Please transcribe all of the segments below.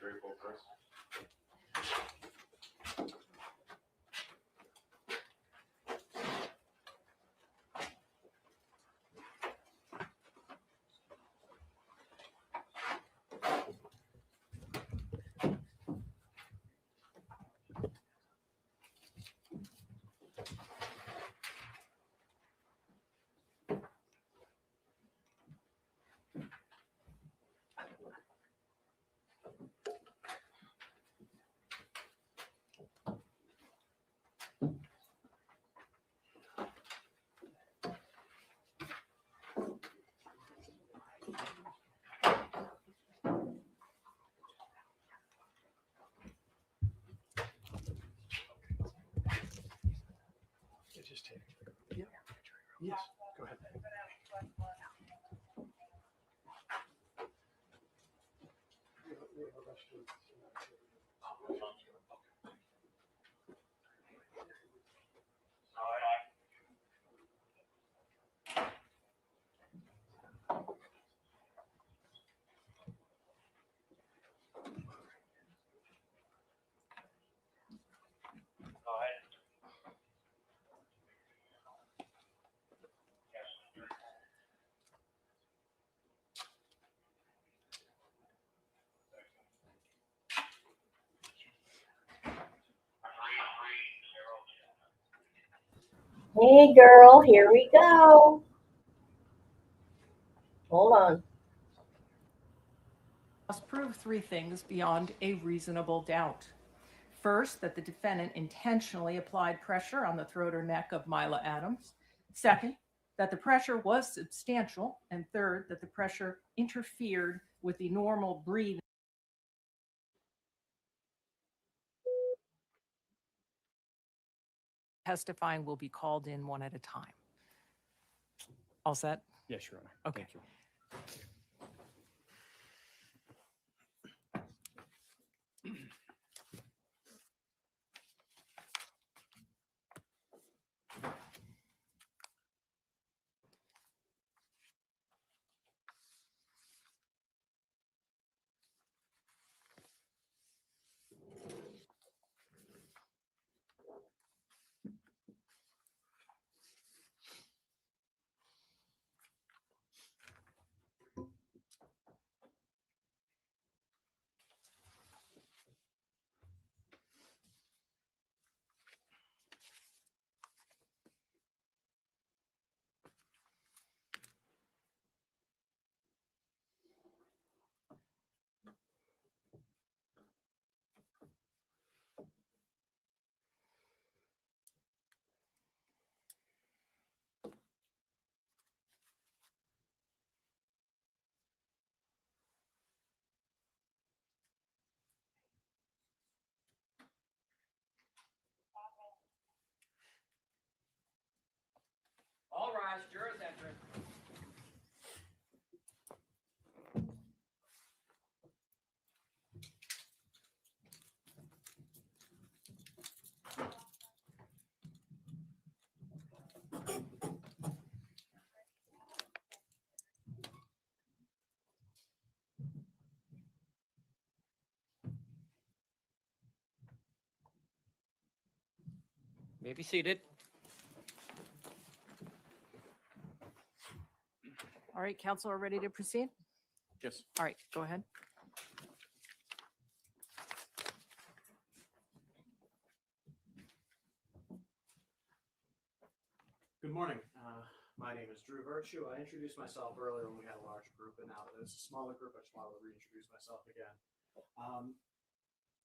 very full price. Just take it. Yeah. Yes. Go ahead. Hey girl, here we go. Hold on. Must prove three things beyond a reasonable doubt. First, that the defendant intentionally applied pressure on the throat or neck of Mila Adams. Second, that the pressure was substantial. And third, that the pressure interfered with the normal breathing. Testifying will be called in one at a time. All set? Yes, Your Honor. Okay. Thank you. All rise, jurors enter. May be seated. All right, counsel are ready to proceed? Yes. All right, go ahead. Good morning. My name is Drew Virtue. I introduced myself earlier when we had a large group, and now that it's a smaller group, I just wanted to reintroduce myself again.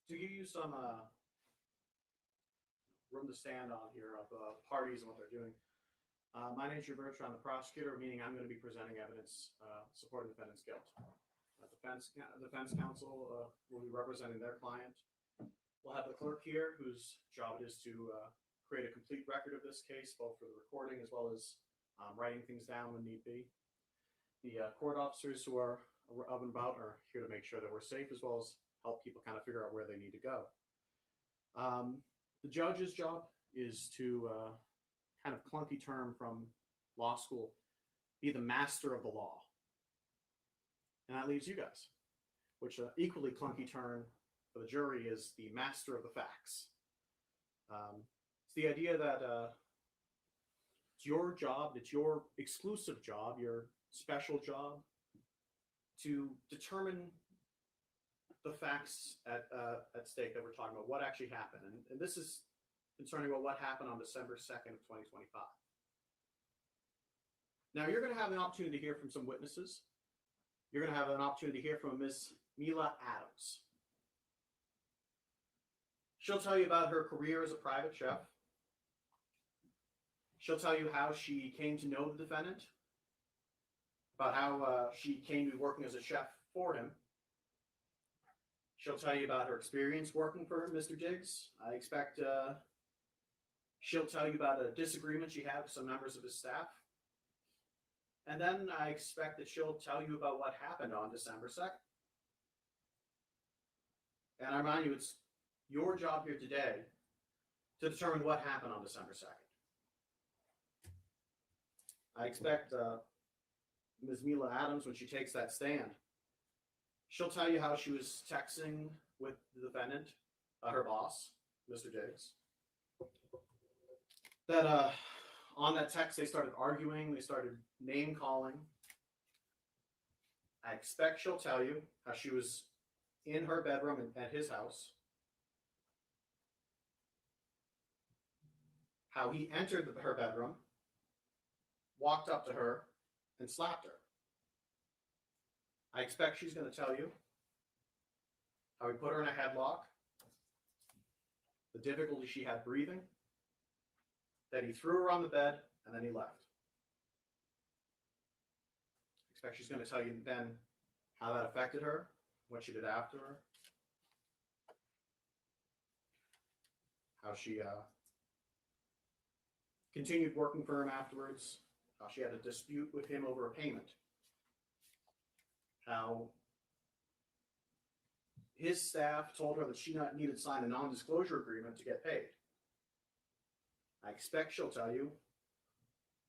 To give you some room to stand on here of parties and what they're doing. My name is Drew Virtue. I'm the prosecutor, meaning I'm going to be presenting evidence supporting the defendant's guilt. Defense counsel will be representing their client. We'll have the clerk here, whose job it is to create a complete record of this case, both for the recording as well as writing things down when need be. The court officers who are up and about are here to make sure that we're safe, as well as help people kind of figure out where they need to go. The judge's job is to, kind of clunky term from law school, be the master of the law. And that leaves you guys. which equally clunky term for the jury is the master of the facts. It's the idea that it's your job, it's your exclusive job, your special job to determine the facts at stake that we're talking about, what actually happened. And this is concerning about what happened on December 2nd of 2025. Now, you're going to have an opportunity to hear from some witnesses. You're going to have an opportunity to hear from Ms. Mila Adams. She'll tell you about her career as a private chef. She'll tell you how she came to know the defendant, about how she came to be working as a chef for him. She'll tell you about her experience working for Mr. Diggs. I expect she'll tell you about a disagreement she had with some members of his staff. And then I expect that she'll tell you about what happened on December 2nd. And I remind you, it's your job here today to determine what happened on December 2nd. I expect Ms. Mila Adams, when she takes that stand, she'll tell you how she was texting with the defendant, her boss, Mr. Diggs. That on that text, they started arguing, they started name calling. I expect she'll tell you how she was in her bedroom at his house, how he entered her bedroom, walked up to her, and slapped her. I expect she's going to tell you how he put her in a headlock, the difficulty she had breathing, that he threw her on the bed, and then he left. I expect she's going to tell you then how that affected her, what she did after her, how she continued working for him afterwards, how she had a dispute with him over a payment, how his staff told her that she needed to sign a non-disclosure agreement to get paid. I expect she'll tell you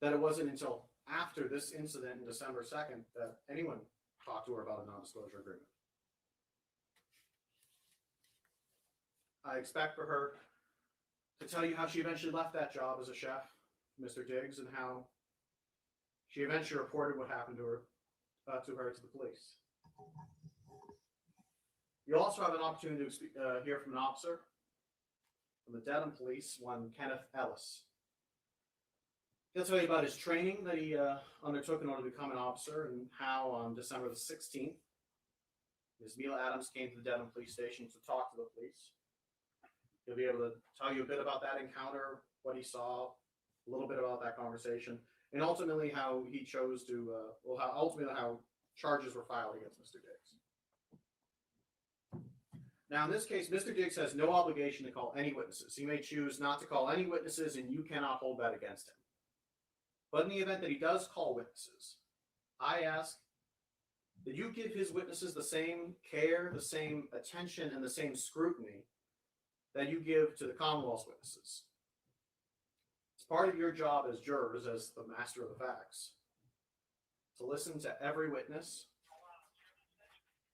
that it wasn't until after this incident in December 2nd that anyone talked to her about a non-disclosure agreement. I expect for her to tell you how she eventually left that job as a chef, Mr. Diggs, and how she eventually reported what happened to her to the police. You'll also have an opportunity to hear from an officer from the Dedham Police, one Kenneth Ellis. He'll tell you about his training that he undertook in order to become an officer and how on December the 16th, Ms. Mila Adams came to the Dedham Police Station to talk to the police. He'll be able to tell you a bit about that encounter, what he saw, a little bit about that conversation, and ultimately how he chose to, how charges were filed against Mr. Diggs. Now, in this case, Mr. Diggs has no obligation to call any witnesses. He may choose not to call any witnesses, and you cannot hold that against him. But in the event that he does call witnesses, I ask that you give his witnesses the same care, the same attention, and the same scrutiny that you give to the Commonwealth's witnesses. It's part of your job as jurors, as the master of the facts, to listen to every witness,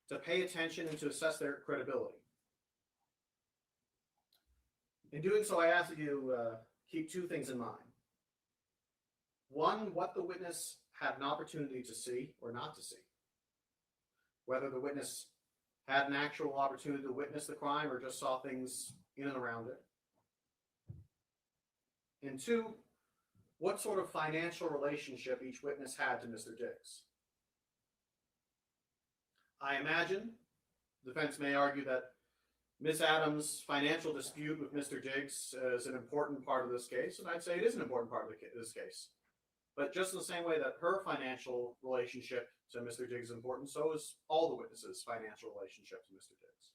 to pay attention, and to assess their credibility. In doing so, I ask that you keep two things in mind. One, what the witness had an opportunity to see or not to see. Whether the witness had an actual opportunity to witness the crime or just saw things in and around it. And two, what sort of financial relationship each witness had to Mr. Diggs. I imagine the defense may argue that Ms. Adams' financial dispute with Mr. Diggs is an important part of this case, and I'd say it is an important part of this case. But just in the same way that her financial relationship to Mr. Diggs is important, so is all the witnesses' financial relationship to Mr. Diggs.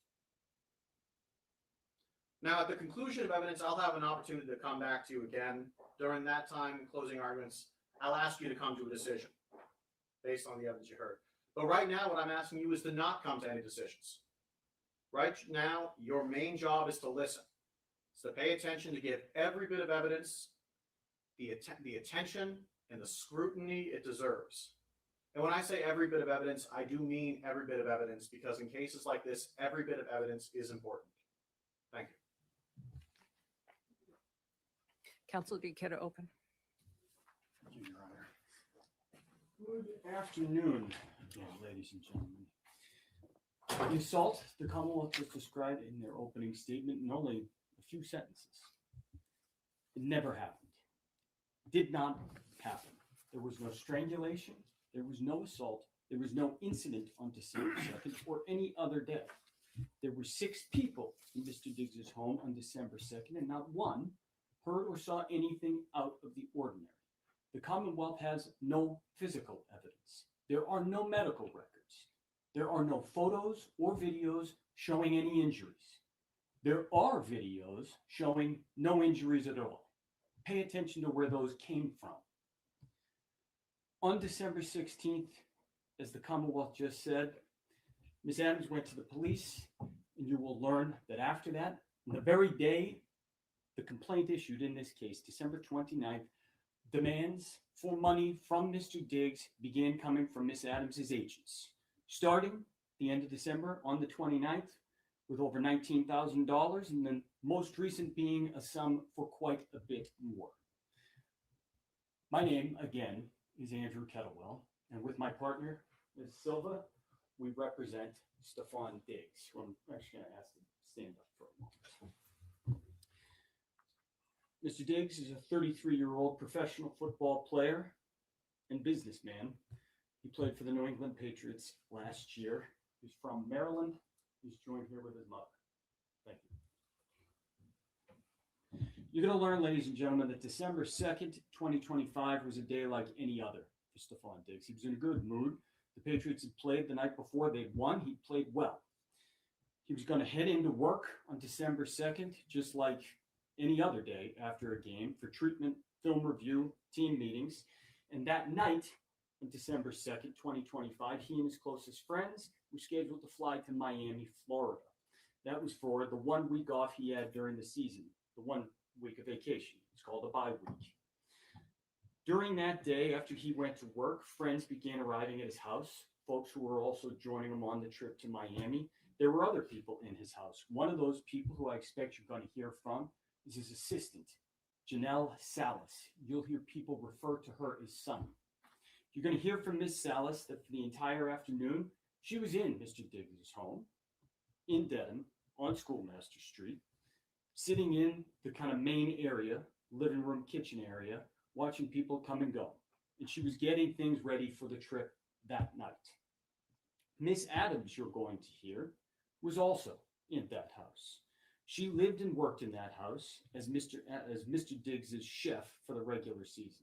Now, at the conclusion of evidence, I'll have an opportunity to come back to you again. During that time, in closing arguments, I'll ask you to come to a decision based on the evidence you heard. But right now, what I'm asking you is to not come to any decisions. Right now, your main job is to listen. It's to pay attention, to give every bit of evidence the attention and the scrutiny it deserves. And when I say every bit of evidence, I do mean every bit of evidence, because in cases like this, every bit of evidence is important. Thank you. Counsel, do you care to open? Thank you, Your Honor. Good afternoon, again, ladies and gentlemen. The assault the Commonwealth just described in their opening statement in only a few sentences. It never happened. Did not happen. There was no strangulation. There was no assault. There was no incident on December 2nd or any other day. There were 6 people in Mr. Diggs's home on December 2nd, and not one heard or saw anything out of the ordinary. The Commonwealth has no physical evidence. There are no medical records. There are no photos or videos showing any injuries. There are videos showing no injuries at all. Pay attention to where those came from. On December 16th, as the Commonwealth just said, Ms. Adams went to the police, and you will learn that after that, on the very day the complaint issued in this case, December 29th, demands for money from Mr. Diggs began coming from Ms. Adams's agents, starting the end of December on the 29th with over $19,000, and then most recent being a sum for quite a bit more. My name, again, is Andrew Kettlewell, and with my partner, Ms. Silva, we represent Stefon Diggs, who I'm actually going to ask to stand up for a moment. Mr. Diggs is a 33-year-old professional football player and businessman. He played for the New England Patriots last year. He's from Maryland. He's joined here with his mother. Thank you. You're going to learn, ladies and gentlemen, that December 2nd, 2025 was a day like any other for Stefon Diggs. He was in a good mood. The Patriots had played the night before. They'd won. He played well. He was going to head into work on December 2nd, just like any other day after a game, for treatment, film review, team meetings. And that night, on December 2nd, 2025, he and his closest friends were scheduled to fly to Miami, Florida. That was for the 1 week off he had during the season, the 1 week of vacation. It's called a bye week. During that day, after he went to work, friends began arriving at his house, folks who were also joining him on the trip to Miami. There were other people in his house. One of those people who I expect you're going to hear from is his assistant, Janelle Salas. You'll hear people refer to her as Sunny. You're going to hear from Miss Salas that for the entire afternoon, she was in Mr. Diggs' home in Dedham on Schoolmaster Street, sitting in the kind of main area, living room, kitchen area, watching people come and go. And she was getting things ready for the trip that night. Miss Adams, you're going to hear, was also in that house. She lived and worked in that house as Mr. Diggs' chef for the regular season.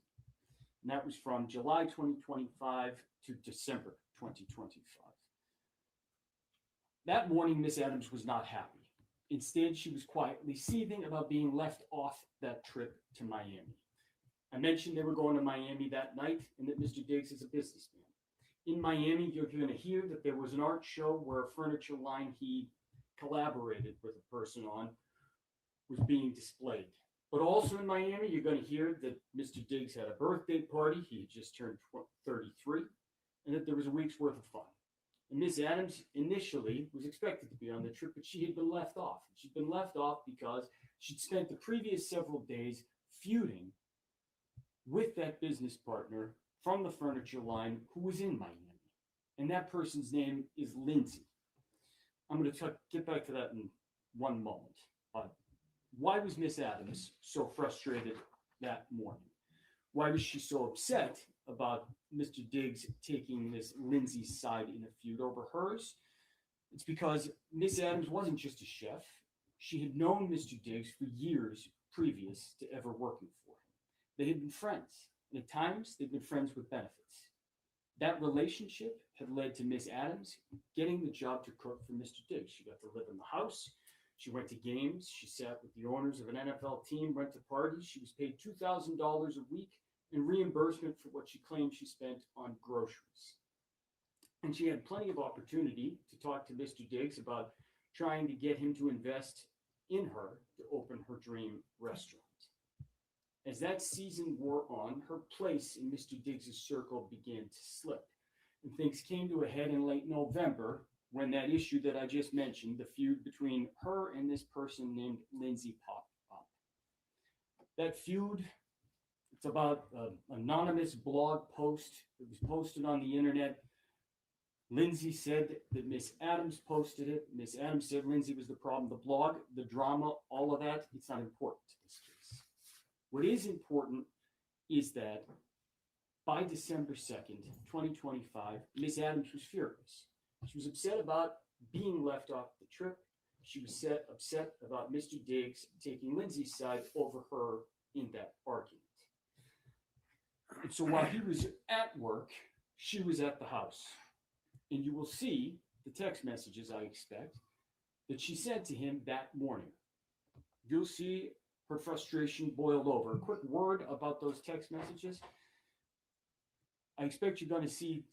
And that was from July 2025 to December 2025. That morning, Miss Adams was not happy. Instead, she was quietly seething about being left off that trip to Miami. I mentioned they were going to Miami that night and that Mr. Diggs is a businessman. In Miami, you're going to hear that there was an art show where a furniture line he collaborated with a person on was being displayed. But also in Miami, you're going to hear that Mr. Diggs had a birthday party. He had just turned 33, and that there was a week's worth of fun. And Miss Adams initially was expected to be on the trip, but she had been left off. She'd been left off because she'd spent the previous several days feuding with that business partner from the furniture line who was in Miami. And that person's name is Lindsay. I'm going to get back to that in one moment. Why was Miss Adams so frustrated that morning? Why was she so upset about Mr. Diggs taking Miss Lindsay's side in a feud over hers? It's because Miss Adams wasn't just a chef. She had known Mr. Diggs for years previous to ever working for him. They had been friends, and at times they'd been friends with benefits. That relationship had led to Miss Adams getting the job to cook for Mr. Diggs. She got to live in the house. She went to games. She sat with the owners of an NFL team, went to parties. She was paid $2,000 a week in reimbursement for what she claimed she spent on groceries. And she had plenty of opportunity to talk to Mr. Diggs about trying to get him to invest in her to open her dream restaurant. As that season wore on, her place in Mr. Diggs' circle began to slip. And things came to a head in late November when that issue that I just mentioned, the feud between her and this person named Lindsay, popped up. That feud, it's about an anonymous blog post that was posted on the internet. Lindsay said that Miss Adams posted it. Miss Adams said Lindsay was the problem. The blog, the drama, all of that, it's not important to this case. What is important is that by December 2nd, 2025, Miss Adams was furious. She was upset about being left off the trip. She was upset about Mr. Diggs taking Lindsay's side over her in that argument. And so while he was at work, she was at the house. And you will see the text messages, I expect, that she sent to him that morning. You'll see her frustration boiled over. A quick word about those text messages. I expect you're going to see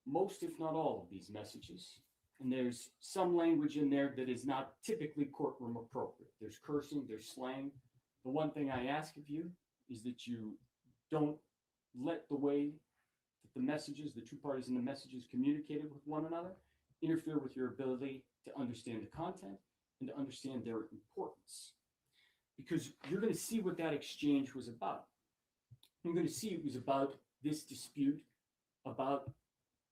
most, if not all, of these messages. And there's some language in there that is not typically courtroom appropriate. There's cursing, there's slang. The one thing I ask of you is that you don't let the way the messages, the two parties in the messages communicated with one another, interfere with your ability to understand the content and to understand their importance. Because you're going to see what that exchange was about. You're going to see it was about this dispute about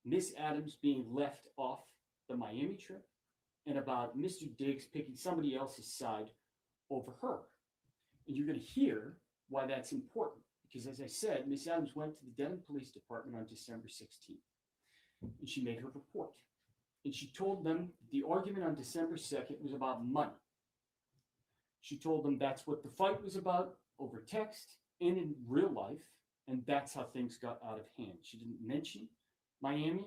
Miss Adams being left off the Miami trip and about Mr. Diggs picking somebody else's side over her. And you're going to hear why that's important. Because as I said, Miss Adams went to the Denham Police Department on December 16th, and she made her report. And she told them the argument on December 2nd was about money. She told them that's what the fight was about over text and in real life, and that's how things got out of hand. She didn't mention Miami.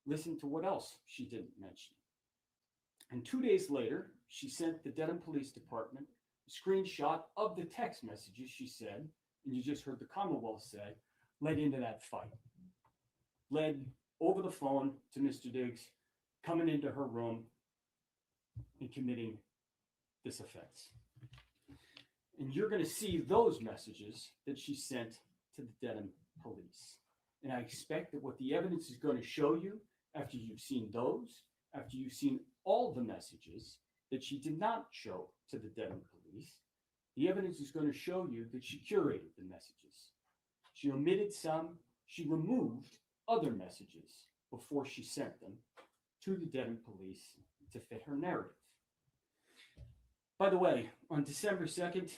Listen to what else she didn't mention. And 2 days later, she sent the Denham Police Department a screenshot of the text messages she said, and you just heard the Commonwealth say, led into that fight. Led over the phone to Mr. Diggs, coming into her room and committing this offense. And you're going to see those messages that she sent to the Denham police. And I expect that what the evidence is going to show you after you've seen those, after you've seen all the messages that she did not show to the Denham police, the evidence is going to show you that she curated the messages. She omitted some, she removed other messages before she sent them to the Denham police to fit her narrative. By the way, on December 2nd,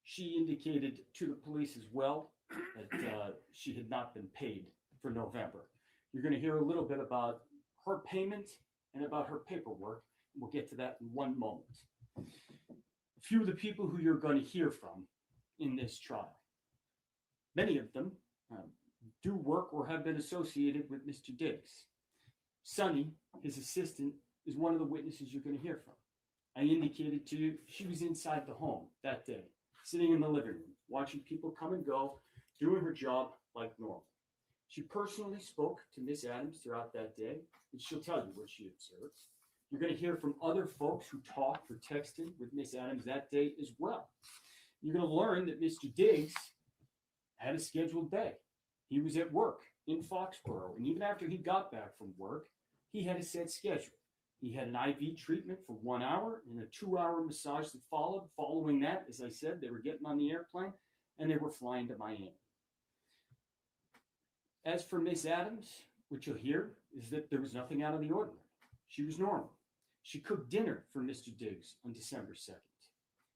she indicated to the police as well that she had not been paid for November. You're going to hear a little bit about her payment and about her paperwork. We'll get to that in one moment. A few of the people who you're going to hear from in this trial, many of them do work or have been associated with Mr. Diggs. Sonny, his assistant, is one of the witnesses you're going to hear from. I indicated to you she was inside the home that day, sitting in the living room, watching people come and go, doing her job like normal. She personally spoke to Miss Adams throughout that day, and she'll tell you what she observed. You're going to hear from other folks who talked or texted with Miss Adams that day as well. You're going to learn that Mr. Diggs had a scheduled day. He was at work in Foxborough, and even after he got back from work, he had a set schedule. He had an IV treatment for 1 hour and a 2-hour massage that followed. Following that, as I said, they were getting on the airplane and they were flying to Miami. As for Miss Adams, what you'll hear is that there was nothing out of the ordinary. She was normal. She cooked dinner for Mr. Diggs on December 2nd.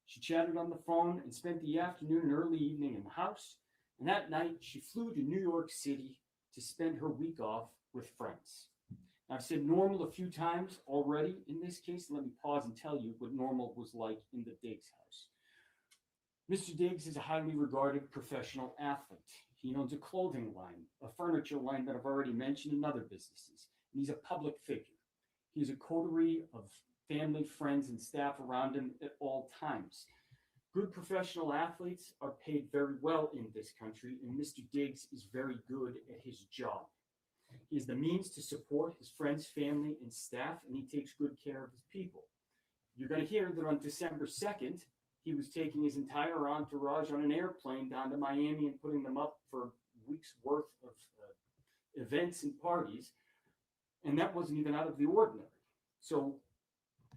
She chatted on the phone and spent the afternoon and early evening in the house. And that night, she flew to New York City to spend her week off with friends. Now, I've said normal a few times already in this case. Let me pause and tell you what normal was like in the Diggs house. Mr. Diggs is a highly regarded professional athlete. He owns a clothing line, a furniture line that I've already mentioned, and other businesses. And he's a public figure. He's a coterie of family, friends, and staff around him at all times. Good professional athletes are paid very well in this country, and Mr. Diggs is very good at his job. He has the means to support his friends, family, and staff, and he takes good care of his people. You're going to hear that on December 2nd, he was taking his entire entourage on an airplane down to Miami and putting them up for weeks worth of events and parties, and that wasn't even out of the ordinary. So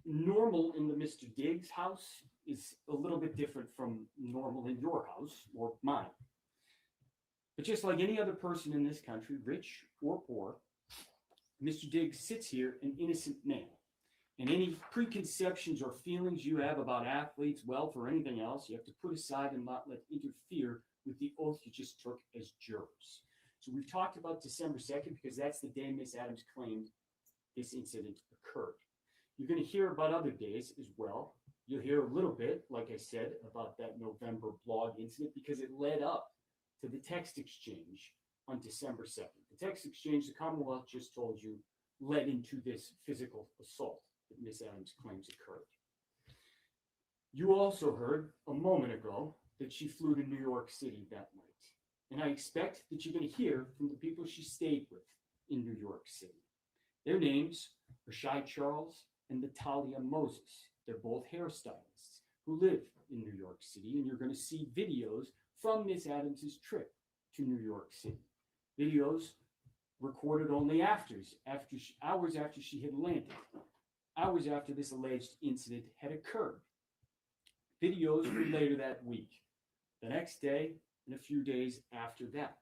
normal in the Mr. Diggs house is a little bit different from normal in your house or mine. But just like any other person in this country, rich or poor, Mr. Diggs sits here an innocent man. And any preconceptions or feelings you have about athletes, wealth, or anything else, you have to put aside and not let interfere with the oath you just took as jurors. So we've talked about December 2nd because that's the day Miss Adams claimed this incident occurred. You're going to hear about other days as well. You'll hear a little bit, like I said, about that November blog incident because it led up to the text exchange on December 2nd. The text exchange, the Commonwealth just told you, led into this physical assault that Miss Adams claims occurred. You also heard a moment ago that she flew to New York City that night. And I expect that you're going to hear from the people she stayed with in New York City. Their names are Shy Charles and Natalia Moses. They're both hairstylists who live in New York City, and you're going to see videos from Miss Adams's trip to New York City. Videos recorded only hours after she had landed, hours after this alleged incident had occurred. Videos from later that week, the next day, and a few days after that.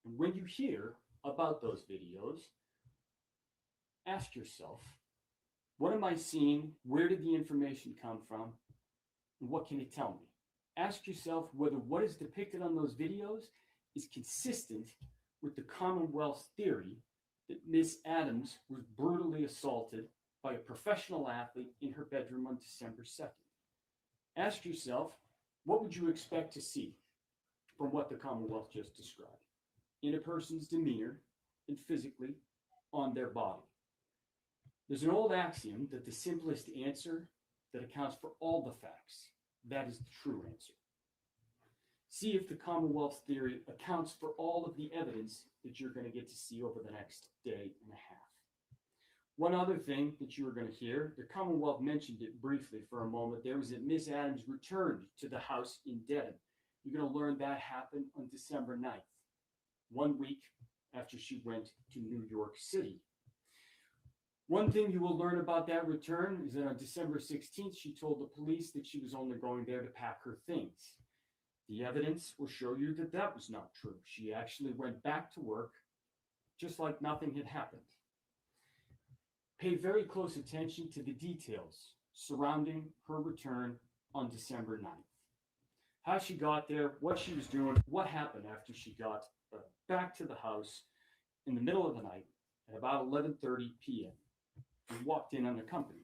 And when you hear about those videos, ask yourself, what am I seeing? Where did the information come from? And what can it tell me? Ask yourself whether what is depicted on those videos is consistent with the Commonwealth's theory that Miss Adams was brutally assaulted by a professional athlete in her bedroom on December 2nd. Ask yourself, what would you expect to see from what the Commonwealth just described in a person's demeanor and physically on their body? There's an old axiom that the simplest answer that accounts for all the facts, that is the true answer. See if the Commonwealth theory accounts for all of the evidence that you're going to get to see over the next day and a half. One other thing that you are going to hear, the Commonwealth mentioned it briefly for a moment there, was that Miss Adams returned to the house in Dedham. You're going to learn that happened on December 9th, 1 week after she went to New York City. One thing you will learn about that return is that on December 16th, she told the police that she was only going there to pack her things. The evidence will show you that that was not true. She actually went back to work just like nothing had happened. Pay very close attention to the details surrounding her return on December 9th. How she got there, what she was doing, what happened after she got back to the house in the middle of the night at about 11:30 p.m. and walked in unaccompanied.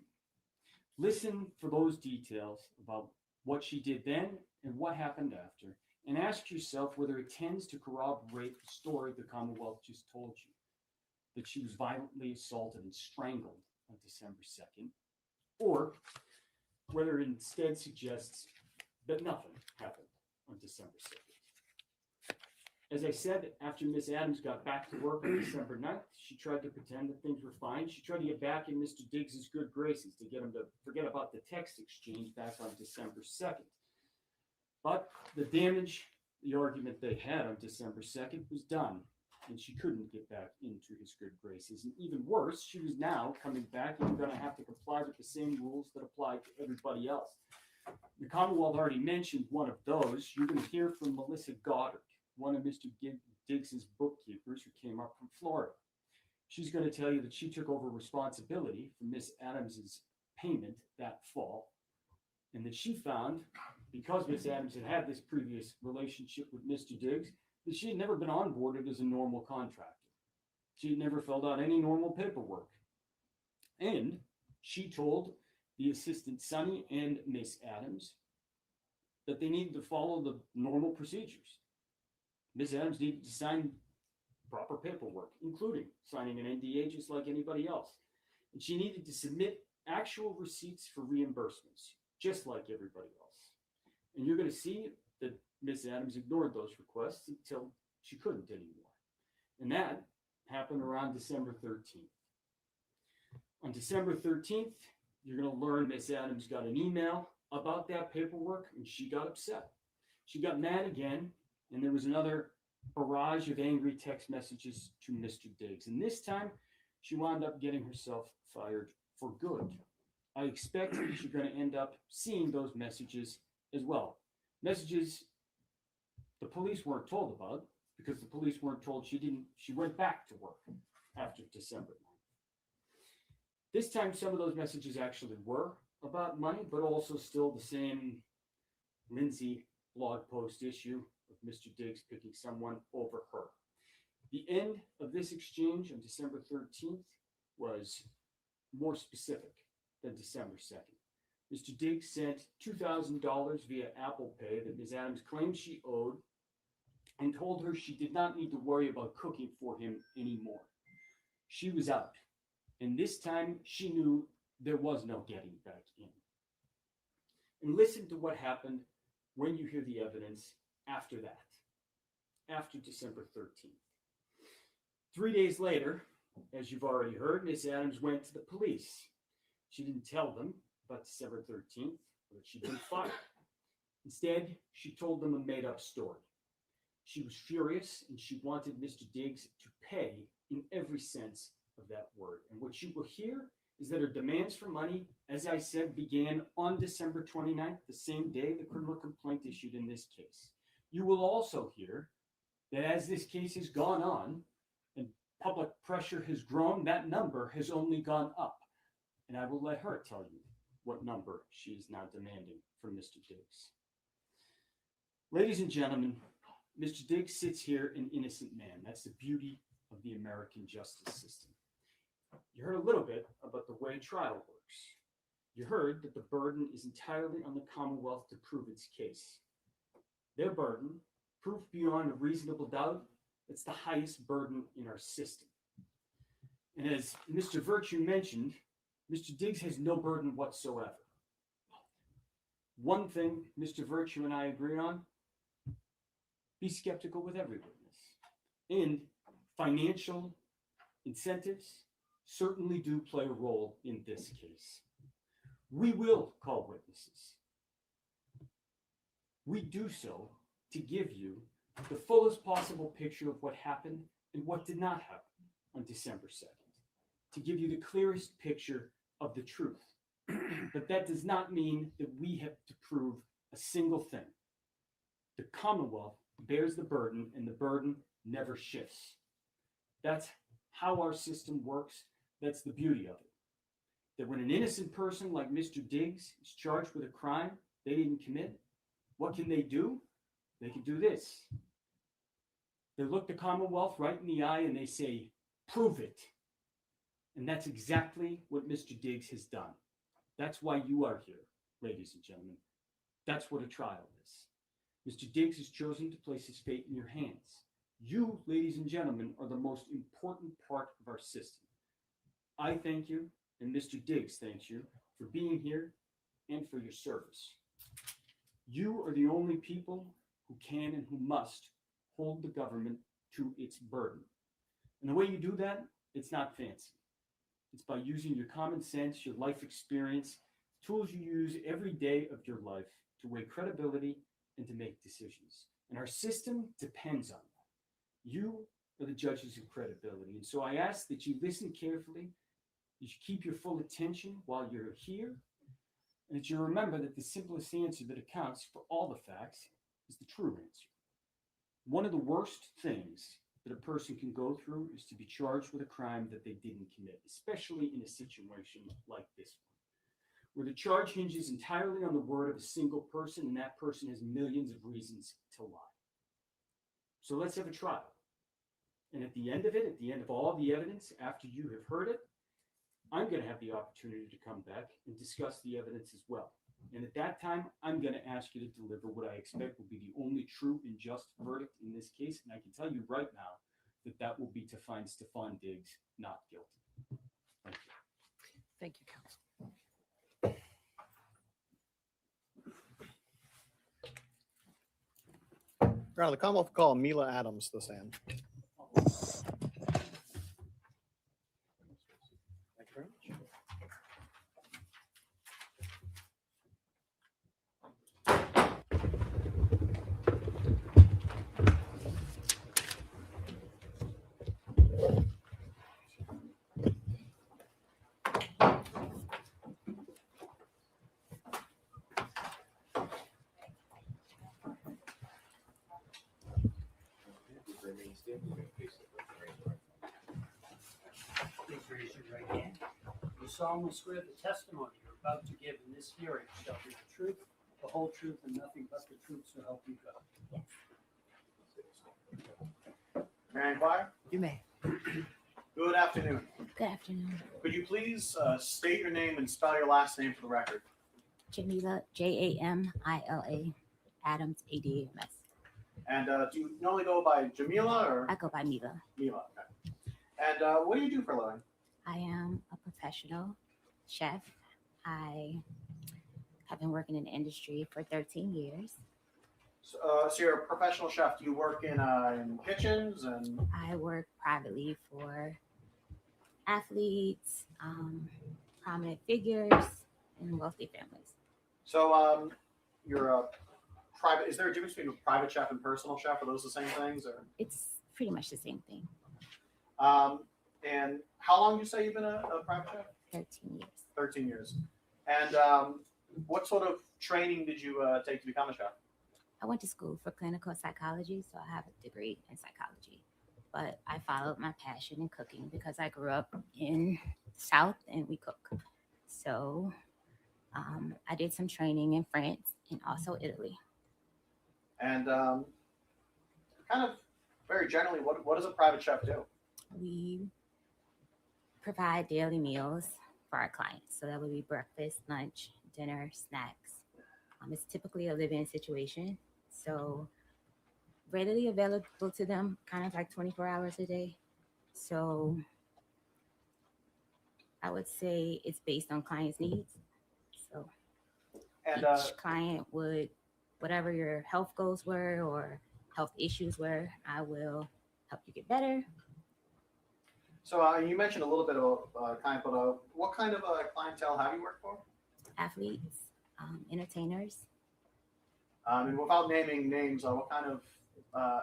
Listen for those details about what she did then and what happened after, and ask yourself whether it tends to corroborate the story the Commonwealth just told you, that she was violently assaulted and strangled on December 2nd, or whether it instead suggests that nothing happened on December 2nd. As I said, after Miss Adams got back to work on December 9th, she tried to pretend that things were fine. She tried to get back in Mr. Diggs's good graces to get him to forget about the text exchange back on December 2nd. But the damage, the argument they had on December 2nd was done, and she couldn't get back into his good graces. And even worse, she was now coming back and going to have to comply with the same rules that apply to everybody else. The Commonwealth already mentioned one of those. You're going to hear from Melissa Goddard, one of Mr. Diggs's bookkeepers who came up from Florida. She's going to tell you that she took over responsibility for Miss Adams's payment that fall, and that she found, because Miss Adams had had this previous relationship with Mr. Diggs, that she had never been onboarded as a normal contractor. She had never filled out any normal paperwork. And she told the assistant Sonny and Miss Adams that they needed to follow the normal procedures. Miss Adams needed to sign proper paperwork, including signing an NDA just like anybody else. And she needed to submit actual receipts for reimbursements, just like everybody else. And you're going to see that Miss Adams ignored those requests until she couldn't anymore. And that happened around December 13th. On December 13th, you're going to learn Miss Adams got an email about that paperwork, and she got upset. She got mad again, and there was another barrage of angry text messages to Mr. Diggs. And this time, she wound up getting herself fired for good. I expect she's going to end up seeing those messages as well. Messages the police weren't told about, because the police weren't told she went back to work after December 9th. This time, some of those messages actually were about money, but also still the same Lindsay blog post issue of Mr. Diggs picking someone over her. The end of this exchange on December 13th was more specific than December 2nd. Mr. Diggs sent $2,000 via Apple Pay that Ms. Adams claimed she owed and told her she did not need to worry about cooking for him anymore. She was out, and this time she knew there was no getting back in. And listen to what happened when you hear the evidence after that, after December 13th. 3 days later, as you've already heard, Ms. Adams went to the police. She didn't tell them about December 13th or that she'd been fired. Instead, she told them a made-up story. She was furious, and she wanted Mr. Diggs to pay in every sense of that word. And what you will hear is that her demands for money, as I said, began on December 29th, the same day the criminal complaint issued in this case. You will also hear that as this case has gone on and public pressure has grown, that number has only gone up. And I will let her tell you what number she is now demanding from Mr. Diggs. Ladies and gentlemen, Mr. Diggs sits here an innocent man. That's the beauty of the American justice system. You heard a little bit about the way trial works. You heard that the burden is entirely on the Commonwealth to prove its case. Their burden, proof beyond a reasonable doubt, it's the highest burden in our system. And as Mr. Virtue mentioned, Mr. Diggs has no burden whatsoever. One thing Mr. Virtue and I agree on, be skeptical with every witness. And financial incentives certainly do play a role in this case. We will call witnesses. We do so to give you the fullest possible picture of what happened and what did not happen on December 2nd, to give you the clearest picture of the truth. But that does not mean that we have to prove a single thing. The Commonwealth bears the burden, and the burden never shifts. That's how our system works. That's the beauty of it. That when an innocent person like Mr. Diggs is charged with a crime they didn't commit, what can they do? They can do this. They look the Commonwealth right in the eye and they say, prove it. And that's exactly what Mr. Diggs has done. That's why you are here, ladies and gentlemen. That's what a trial is. Mr. Diggs has chosen to place his fate in your hands. You, ladies and gentlemen, are the most important part of our system. I thank you, and Mr. Diggs thanks you for being here and for your service. You are the only people who can and who must hold the government to its burden. And the way you do that, it's not fancy. It's by using your common sense, your life experience, tools you use every day of your life to weigh credibility and to make decisions. And our system depends on that. You are the judges of credibility. And so I ask that you listen carefully, that you keep your full attention while you're here, and that you remember that the simplest answer that accounts for all the facts is the true answer. One of the worst things that a person can go through is to be charged with a crime that they didn't commit, especially in a situation like this one, where the charge hinges entirely on the word of a single person, and that person has millions of reasons to lie. So let's have a trial. And at the end of it, at the end of all the evidence, after you have heard it, I'm going to have the opportunity to come back and discuss the evidence as well. And at that time, I'm going to ask you to deliver what I expect will be the only true and just verdict in this case. And I can tell you right now that that will be to find Stefon Diggs not guilty. Thank you. Thank you, counsel. Your Honor, the Commonwealth will call Mila Adams the stand. Thank you very much. solemnly swear the testimony you're about to give in this hearing shall be the truth, the whole truth, and nothing but the truth, so help you God? May I inquire? You may. Good afternoon. Good afternoon. Could you please state your name and spell your last name for the record? Jamila, Jamila, Adams, ADAMS. And do you normally go by Jamila or I go by Mila. Mila? Okay. And what do you do for a living? I am a professional chef. I have been working in the industry for 13 years. So you're a professional chef. Do you work in kitchens and? I work privately for athletes, prominent figures, and wealthy families. So you're a private. Is there a difference between a private chef and personal chef? Are those the same things? Or It's pretty much the same thing. and how long do you say you've been a private chef? 13 years. 13 years. And what sort of training did you take to become a chef? I went to school for clinical psychology, so I have a degree in psychology. But I followed my passion in cooking because I grew up in the South and we cook. So I did some training in France and also Italy. And kind of very generally, what does a private chef do? We provide daily meals for our clients. So that would be breakfast, lunch, dinner, snacks. It's typically a live-in situation. So readily available to them, kind of like 24 hours a day. So I would say it's based on clients' needs. So And each client would, whatever your health goals were or health issues were, I will help you get better. so you mentioned a little bit about what kind of clientele have you worked for? Athletes, entertainers, And without naming names, what kind of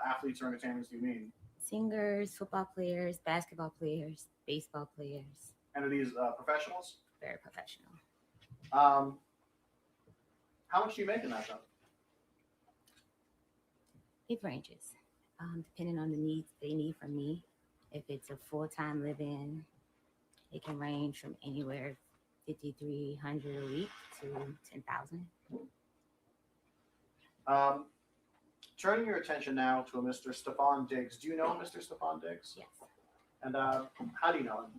athletes or entertainers do you mean? singers, football players, basketball players, baseball players, And are these professionals? very professional. How much do you make in that job? It ranges depending on the needs they need from me. If it's a full-time live-in, it can range from anywhere 5,300 a week to 10,000. Turning your attention now to a Mr. Stefon Diggs. Do you know Mr. Stefon Diggs? Yes, And how do you know him?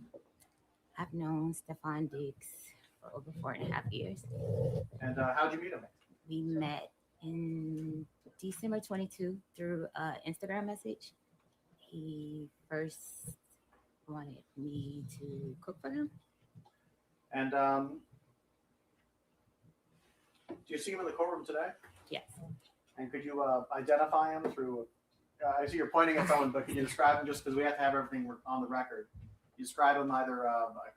I've known Stefon Diggs for over 4.5 years. And how'd you meet him? We met in December 22 through an Instagram message. He first wanted me to cook for him. And do you see him in the courtroom today? Yes. And could you identify him through? I see you're pointing at someone, but can you describe him just because we have to have everything on the record? You describe him either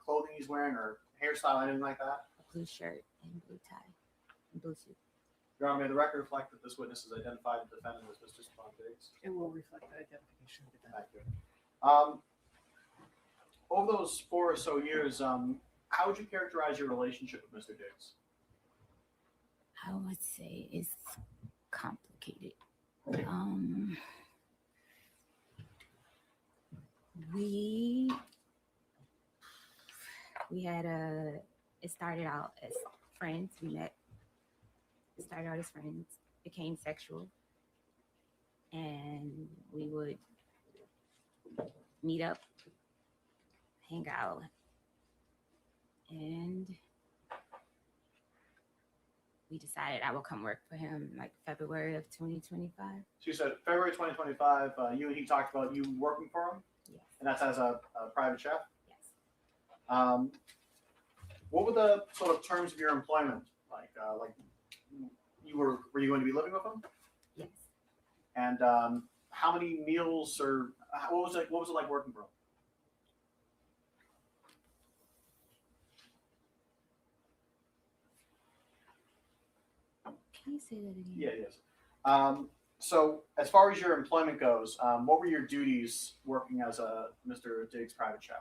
clothing he's wearing or hairstyle, anything like that? A blue shirt and blue tie and blue suit. Your Honor, may the record reflect that this witness has identified the defendant as Mr. Stefon Diggs? It will reflect the identification of the defendant. Thank you. Over those 4 or so years, how would you characterize your relationship with Mr. Diggs? I would say it's complicated. We had it started out as friends. It started out as friends, became sexual, and we would meet up, hang out, and we decided I would come work for him like February of 2025. So you said February 2025, you and he talked about you working for him, Yes. and that's as a private chef? Yes. What were the sort of terms of your employment? Like were you going to be living with him? Yes. And how many meals or what was it like working for him? Can you say that again? Yeah, yes. So as far as your employment goes, what were your duties working as a Mr. Diggs private chef?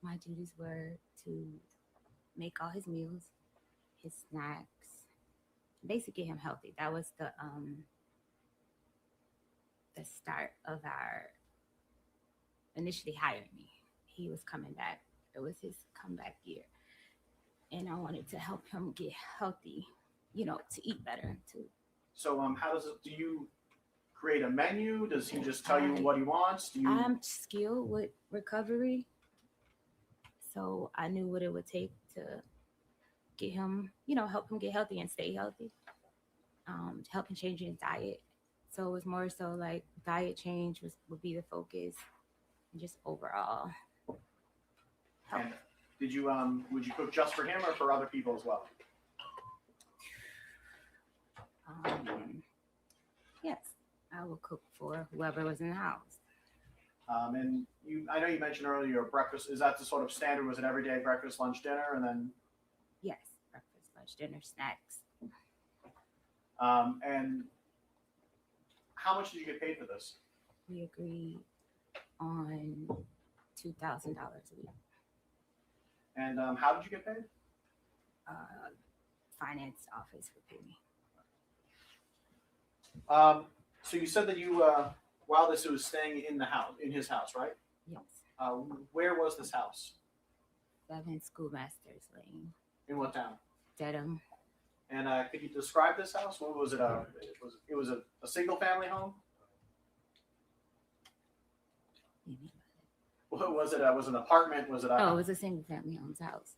My duties were to make all his meals, his snacks, basically get him healthy. That was the start of our initially hiring me. He was coming back. It was his comeback year. and I wanted to help him get healthy, to eat better too. So how does it? Do you create a menu? Does he just tell you what he wants? Do you? I'm skilled with recovery, so I knew what it would take to get him, help him get healthy and stay healthy. To help him change his diet. So it was more so like diet change would be the focus, and just overall help. And did you would you cook just for him or for other people as well? Yes, I will cook for whoever was in the house. And I know you mentioned earlier your breakfast. Is that the sort of standard? Was it every day breakfast, lunch, dinner, and then? Yes, breakfast, lunch, dinner, snacks. And how much did you get paid for this? We agreed on $2,000 a week. And how did you get paid? Finance office would pay me. So you said that you, while this was staying in his house, right? Yes. Where was this house? 7 Schoolmasters Lane, In what town? Dedham. And could you describe this house? What was it? It was a single family home. What was it? Was it an apartment? Was it? It was a single family home's house.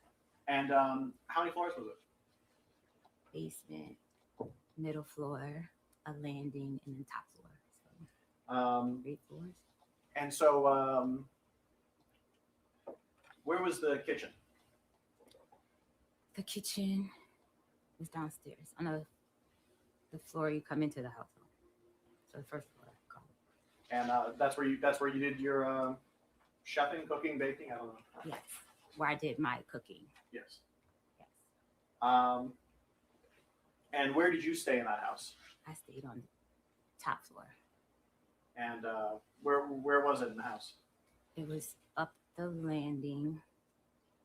And how many floors was it? Basement, middle floor, a landing, and then top floor. So 3 floors. And so, where was the kitchen? The kitchen was downstairs on the floor you come into the house on. So the first floor. And that's where you did your chefing, cooking, baking. I don't know. Yes, where I did my cooking. Yes. Yes, And where did you stay in that house? I stayed on the top floor. And where was it in the house? It was up the landing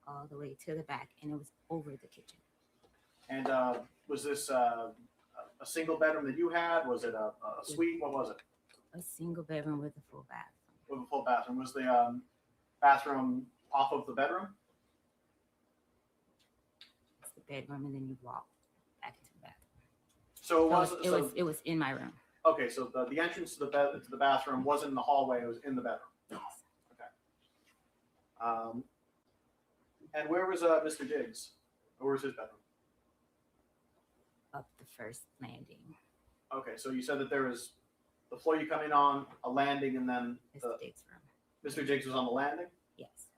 all the way to the back, and it was over the kitchen. And was this a single bedroom that you had? Was it a suite? What was it? A single bedroom with a full bath. With a full bathroom. Was the bathroom off of the bedroom? It's the bedroom, and then you walk back into the bathroom. So it was in my room. Okay, so the entrance to the bathroom wasn't in the hallway; it was in the bedroom. Yes. Okay. And where was Mr. Diggs? Where was his bedroom? Up the first landing. Okay, so you said that there was the floor you come in on, a landing, and then Mr. Diggs' room. Mr. Diggs was on the landing. Yes.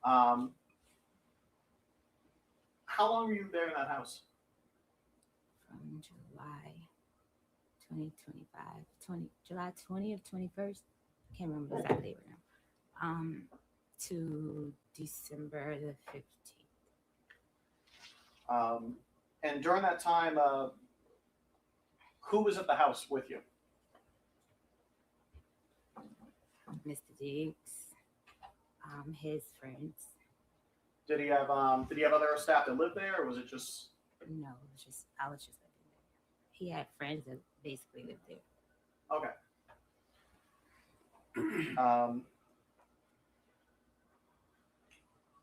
How long were you there in that house? From July 2025, July 20th, 21st. I can't remember the exact date right now. To December the 15th. And during that time, who was at the house with you? Mr. Diggs, his friends. Did he have other staff that lived there, or was it just? No, I was just living there. He had friends that basically lived there. Okay.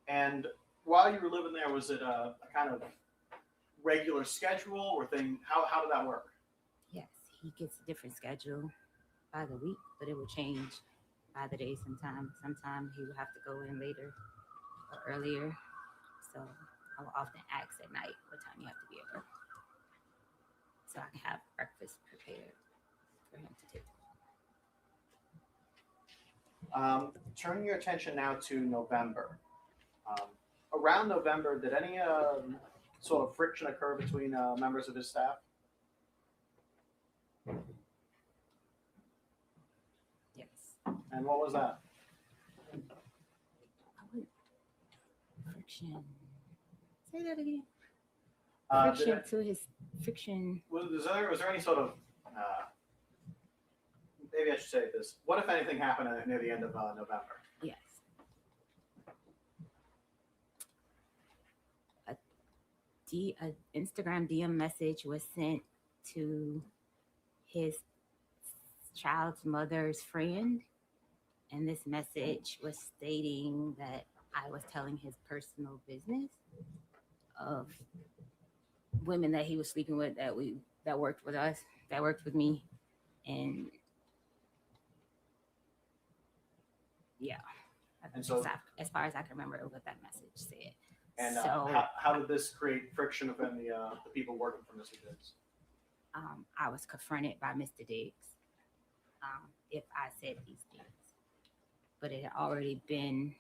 And while you were living there, was it a kind of regular schedule or thing? How did that work? Yes, he gets a different schedule by the week, but it will change by the day sometimes. Sometimes he will have to go in later or earlier. So I will often ask at night what time you have to be at work, so I can have breakfast prepared for him to take. Turning your attention now to November. Around November, did any sort of friction occur between members of his staff? Yes. And what was that? Friction. Say that again. Did Friction. was there any sort of maybe I should say this. What, if anything, happened near the end of November? Yes. A Instagram DM message was sent to his child's mother's friend, and this message was stating that I was telling his personal business of women that he was sleeping with that worked with us, that worked with me, and yeah. And so- as far as I can remember what that message said. And So how did this create friction within the people working for Mr. Diggs? I was confronted by Mr. Diggs if I said these things, but it had already been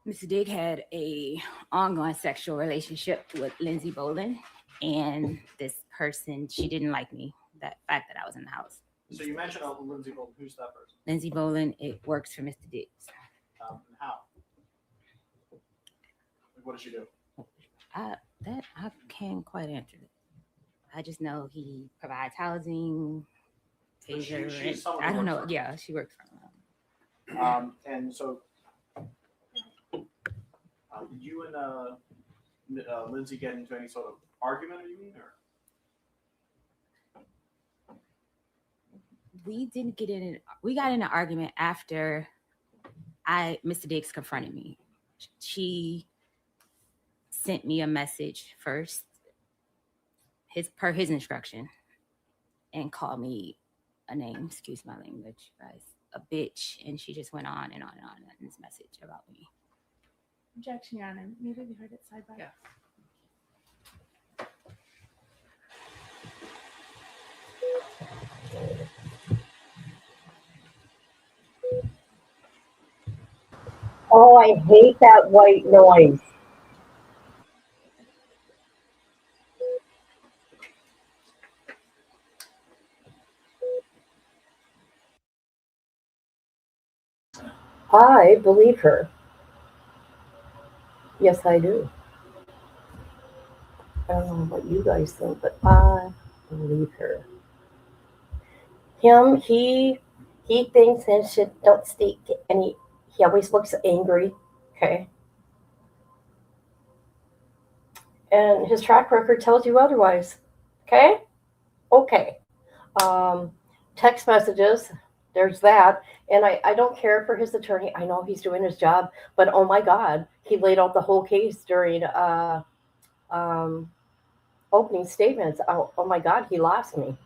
Mr. Diggs had a ongoing sexual relationship with Lindsay Bolin, and this person, she didn't like me, that fact that I was in the house. So you mentioned Lindsay Bolton. Who's that person? Lindsay Bolin, it works for Mr. Diggs. And how? Like, what does she do? I can't quite answer it. I just know he provides housing, But pays her she's rent. someone I who don't works know. for him. Yeah, she works for him. And so you and Lindsay get into any sort of argument, or you mean, or? We didn't get in. We got in an argument after Mr. Diggs confronted me. She sent me a message first, per his instruction, and called me a name. Excuse my language, guys. A bitch, and she just went on and on and on in this message about me. Objection, Your Honor. Maybe we heard it side by. Yeah. Oh, I hate that white noise. I believe her. Yes, I do. I don't know what you guys think, but I believe her. Him, he thinks his shit don't stink, and he always looks angry. Okay, and his track record tells you otherwise. Okay. Um, Text messages. There's that, and I don't care for his attorney. I know he's doing his job, but oh my God, he laid out the whole case during opening statements. Oh my God, he lost me.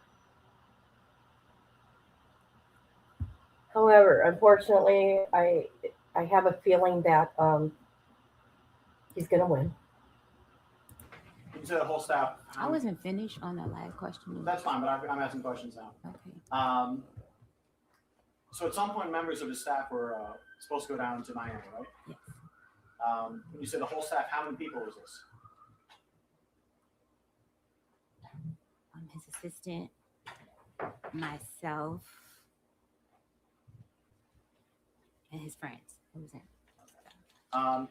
However, unfortunately, I have a feeling that he's going to win. You said the whole staff. I wasn't finished on that last question. That's fine, but I'm asking questions now. Okay. So at some point, members of his staff were supposed to go down to Miami, right? Yes. When you said the whole staff, how many people was this? His assistant, myself, and his friends. It was him.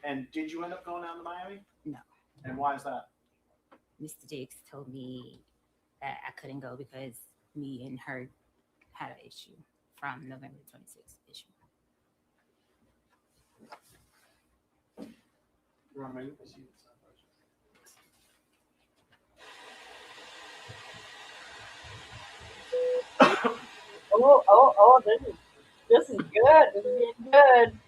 And did you end up going down to Miami? No. And why is that? Mr. Diggs told me that I couldn't go because me and her had an issue from November 26th issue. Oh, this is good. This is getting good.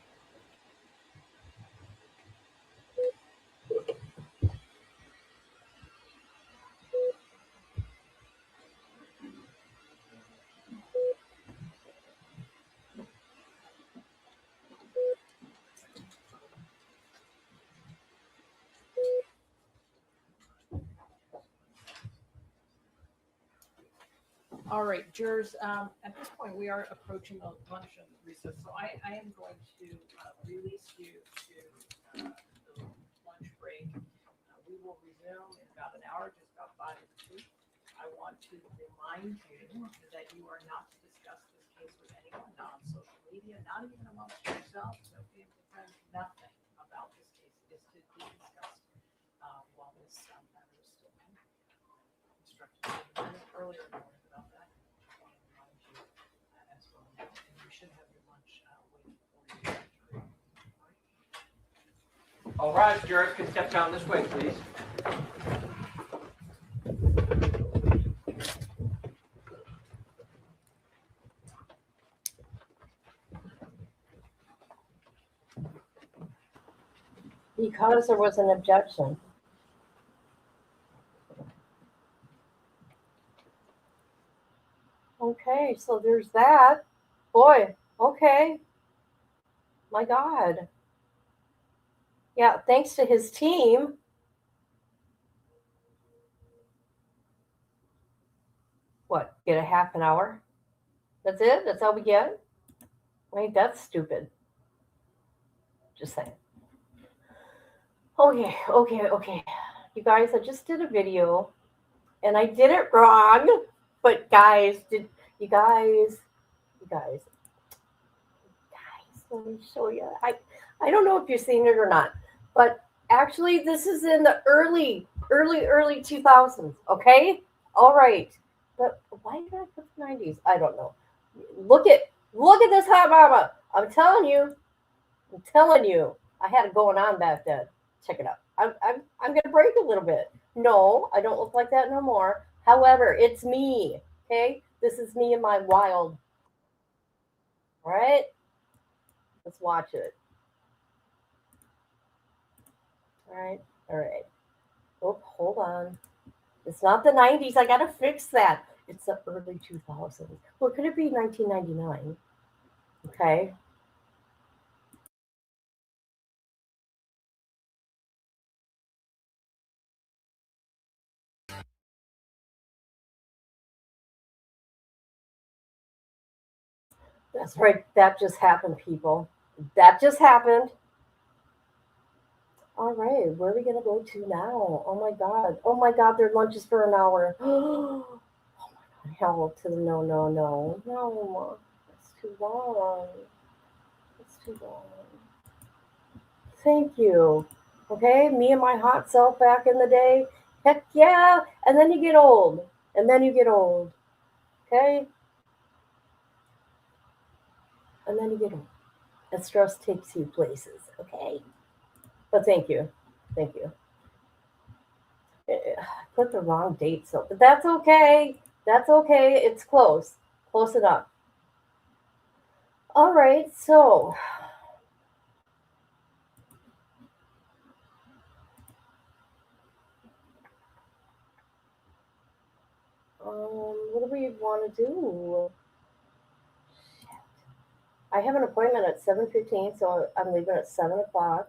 All right, jurors, at this point, we are approaching the lunch and recess, so I am going to release you to the lunch break. We will resume in about an hour, just about 5 to 2. I want to remind you that you are not to discuss this case with anyone, not on social media, not even amongst yourselves, no family, friends, nothing about this case is to be discussed while this matter is still pending. Instructions earlier in the morning about that. As well, and you should have your lunch waiting for you. All right, jurors can step down this way, please. Because there was an objection. Okay, so there's that. Boy, okay. My God. Yeah, thanks to his team. What, get a half an hour? That's it? That's all we get? Wait, that's stupid. Just saying. Okay. You guys, I just did a video and I did it wrong. But guys, you guys, let me show you. I don't know if you're seeing it or not, but actually this is in the early 2000s, okay? All right. But why did I put the 90s? I don't know. Look at this hot mama. I'm telling you. I had it going on back then. Check it out. I'm gonna break a little bit. No, I don't look like that no more. However, it's me. Okay? This is me in my wild. All right? Let's watch it. All right. Oh, hold on. It's not the 90s. I gotta fix that. It's the early 2000s. Well, could it be 1999? Okay. That's right. That just happened, people. That just happened. All right. Where are we gonna go to now? Oh my God. Oh my God. Their lunch is for an hour. Oh my God. Hell to the no. No. That's too long. Thank you. Okay, me and my hot self back in the day. Heck yeah. And then you get old. Okay? And then you get old. And stress takes you places. Okay? But thank you. I put the wrong date, so but that's okay. It's close. Close enough. All right, so what do we want to do? I have an appointment at 7:15, so I'm leaving at 7 o'clock.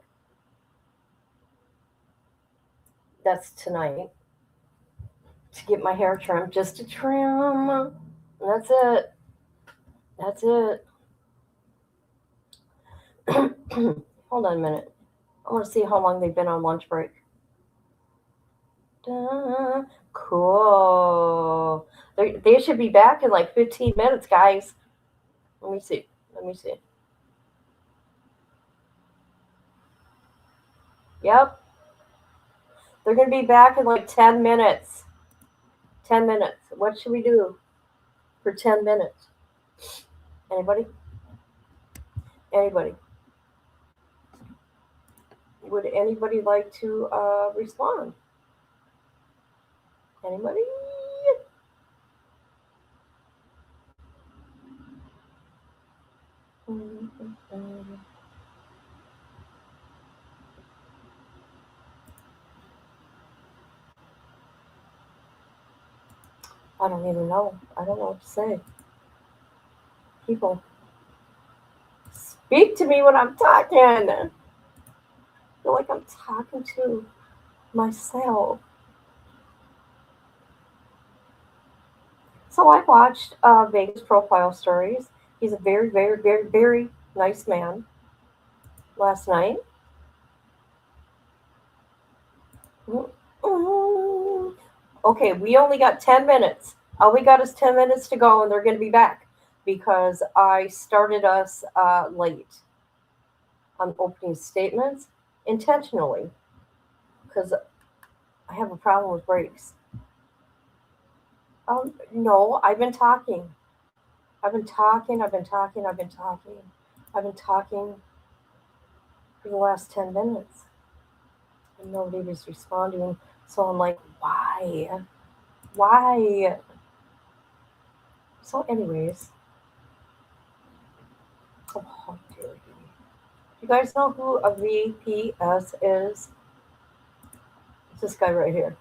That's tonight to get my hair trimmed, just to trim. That's it. Hold on a minute. I want to see how long they've been on lunch break. Cool. They should be back in like 15 minutes, guys. Let me see. Yep. They're going to be back in like 10 minutes. 10 minutes. What should we do for 10 minutes? Anybody? Would anybody like to respond? Anybody? I don't even know. I don't know what to say. People, speak to me when I'm talking. I feel like I'm talking to myself. So I watched Vegas Profile Stories. He's a very, very, very, very nice man. Last night. Okay, we only got 10 minutes. All we got is 10 minutes to go, and they're going to be back because I started us late on opening statements intentionally because I have a problem with breaks. No, I've been talking for the last 10 minutes. And nobody was responding. So I'm like, why? So anyways, oh, how dare you. You guys know who a VPS is? It's this guy right here.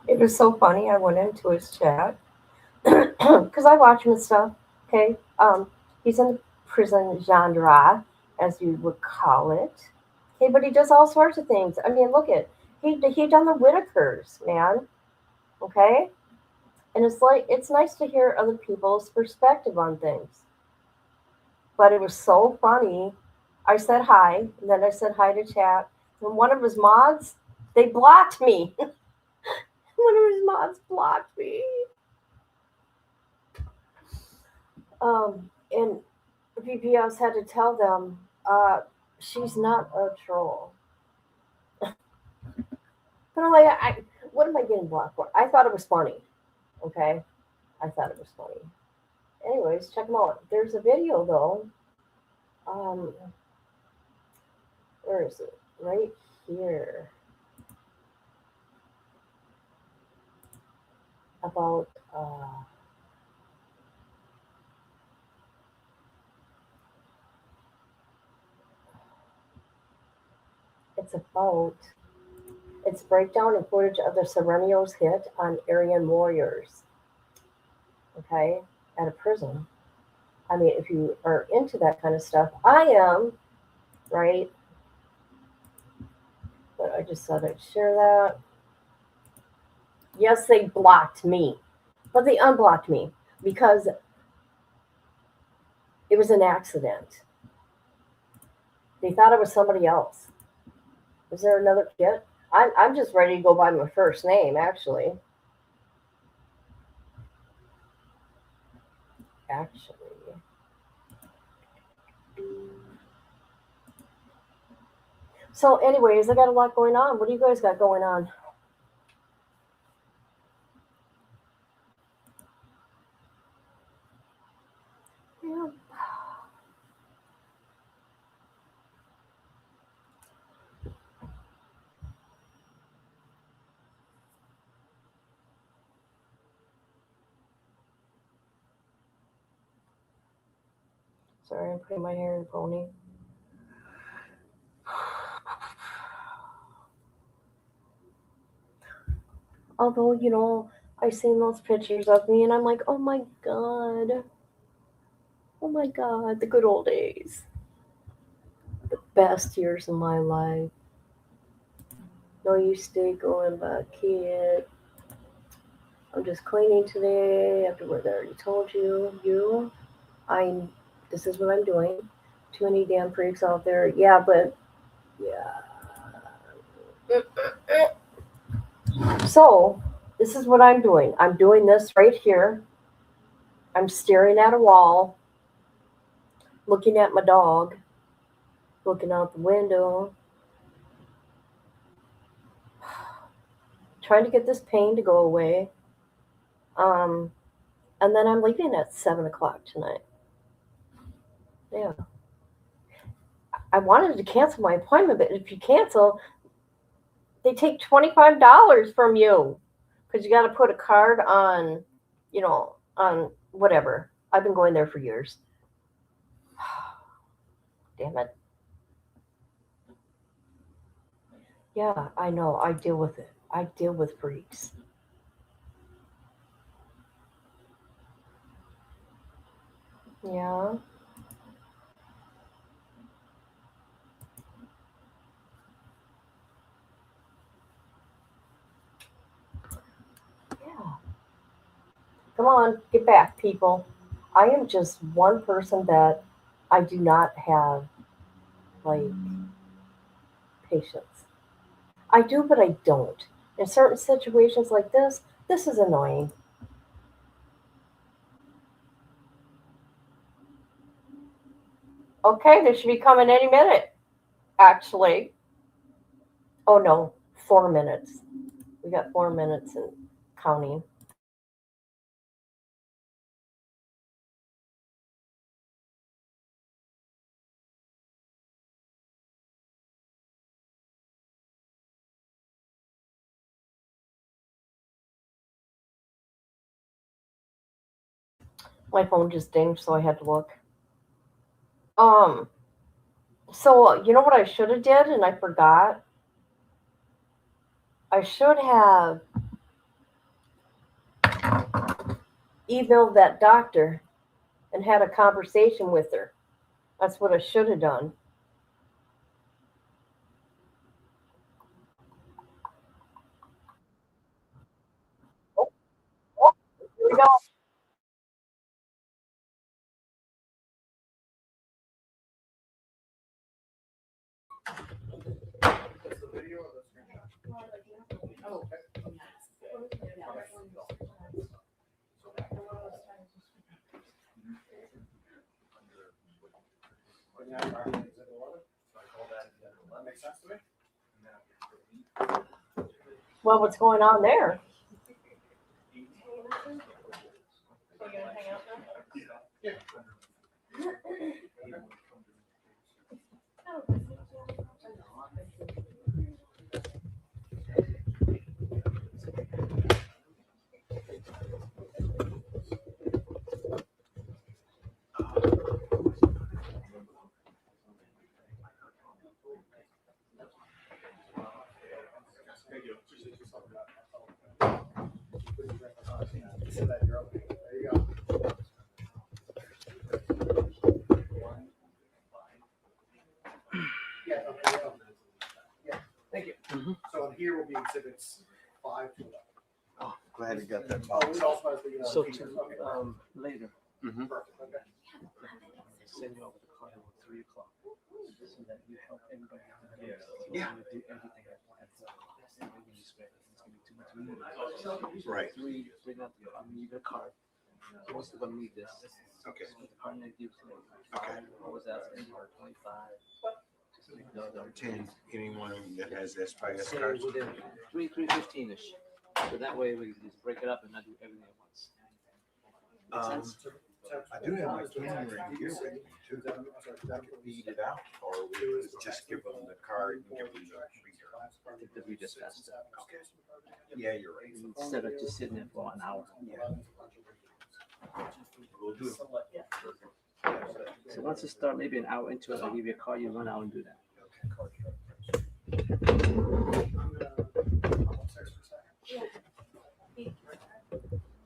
It was so funny. I went into his chat because I watch him and stuff. Okay, he's in the prison genre, as you would call it. Okay, but he does all sorts of things. I mean, look at he done the Whitakers, man. Okay, and it's like it's nice to hear other people's perspective on things. But it was so funny. I said hi, and then I said hi to chat. And one of his mods, they blocked me. One of his mods blocked me. And VPS had to tell them, she's not a troll. But I'm like, what am I getting blocked for? I thought it was funny. Okay, I thought it was funny. Anyways, check them out. There's a video though. Where is it? Right here. About it's breakdown and footage of the Serenios hit on Aryan warriors. Okay, at a prison. I mean, if you are into that kind of stuff, I am, right? But I just thought I'd share that. Yes, they blocked me, but they unblocked me because it was an accident. They thought it was somebody else. Is there another kid? I'm just ready to go by my first name, actually. So, anyways, I got a lot going on. What do you guys got going on? Yeah. Sorry, I'm putting my hair in a pony. Although, I seen those pictures of me and I'm like, oh my God. Oh my God, the good old days. The best years of my life. No, you stay going back, kid. I'm just cleaning today after what I already told you. This is what I'm doing. Too many damn freaks out there. Yeah, but yeah. So, this is what I'm doing. I'm doing this right here. I'm staring at a wall, looking at my dog, looking out the window, trying to get this pain to go away. And then I'm leaving at 7 o'clock tonight. Yeah. I wanted to cancel my appointment, but if you cancel, they take $25 from you because you got to put a card on, on whatever. I've been going there for years. Damn it. Yeah, I know. I deal with it. I deal with freaks. Yeah. Yeah. Come on, get back, people. I am just one person that I do not have, like, patience. I do, but I don't. In certain situations like this is annoying. Okay, they should be coming any minute, actually. Oh no, 4 minutes. We got 4 minutes and counting. My phone just dinged, so I had to look. Um, so you know what I should have did and I forgot? I should have emailed that doctor and had a conversation with her. That's what I should have done. Oh, oh, here we go. That makes sense to me. Well, what's going on there? Thank you. So that you're okay. There you go. Yeah, okay, yeah. Thank you. So in here will be exhibits 5 to 11. Oh, glad you got that. Oh, it also has the. So features. Okay, later, perfect, okay. send you over the card at 3 o'clock, so that you help everybody out there. Yeah. Do everything at once. That's the way we respect it. It's gonna be too much meetings. Right. Bring out the card. Most of them need this. Okay. So the card they give today. Okay. What was that? 25. No, 10, anyone that has SPS So cards. within 3:15ish. So that way we can just break it up and not do everything at once. Make sense? I do have my camera in here with me too. I could feed it out, or we could just give them the card and give them the reader. I think the reader's faster. Okay. Yeah, you're right. Instead of just sitting there for an hour. Yeah. We'll do it. So once you start maybe an hour into it, I'll give you a call, you run out and do that.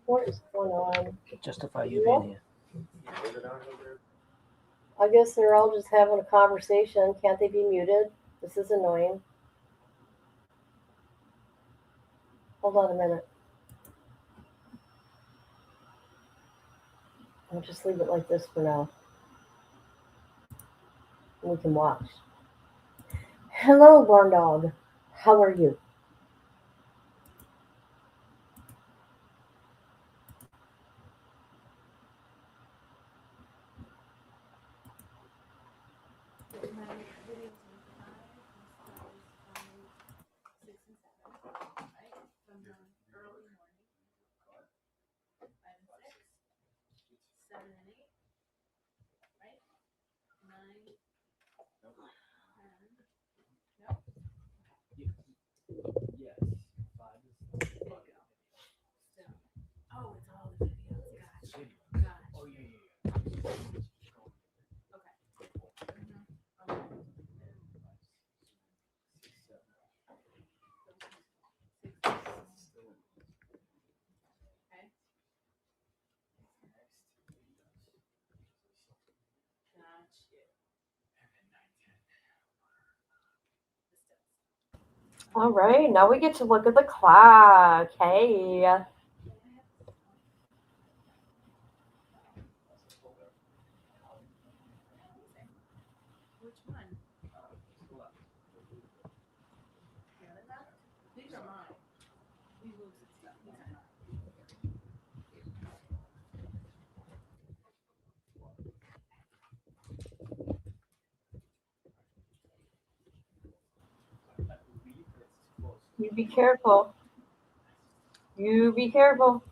What is going on? Justify you being here. I guess they're all just having a conversation. Can't they be muted? This is annoying. Hold on a minute. I'll just leave it like this for now. And we can watch. Hello, barn dog. How are you? All right, now we get to look at the clock. Hey. Which one? These are mine. These lose stuff. These are mine. You be careful. You be careful.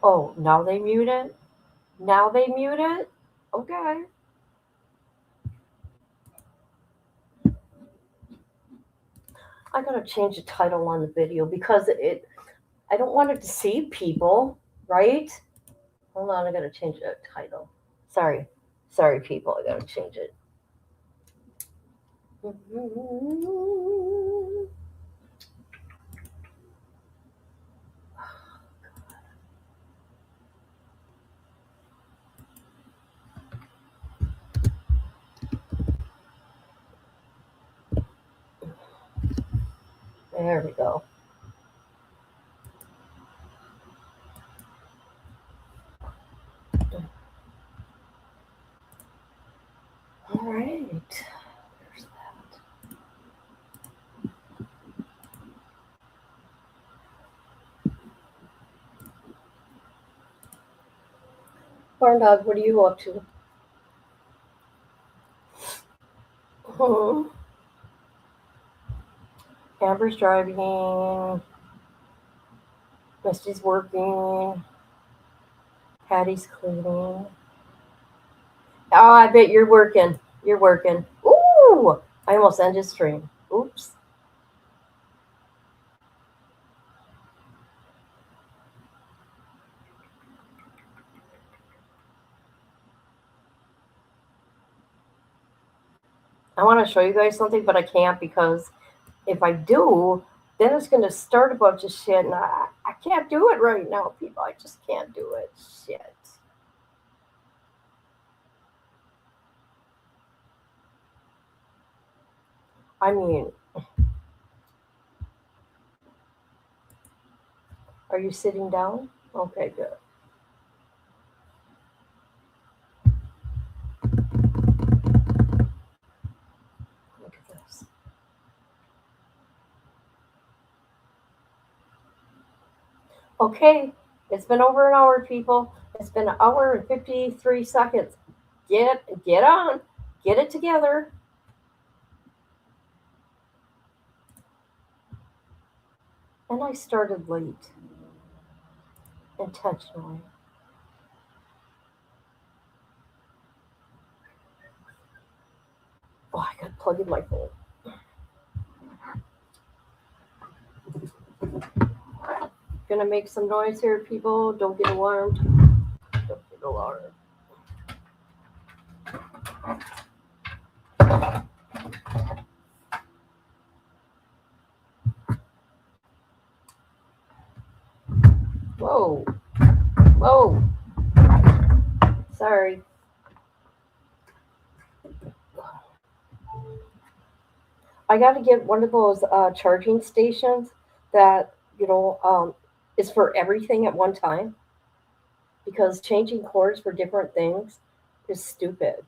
Oh, now they mute it? Now they mute it? Okay. I gotta change the title on the video because I don't want to deceive people, right? Hold on, I gotta change the title. Sorry. Sorry people, I gotta change it. There we go. All right. There's that. Corn dog, what are you up to? Amber's driving. Misty's working. Patty's cleaning. Oh, I bet you're working. You're working. Ooh! I almost ended stream. Oops. I want to show you guys something, but I can't because if I do, then it's going to start a bunch of shit, and I can't do it right now, people. I just can't do it. Shit. I mean, are you sitting down? Okay, good. Look at this. Okay, it's been over an hour, people. It's been an hour and 53 seconds. Get on. Get it together. And I started late. Intentionally. Oh, I got to plug in my phone. Gonna make some noise here, people. Don't get alarmed. Don't get alarmed. Whoa. Whoa. Sorry. I got to get one of those charging stations that, is for everything at one time. Because changing cords for different things is stupid.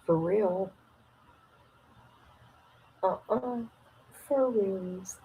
For real. Uh-uh. For reals.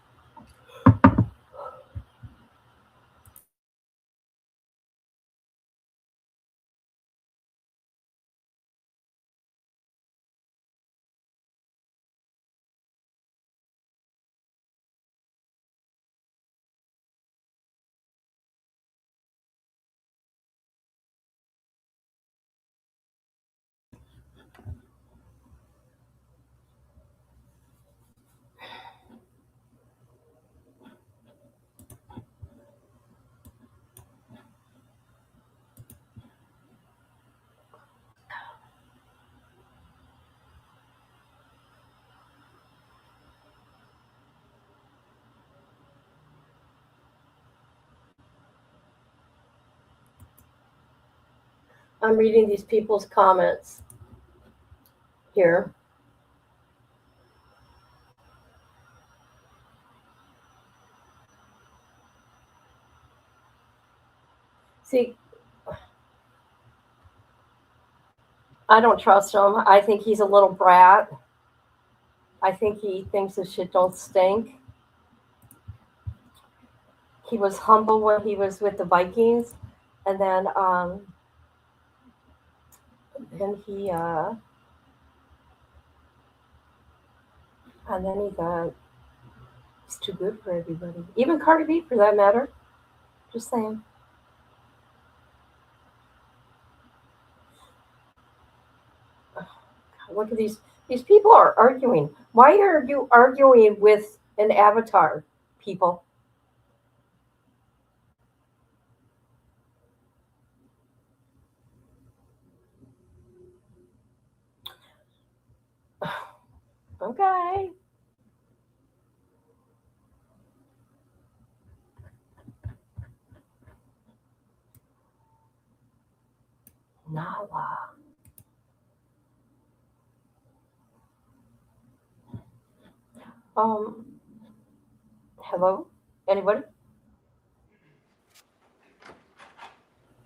I'm reading these people's comments here. See, I don't trust him. I think he's a little brat. I think he thinks his shit don't stink. He was humble when he was with the Vikings, and then he got It's too good for everybody. Even Cardi B, for that matter. Just saying. Look at these people are arguing. Why are you arguing with an avatar, people? Okay. Nala. Um, hello? Anybody?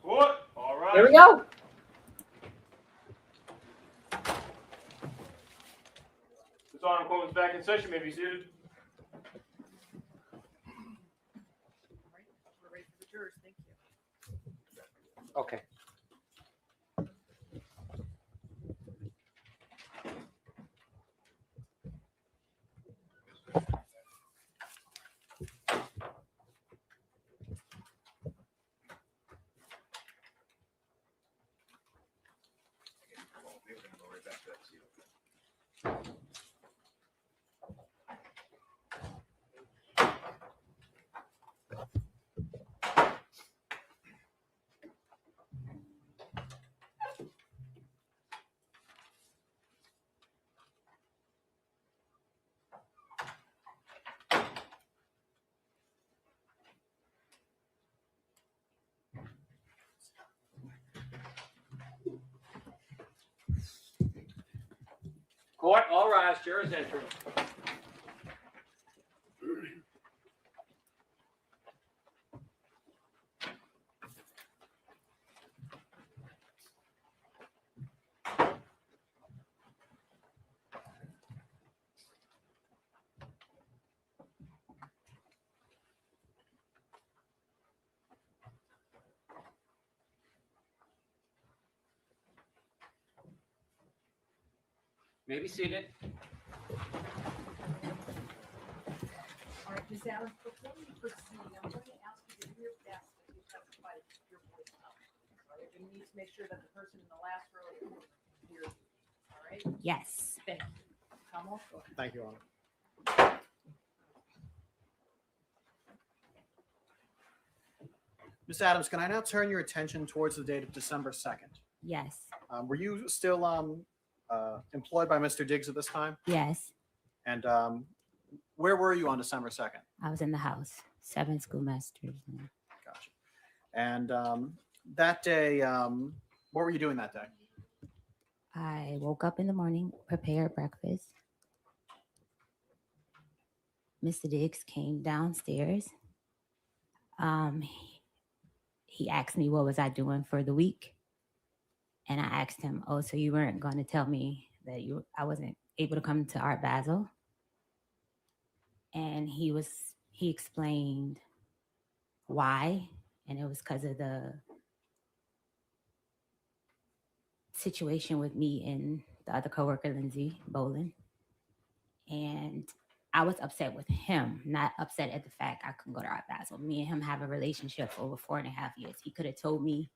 What? All right. Here we go. This Honor Court is back in session. May be seated. We're ready for the jurors. Thank you. Okay. We're gonna go right back to that seat. Court, all rise, jurors entering. May be seated. All right, Ms. Adams, before we proceed, I'm going to ask you to do your best to testify to your voice out. All right, we need to make sure that the person in the last row hears you. All right, Yes. thank you. Kamal, go ahead. Thank you, Honor. Ms. Adams, can I now turn your attention towards the date of December 2nd? Yes. Were you still employed by Mr. Diggs at this time? Yes. And where were you on December 2nd? I was in the house. 7 schoolmasters. Gotcha. And that day, what were you doing that day? I woke up in the morning, prepared breakfast. Mr. Diggs came downstairs. He asked me what was I doing for the week, and I asked him, "Oh, so you weren't going to tell me that I wasn't able to come to Art Basel?" And he explained why, and it was because of the situation with me and the other coworker, Lindsay Bolin. And I was upset with him, not upset at the fact I couldn't go to Art Basel. Me and him have a relationship for over 4.5 years. He could have told me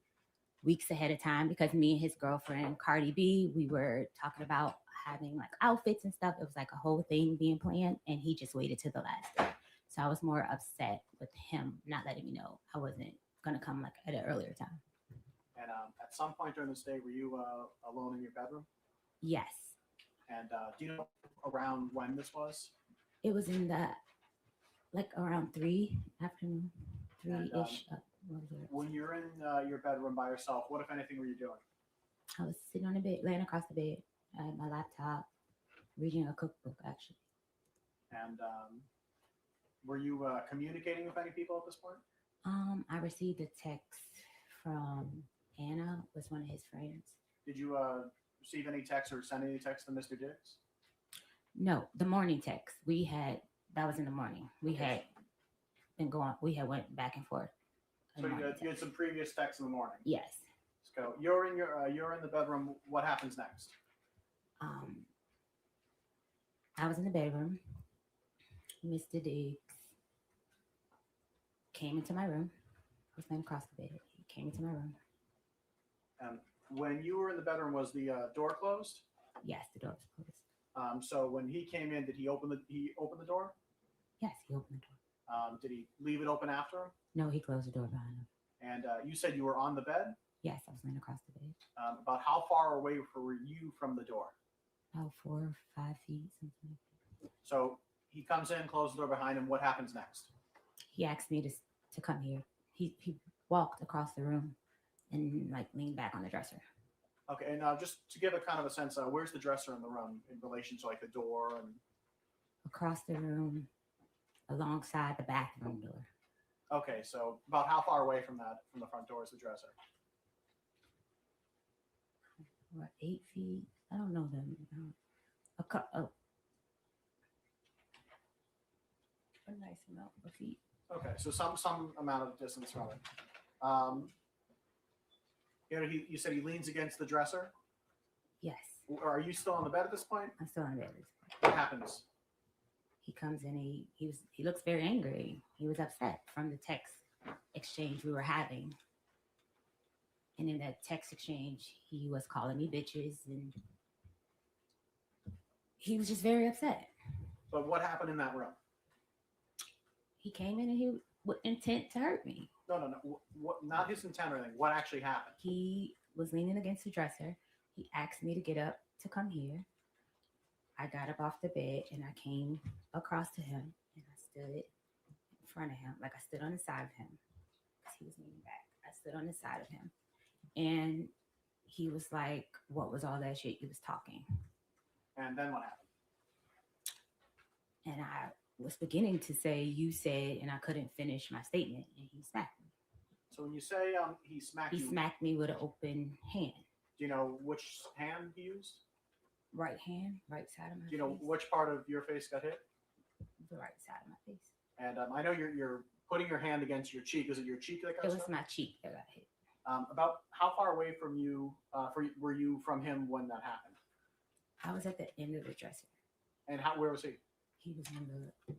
weeks ahead of time, because me and his girlfriend, Cardi B, we were talking about having like outfits and stuff. It was like a whole thing being planned, and he just waited to the last day. So I was more upset with him not letting me know I wasn't going to come like at an earlier time. And at some point during this day, were you alone in your bedroom? Yes. And do you know around when this was? It was in the, like around 3 afternoon, 3-ish. When you're in your bedroom by yourself, what, if anything, were you doing? I was sitting on the bed, laying across the bed. I had my laptop, reading a cookbook, actually. And were you communicating with any people at this point? I received a text from Anna, was one of his friends. Did you receive any text or send any text to Mr. Diggs? No, the morning text that was in the morning. We had went back and forth. So you had some previous texts in the morning. Yes. So you're in the bedroom. What happens next? I was in the bedroom. Mr. Diggs came into my room. He was laying across the bed. He came into my room. When you were in the bedroom, was the door closed? Yes, the door was closed. So when he came in, did he open the door? Yes, he opened the door. Did he leave it open after him? No, he closed the door behind him. And you said you were on the bed. Yes, I was laying across the bed. About how far away were you from the door? About 4 or 5 feet, something like that. So he comes in, closes the door behind him. What happens next? He asked me to come here. He walked across the room and like leaned back on the dresser. Okay, and just to give a kind of a sense, where's the dresser in the room in relation to like the door and? Across the room, alongside the bathroom door. Okay, so about how far away from the front door is the dresser? What, 8 feet? I don't know them. A nice amount of feet. Okay, so some amount of distance from it. You said he leans against the dresser. Yes, Are you still on the bed at this point? I'm still on the bed. What happens? He comes in. He looks very angry. He was upset from the text exchange we were having. And in that text exchange, he was calling me bitches, and he was just very upset. But what happened in that room? He came in and he with intent to hurt me. No. What? Not his intent or anything. What actually happened? He was leaning against the dresser. He asked me to get up to come here. I got up off the bed and I came across to him and I stood in front of him, like I stood on the side of him because he was leaning back. I stood on the side of him and he was like, "What was all that shit you was talking?" And then what happened? And I was beginning to say, "You said," and I couldn't finish my statement and he smacked me. So when you say he smacked He you, smacked me with an open hand. do you know which hand he used? Right hand, right side of my Do you know face. which part of your face got hit? The right side of my face. And I know you're putting your hand against your cheek. Is it your cheek that got It was struck? my cheek that got hit. About how far away from you were you from him when that happened? I was at the end of the dresser. And where was he? He was on the,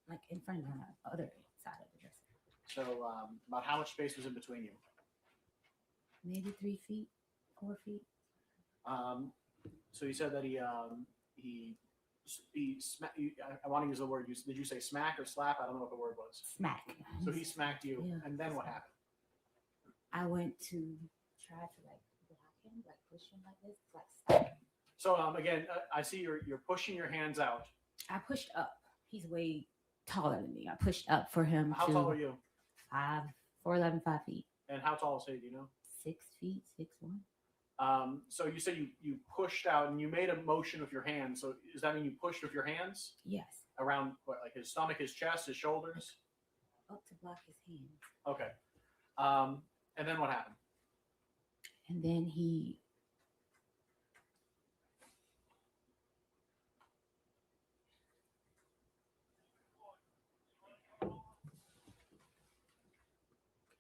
like in front of the other side of the dresser. So about how much space was in between you? Maybe 3 feet, 4 feet. So you said that he I want to use the word. Did you say smack or slap? I don't know what the word was. Smack. So he smacked you, Yeah. and then what happened? I went to try to like block him, like push him like this, like stop him. So again, I see you're pushing your hands out. I pushed up. He's way taller than me. I pushed up for him How to tall are you? 4'11", 5 feet. And how tall is he? Do you know? 6 feet, 6'1". So you said you pushed out and you made a motion with your hands. So does that mean you pushed with your hands Yes, around what, like his stomach, his chest, his shoulders? up to block his hands. Okay. And then what happened? And then he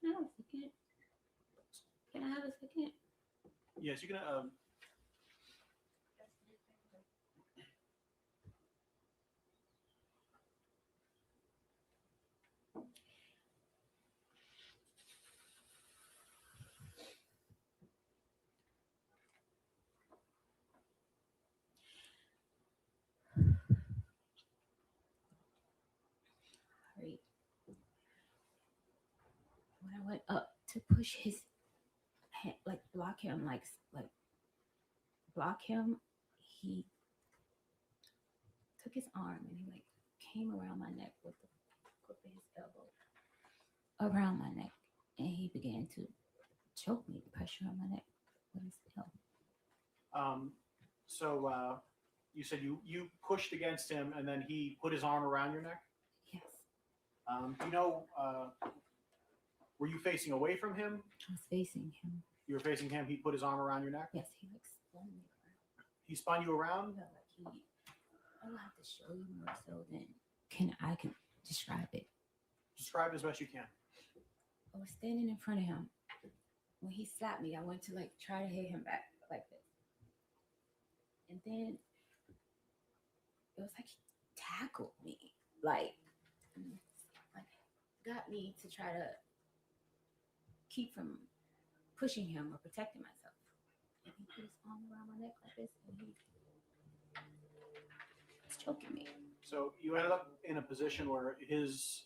Can I have a second? Can I have a second? Yes, you can. Right. When I went up to push his hand, like block him, like block him, he took his arm and he like came around my neck with the grip of his elbow around my neck, and he began to choke me, pressure on my neck with his elbow. So you said you pushed against him, and then he put his arm around your neck. Yes, Do you know? Were you facing away from him? I was facing him. You were facing him. He put his arm around your neck. Yes, he like spun me around. He spun you around. No, like I will have to show you more so than can describe it. Describe it as best you can. I was standing in front of him. When he slapped me, I went to like try to hit him back like this. And then it was like he tackled me. like got me to try to keep from pushing him or protecting myself. And he put his arm around my neck like this, and he was choking me. So you ended up in a position where his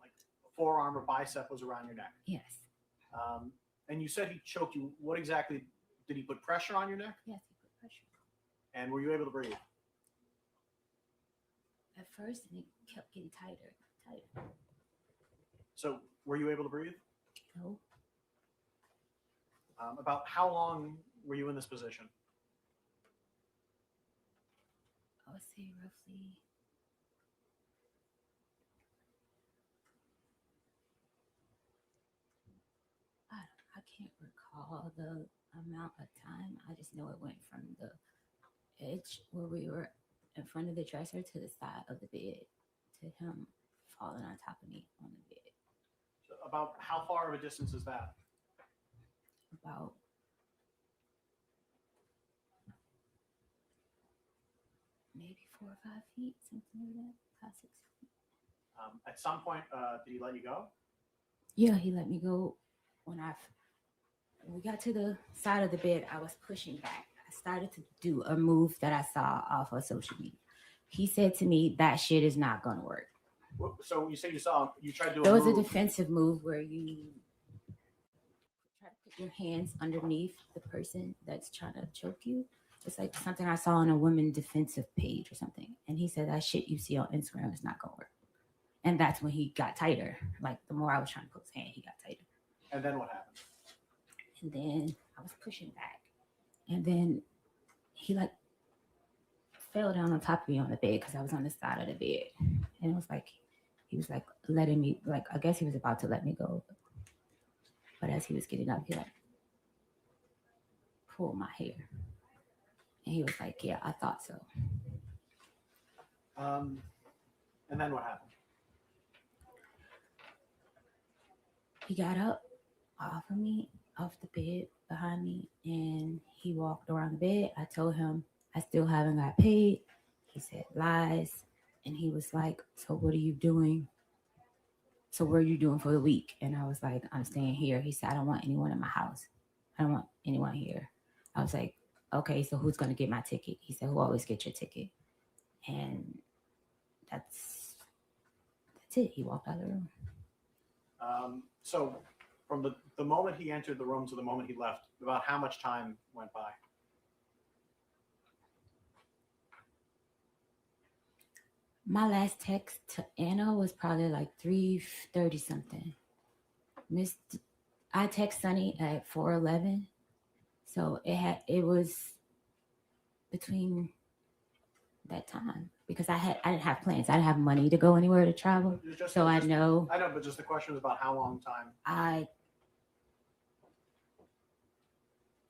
like forearm or bicep was around your neck. Yes. And you said he choked you. What exactly did he put pressure on your neck? Yes, he put pressure. And were you able to breathe? At first, and it kept getting tighter, tighter. So were you able to breathe? No. About how long were you in this position? I would say roughly I can't recall the amount of time. I just know it went from the edge where we were in front of the dresser to the side of the bed to him falling on top of me on the bed. So about how far of a distance is that? About maybe 4 or 5 feet, something like that, 5, 6 feet. At some point, did he let you go? Yeah, he let me go when we got to the side of the bed. I was pushing back. I started to do a move that I saw off of social media. He said to me, "That shit is not gonna work." So you say you tried to do There was a move. defensive move where you try to put your hands underneath the person that's trying to choke you. It's like something I saw on a women defensive page or something. And he said, "That shit you see on Instagram is not gonna work." And that's when he got tighter. Like the more I was trying to put his hand, he got tighter. And then what happened? And then I was pushing back. And then he like fell down on top of me on the bed because I was on the side of the bed. And it was like, he was like letting me, like, I guess he was about to let me go. But as he was getting up, he like pulled my hair. And he was like, "Yeah, I thought so." And then what happened? He got up off of me, off the bed behind me, and he walked around the bed. I told him I still haven't got paid. He said lies. And he was like, "So what are you doing? So what are you doing for the week?" And I was like, "I'm staying here." He said, "I don't want anyone in my house. I don't want anyone here." I was like, "Okay, so who's going to get my ticket?" He said, "Who always gets your ticket?" And that's it. He walked out of the room. So from the moment he entered the room to the moment he left, about how much time went by? My last text to Anna was probably like 3:30 something. I text Sunny at 4:11, so it was between that time because I didn't have plans. I didn't have money to go anywhere to travel, so I know. I know, but just the question was about how long time.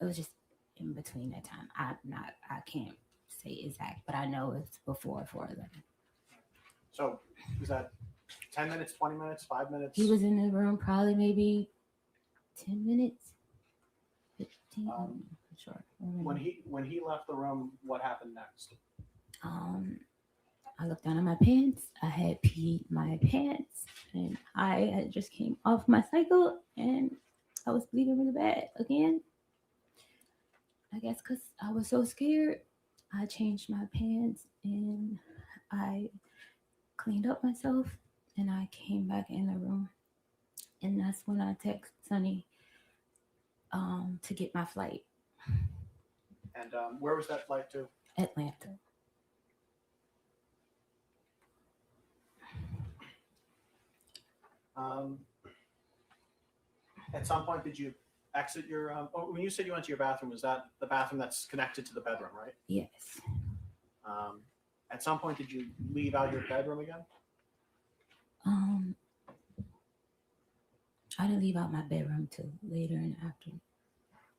It was just in between that time. I can't say exact, but I know it's before 4:11. So is that 10 minutes, 20 minutes, 5 minutes? He was in the room probably maybe 10 minutes, 15. Sure. When he left the room, what happened next? I looked down at my pants. I had peed my pants, and I had just came off my cycle, and I was bleeding really bad again. I guess because I was so scared, I changed my pants and I cleaned up myself, and I came back in the room, and that's when I text Sunny to get my flight. And where was that flight to? Atlanta. At some point, did you exit your? When you said you went to your bathroom, was that the bathroom that's connected to the bedroom, right? Yes. At some point, did you leave out your bedroom again? I didn't leave out my bedroom till later in the afternoon.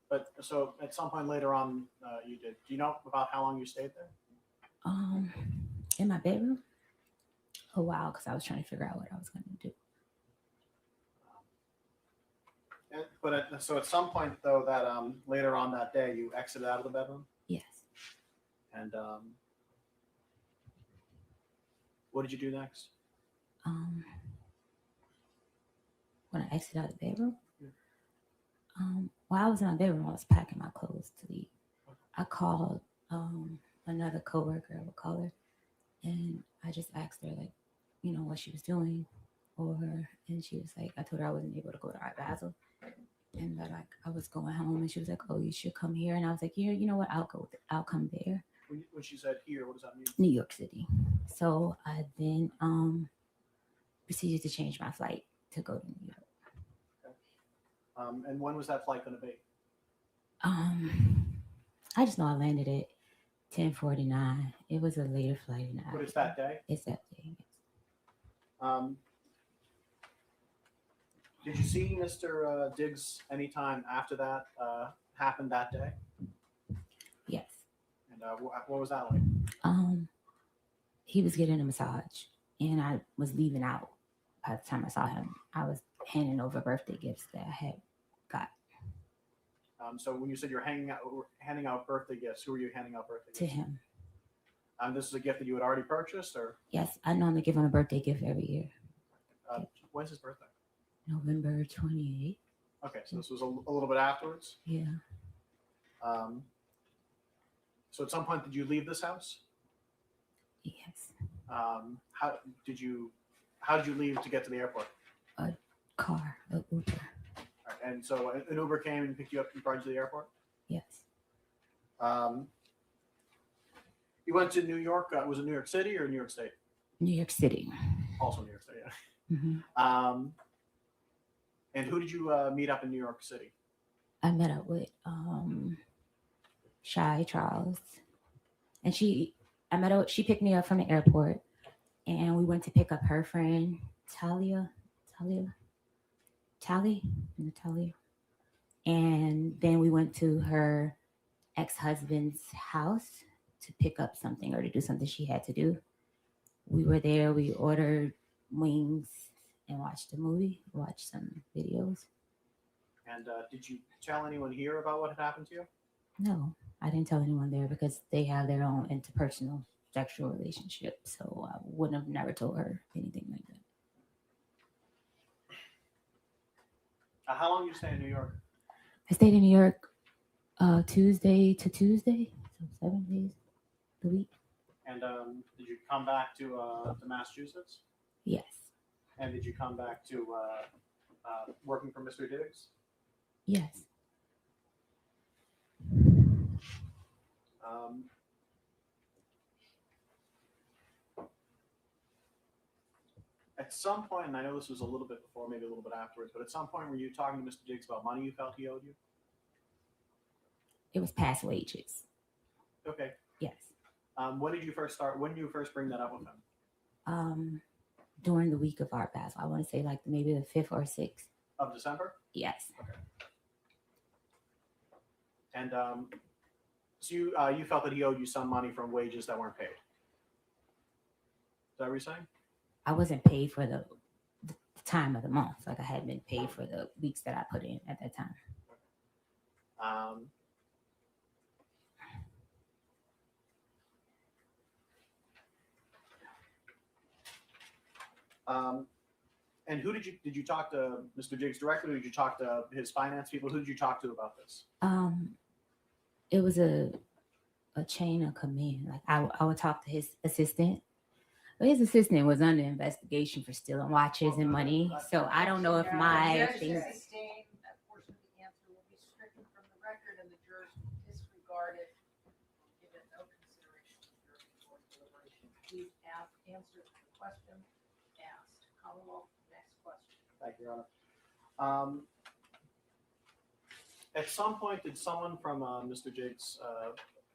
But so at some point later on, you did. Do you know about how long you stayed there? In my bedroom? A while, because I was trying to figure out what I was going to do. So at some point though, that later on that day, you exited out of the bedroom. Yes. And what did you do next? when I exited out of the bedroom. While I was in my bedroom, I was packing my clothes to leave. I called another coworker, I would call her, and I just asked her, like, what she was doing, and she was like, I told her I wasn't able to go to Art Basel, and that I was going home, and she was like, oh, you should come here, and I was like, yeah, you know what, I'll come there. When she said here, what does that mean? New York City. So I then proceeded to change my flight to go to New York. And when was that flight going to be? I just know I landed at 10:49. It was a later flight. But it's that day? It's that day. Did you see Mr. Diggs anytime after that happened that day? Yes. And what was that like? He was getting a massage, and I was leaving out. By the time I saw him, I was handing over birthday gifts that I had got. So when you said you're handing out birthday gifts, who were you handing out birthday gifts to him? This is a gift that you had already purchased, or? Yes, I normally give him a birthday gift every year. When's his birthday? November 28th. Okay, so this was a little bit afterwards. Yeah. So at some point, did you leave this house? Yes. How did you leave to get to the airport? A car, an Uber. Right, and so an Uber came and picked you up and brought you to the airport? Yes. You went to New York. Was it New York City or New York State? New York City. Also New York State, yeah. Mm-hmm. And who did you meet up in New York City? I met up with Shy Charles, and she picked me up from the airport, and we went to pick up her friend Talia, and then we went to her ex-husband's house to pick up something or to do something she had to do. We were there. We ordered wings and watched a movie, watched some videos. And did you tell anyone here about what had happened to you? No, I didn't tell anyone there because they have their own interpersonal sexual relationship. So I wouldn't have never told her anything like that. How long did you stay in New York? I stayed in New York Tuesday to Tuesday, so 7 days a week. And did you come back to Massachusetts? Yes. And did you come back to working for Mr. Diggs? Yes. At some point, and I know this was a little bit before, maybe a little bit afterwards, but at some point were you talking to Mr. Diggs about money you felt he owed you? It was past wages. Okay. Yes. When did you first bring that up with him? During the week of Art Basel. I want to say like maybe the 5th or 6th. Of December? Yes. Okay. And so you felt that he owed you some money from wages that weren't paid. Is that what you're saying? I wasn't paid for the time of the month. Like I hadn't been paid for the weeks that I put in at that time. And who did you talk to Mr. Diggs directly, or did you talk to his finance people? Who did you talk to about this? It was a chain of command. Like I would talk to his assistant. But his assistant was under investigation for stealing watches and money. So I don't know if my things. Sustain that portion of the answer will be stricken from the record, and the jurors will disregard it, given no consideration to jury before deliberation. Please answer the question asked. Commonwealth, next question. Thank you, Your Honor. At some point, did someone from Mr. Diggs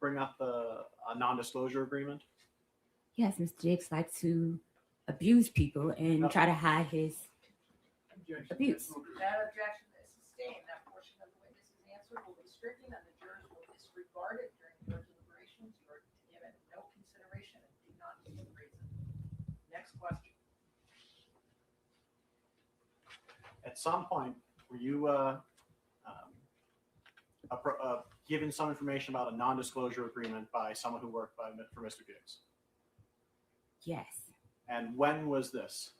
bring up a non-disclosure agreement? Yes, Mr. Diggs likes to abuse people and try to hide his abuse. That objection is sustained. That portion of the witness's answer will be stricken, and the jurors will disregard it during your deliberations. You are given no consideration and do not give a reason. Next question. At some point, were you given some information about a non-disclosure agreement by someone who worked for Mr. Diggs? Yes. And when was this?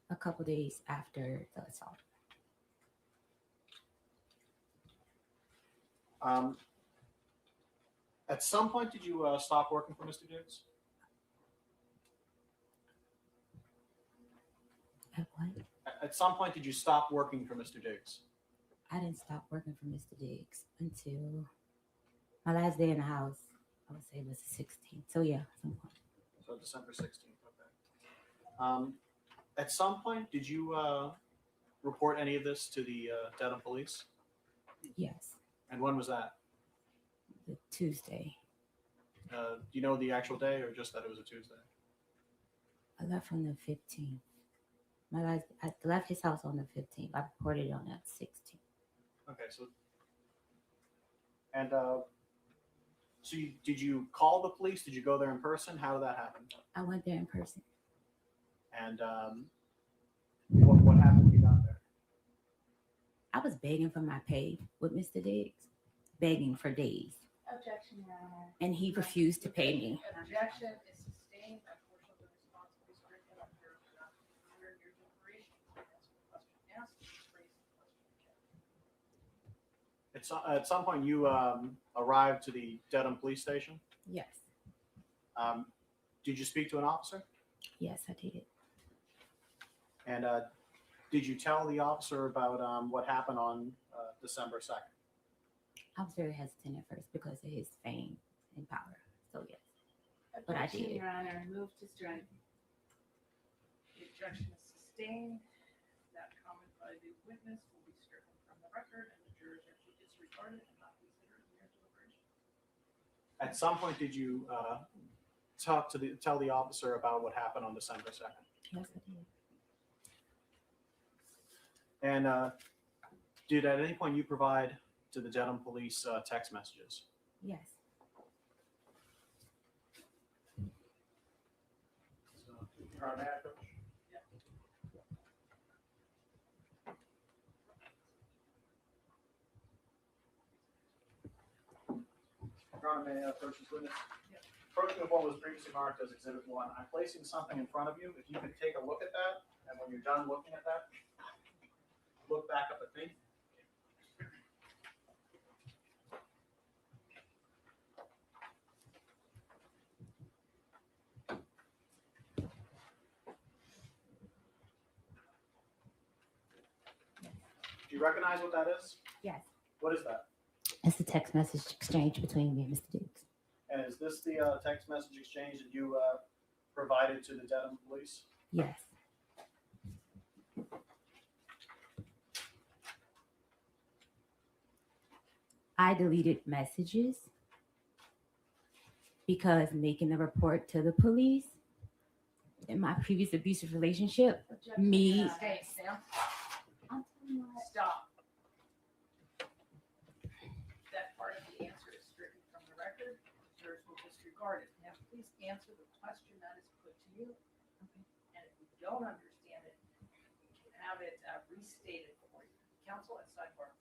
a couple days after the assault. At some point, did you stop working for Mr. Diggs? At what? At some point, did you stop working for Mr. Diggs? I didn't stop working for Mr. Diggs until my last day in the house. I would say it was the 16th. So yeah, some point. So December 16th. Okay. At some point, did you report any of this to the Dedham police? Yes, And when was that? the Tuesday. Do you know the actual day, or just that it was a Tuesday? I left on the 15th. I left his house on the 15th. I reported on that 16th. Okay, so and so did you call the police? Did you go there in person? How did that happen? I went there in person. And what happened when you got there? I was begging for my pay with Mr. Diggs, begging for days, Objection, Your Honor. and he refused to pay me. Objection is sustained. Unfortunately, the response will be stricken under your deliberation. Answer the question asked, raise the question again. At some point, you arrived to the Dedham police station. Yes, Did you speak to an officer? yes, I did. And did you tell the officer about what happened on December 2nd? I was very hesitant at first because of his fame and power. So yes, but I Objection, did. Your Honor, move to strike. The objection is sustained. That comment by the witness will be stricken from the record, and the jurors are to disregard it and not consider it in their deliberation. At some point, did you tell the officer about what happened on December 2nd? Yes, I did. And did at any point you provide to the Dedham police text messages? Yes. Your Honor, may I approach this witness? Approaching of what was previously marked as Exhibit 1, I'm placing something in front of you. If you could take a look at that, and when you're done looking at that, look back up at me. Do you recognize what that is? Yes. What is that? It's a text message exchange between me and Mr. Diggs. And is this the text message exchange that you provided to the Dedham police? Yes. I deleted messages because making a report to the police in my previous abusive relationship, Objection, me. Your Honor. Hey, Sam, stop. That part of the answer is stricken from the record. Jurors will disregard it. Now, please answer the question that is put to you. And if you don't understand it, you can have it restated for you. Counsel at sidebar.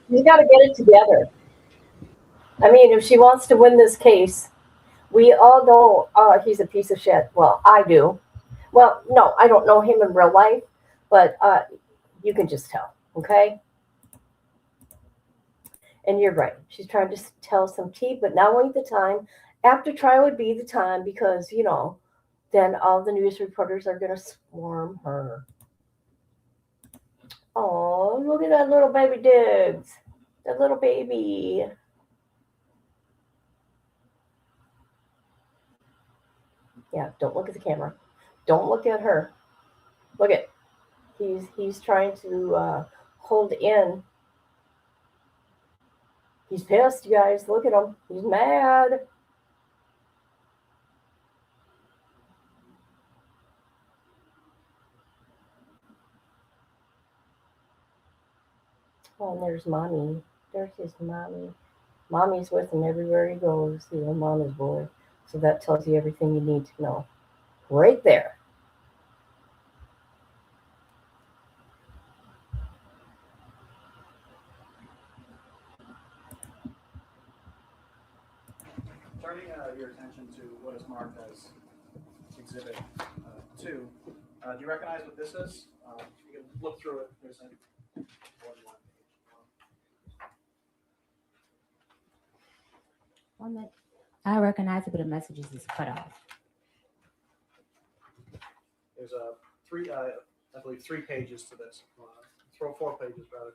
You got to get it together. I mean, if she wants to win this case, we all know he's a piece of shit. Well, I do. Well, no, I don't know him in real life, but you can just tell, okay? And you're right. She's trying to tell some tea, but now ain't the time. After trial would be the time because, you know, then all the news reporters are going to swarm her. Oh, look at that little baby Diggs. That little baby. Yeah, don't look at the camera. Don't look at her. Look at. He's trying to hold in. He's pissed, you guys. Look at him. He's mad. Oh, and there's mommy. There's his mommy. Mommy's with him everywhere he goes. He's a mama's boy. So that tells you everything you need to know. Right there. turning your attention to what is marked as Exhibit 2, do you recognize what this is? You can look through it. There's more than one page. One minute. I recognize it, but the messages is cut off. There's I believe 3 pages to this. 4 pages rather.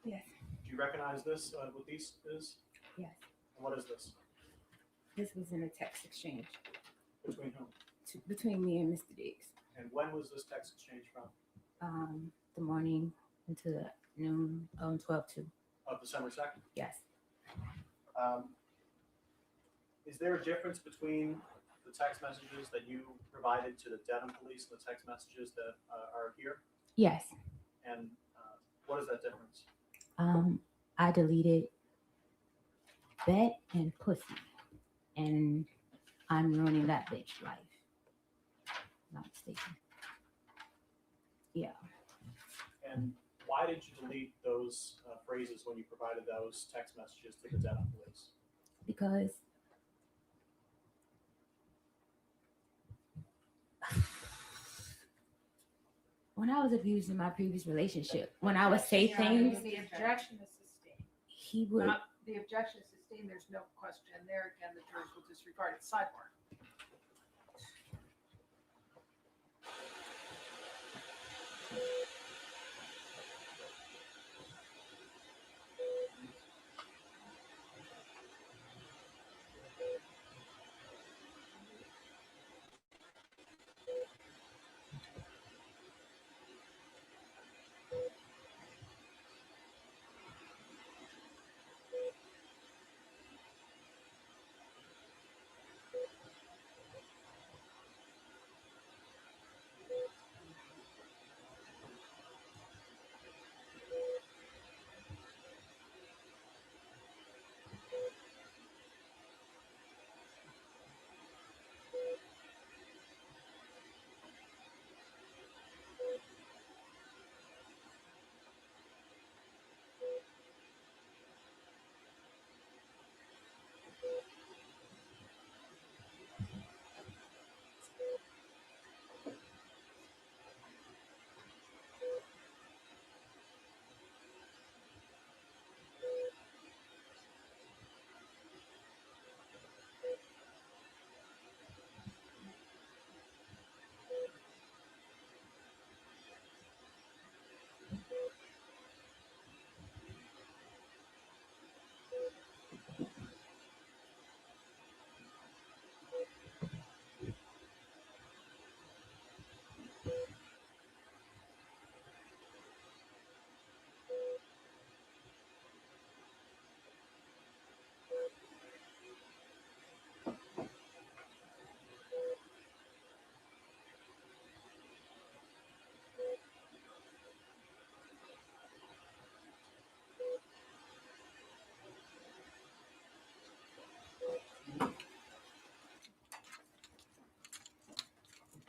Yes. Do you recognize this? What these is? Yes. And what is this? This was in a text exchange Between whom? between me and Mr. Diggs. And when was this text exchange from? The morning into the noon on 12/2. Of December 2nd? Yes. Is there a difference between the text messages that you provided to the Dedham police and the text messages that are here? Yes. And what is that difference? I deleted bet and pussy, and I'm ruining that bitch life. Not mistaken. Yeah. And why did you delete those phrases when you provided those text messages to the Dedham police? Because when I was abused in my previous relationship, when I would say things, The objection is sustained. he would. The objection is sustained, there's no question there. Again, the jurors will disregard it. Sidebar.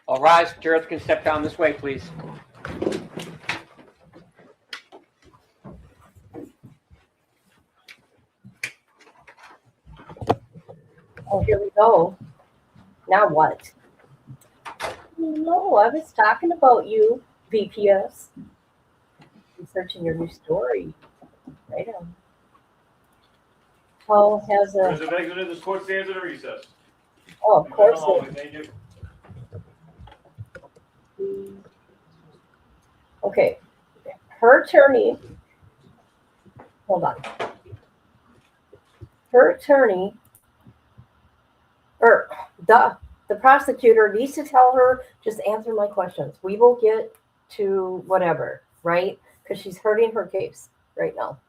All rise. Jurors can step down this way, please. Oh, here we go. Now what? No, I was talking about you, VPS. Researching your new story. Right on. How has Jurors have exited. This court stands at a recess. Oh, of course. Thank you. Okay. her attorney, hold on. Her attorney, or the prosecutor needs to tell her, just answer my questions. We will get to whatever, right? Because she's hurting her case right now.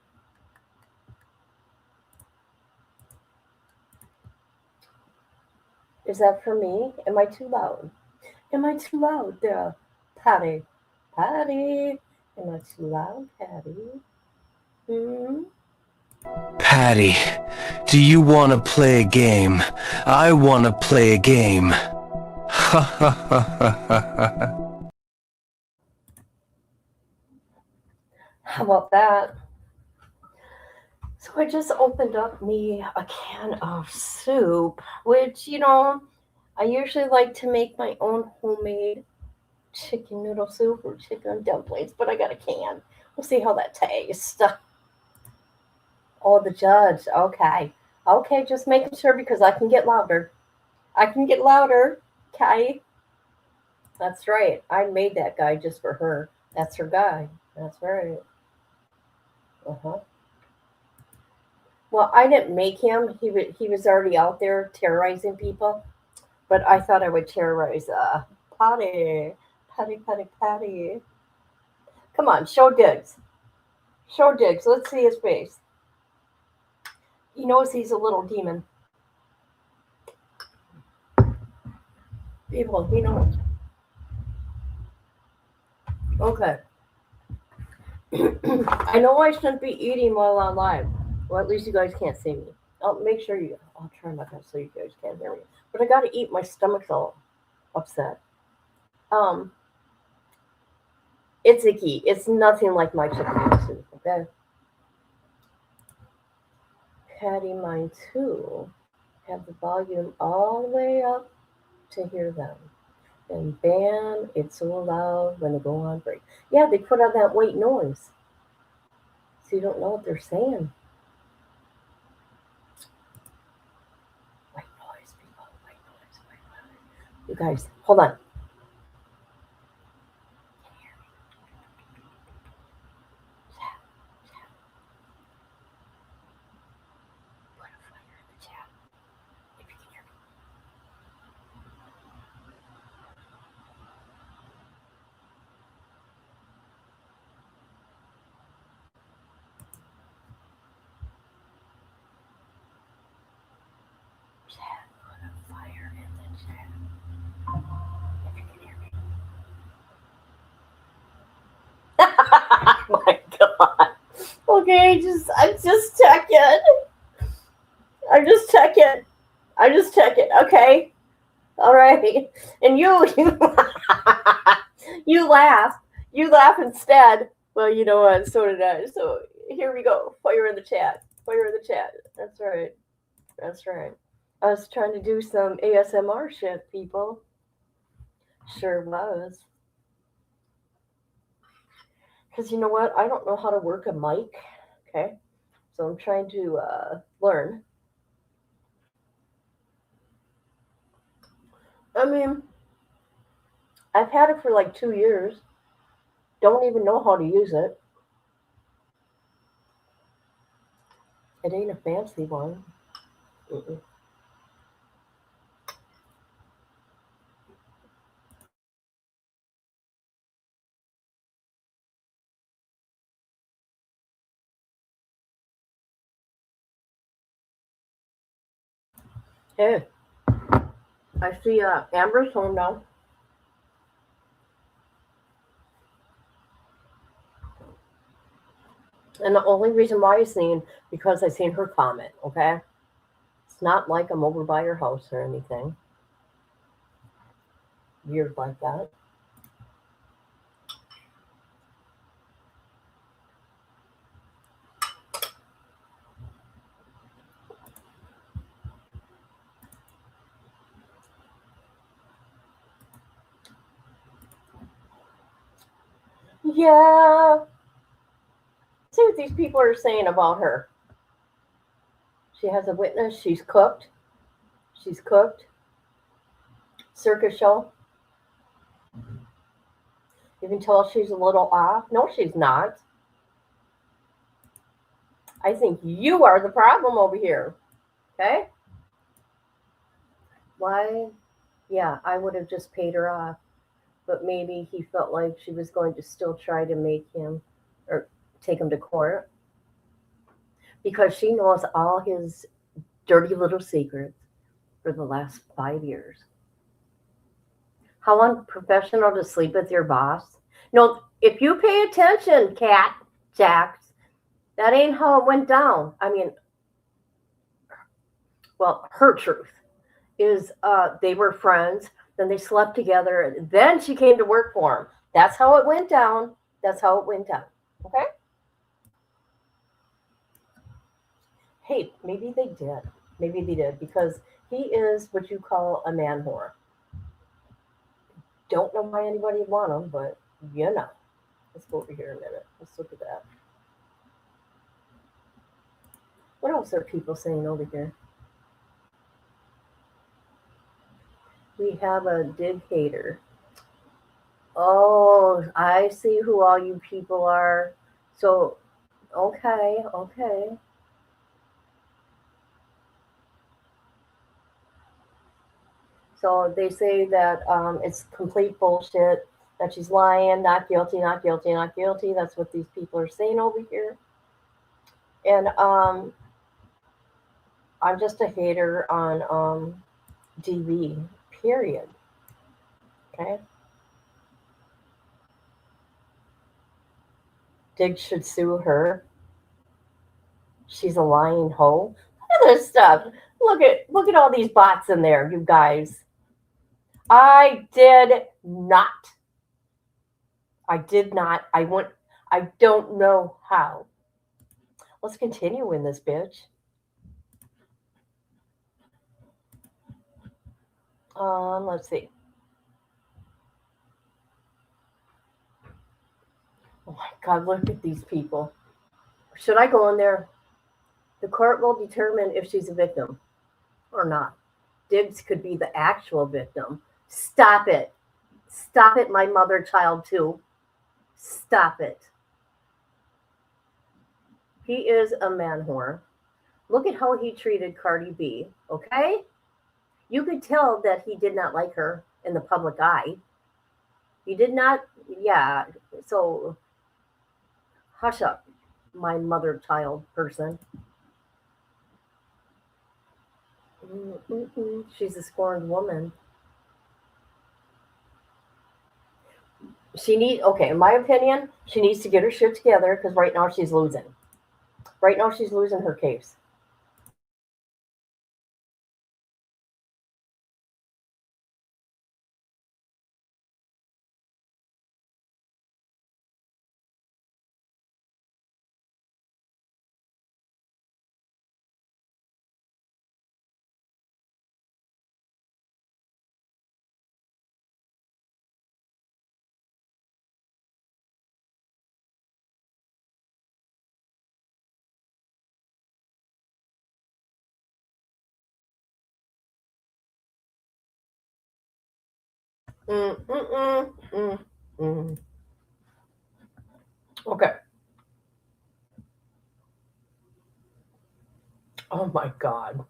Is that for me? Am I too loud? Am I too loud? Patty. Patty. Am I too loud, Patty? Patty, do you want to play a game? I want to play a game. Ha ha ha ha ha. How about that? So I just opened up me a can of soup, which, I usually like to make my own homemade chicken noodle soup or chicken dumplings, but I got a can. We'll see how that tastes. Oh, the judge. Okay. Okay, just making sure because I can get louder. I can get louder. Okay. That's right. I made that guy just for her. That's her guy. That's right. Uh-huh. Well, I didn't make him. He was already out there terrorizing people. But I thought I would terrorize Patty. Patty, Patty, Patty. Come on, show Diggs. Show Diggs. Let's see his face. He knows he's a little demon. People, he knows. Okay. I know I shouldn't be eating while I'm live. Well, at least you guys can't see me. I'll make sure I'll try my best so you guys can't hear me. But I gotta eat. My stomach's all upset. It's icky. It's nothing like my chicken noodle soup, okay? Patty, mine too. Have the volume all the way up to hear them. And bam, it's so loud when they go on break. Yeah, they put on that white noise. So you don't know what they're saying. White noise, people. White noise, white noise. You guys, hold on. Put a fire in the chat if you can hear me. Chat, put a fire in the chat if you can hear me. My God. Okay, I'm just checking. I'm just checking. Okay. All right. And you you laugh. You laugh instead. Well, you know what? So did I. So here we go. Fire in the chat. Fire in the chat. That's right. That's right. I was trying to do some ASMR shit, people. Sure was. Because you know what? I don't know how to work a mic. Okay. So I'm trying to learn. I mean, I've had it for like 2 years. Don't even know how to use it. It ain't a fancy one. Mm-mm. Hey, I see Amber's home now. And the only reason why I seen, because I seen her comment, okay? It's not like I'm over by her house or anything weird like that. Yeah. See what these people are saying about her. She has a witness. She's cooked. She's cooked. Circus show. You can tell she's a little off. No, she's not. I think you are the problem over here. Okay? Why? Yeah, I would have just paid her off. But maybe he felt like she was going to still try to make him or take him to court because she knows all his dirty little secrets for the last 5 years. How unprofessional to sleep with your boss. No, if you pay attention, Cat Jax, that ain't how it went down. I mean, well, her truth is they were friends, then they slept together, and then she came to work for him. That's how it went down. That's how it went down. Okay? Hey, maybe they did. Maybe they did because he is what you call a man whore. Don't know why anybody would want him, but you know. Let's go over here a minute. Let's look at that. What else are people saying over here? We have a dig hater. Oh, I see who all you people are. So, okay, okay. So they say that it's complete bullshit, that she's lying, not guilty, not guilty, not guilty. That's what these people are saying over here. And I'm just a hater on DV, period. Okay? Diggs should sue her. She's a lying hoe. Look at this stuff. Look at all these bots in there, you guys. I did not. I did not. I went. I don't know how. Let's continue in this bitch. Let's see. Oh my God, look at these people. Should I go in there? The court will determine if she's a victim or not. Diggs could be the actual victim. Stop it. Stop it, my mother child, too. Stop it. He is a man whore. Look at how he treated Cardi B, okay? You could tell that he did not like her in the public eye. He did not, yeah. So, hush up, my mother child person. Mm-mm-mm. She's a scorned woman. Okay, in my opinion, she needs to get her shit together because right now she's losing. Right now she's losing her case. Mm. Okay. Oh my God.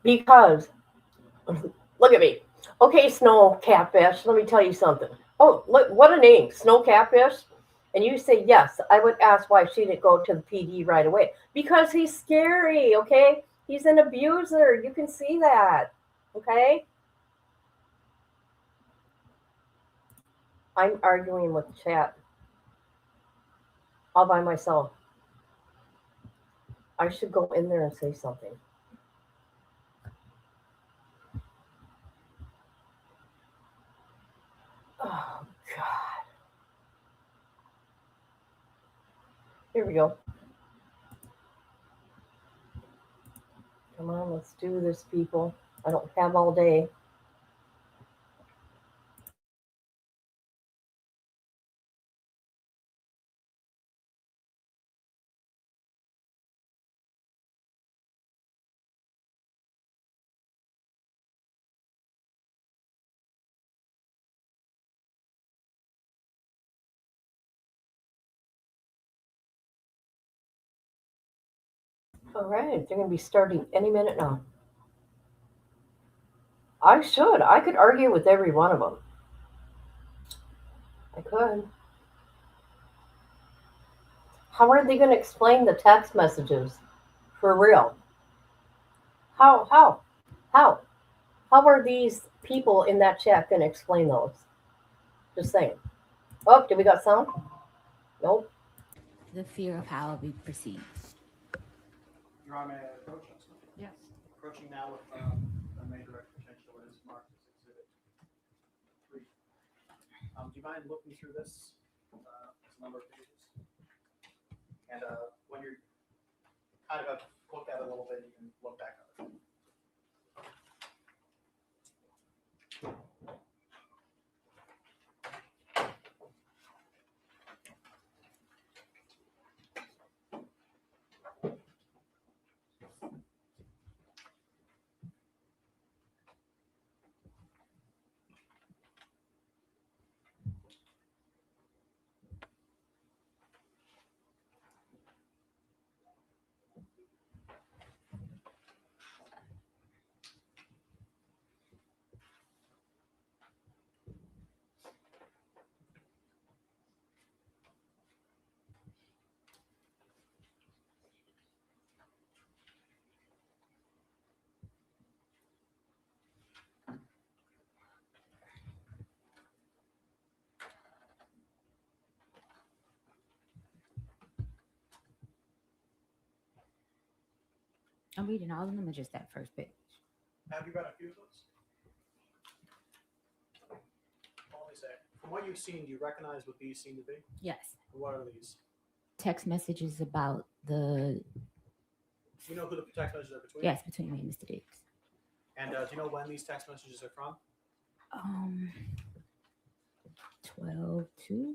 Because, look at me. Okay, Snow Catfish, let me tell you something. Oh, look, what a name, Snow Catfish. And you say yes. I would ask why she didn't go to the PD right away. Because he's scary, okay? He's an abuser. You can see that, okay? I'm arguing with the chat all by myself. I should go in there and say something. Oh, God. Here we go. Come on, let's do this, people. I don't have all day. All right, they're going to be starting any minute now. I should. I could argue with every one of them. I could. How are they going to explain the text messages? For real? How? How? How are these people in that chat going to explain those? Just saying. Oh, did we got sound? Nope. The fear of how we proceed. Your Honor, may I approach us? Yes. Approaching now with a main direct potential is marked as Exhibit 3. Do you mind looking through this? It's a number of pages. And when you're kind of looked at it a little bit, you can look back at it. I'm reading all of them or just that first page? Have you read a few of those? Let me say, from what you've seen, do you recognize what these seem to be? Yes. What are these? Text messages about the. Do you know who the text messages are between? Yes, between me and Mr. Diggs. And do you know when these text messages are from? 12-2.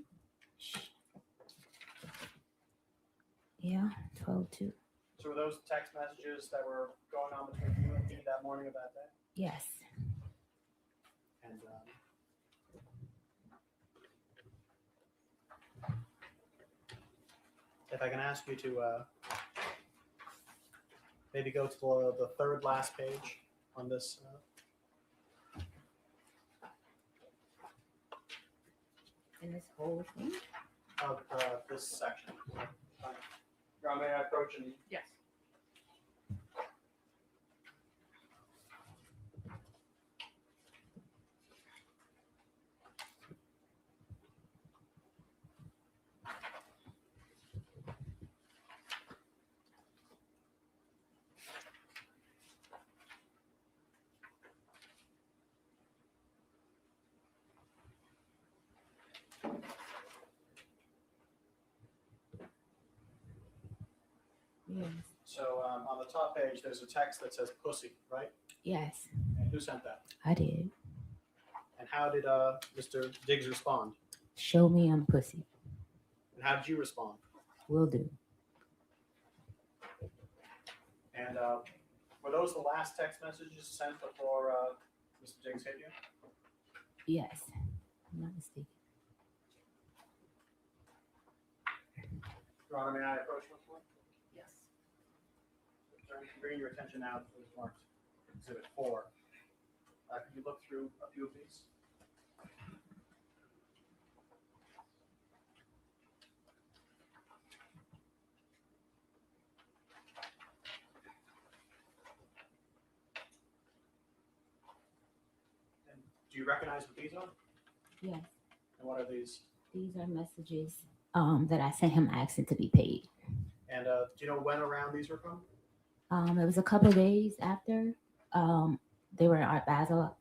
Yeah, 12-2. So were those text messages that were going on between you and me that morning of that day? Yes. And if I can ask you to maybe go to the third last page on this. In this whole thing? Of this section. Your Honor, may I approach and Yes. Yes. So on the top page, there's a text that says pussy, right? Yes. And who sent that? I did. And how did Mr. Diggs respond? Show me I'm pussy. And how did you respond? Will do. And were those the last text messages sent before Mr. Diggs hit you? Yes. I'm not mistaken. Your Honor, may I approach once more? Yes. Bringing your attention now to what's marked Exhibit 4. Can you look through a few of these? And do you recognize what these are? Yes. And what are these? These are messages that I sent him asking to be paid. And do you know when around these were from? It was a couple of days after. They were in Art Basel.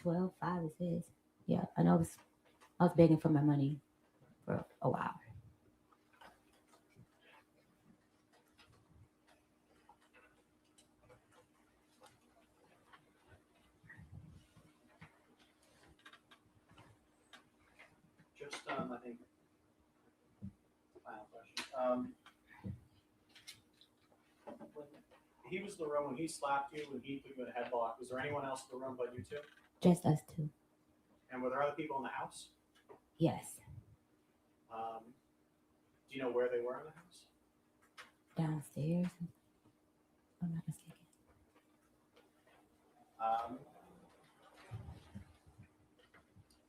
12-5 is his. Yeah, I know. I was begging for my money for a while. Just, I think, final question. When he was in the room, when he slapped you, when he put you in a headlock, was there anyone else in the room but you two? Just us two. And were there other people in the house? Yes. Do you know where they were in the house? downstairs. If I'm not mistaken.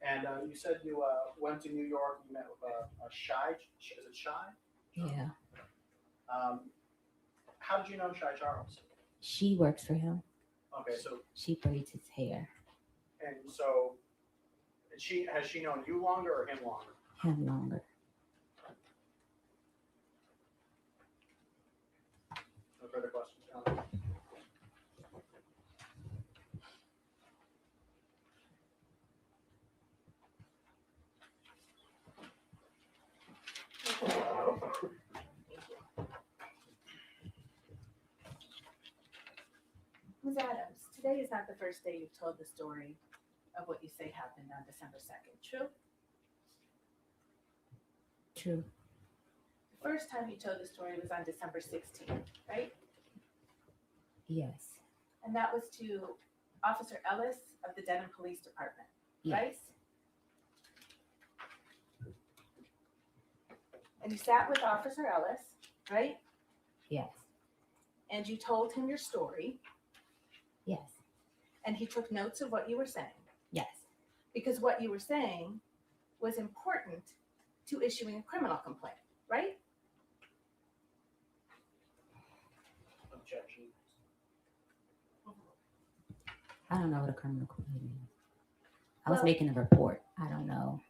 And you said you went to New York. You met with a Shy. Is it Shy? Yeah. How did you know Shy Charles? She works for him. Okay, so She braids his hair. and so has she known you longer or him longer? Him longer. No further questions, John. Ms. Adams, today is not the first day you've told the story of what you say happened on December 2nd, true? True. The first time you told the story was on December 16th, right? Yes. And that was to Officer Ellis of the Denham Police Department, Yes. right? And you sat with Officer Ellis, right? Yes. And you told him your story, Yes. and he took notes of what you were saying. Yes. Because what you were saying was important to issuing a criminal complaint, right? Objection. I don't know what a criminal complaint is. I was Well- making a report. I don't know.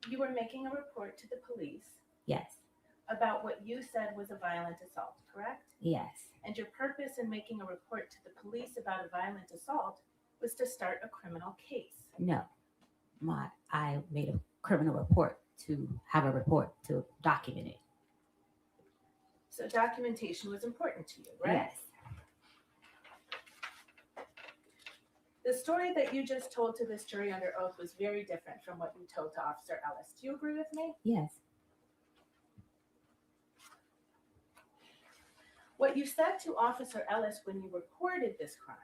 You were making a report to the police Yes. about what you said was a violent assault, correct? Yes. And your purpose in making a report to the police about a violent assault was to start a criminal case. No. I made a criminal report to have a report to document it. So documentation was important to you, right? Yes. The story that you just told to this jury under oath was very different from what you told to Officer Ellis. Do you agree with me? Yes. What you said to Officer Ellis when you reported this crime,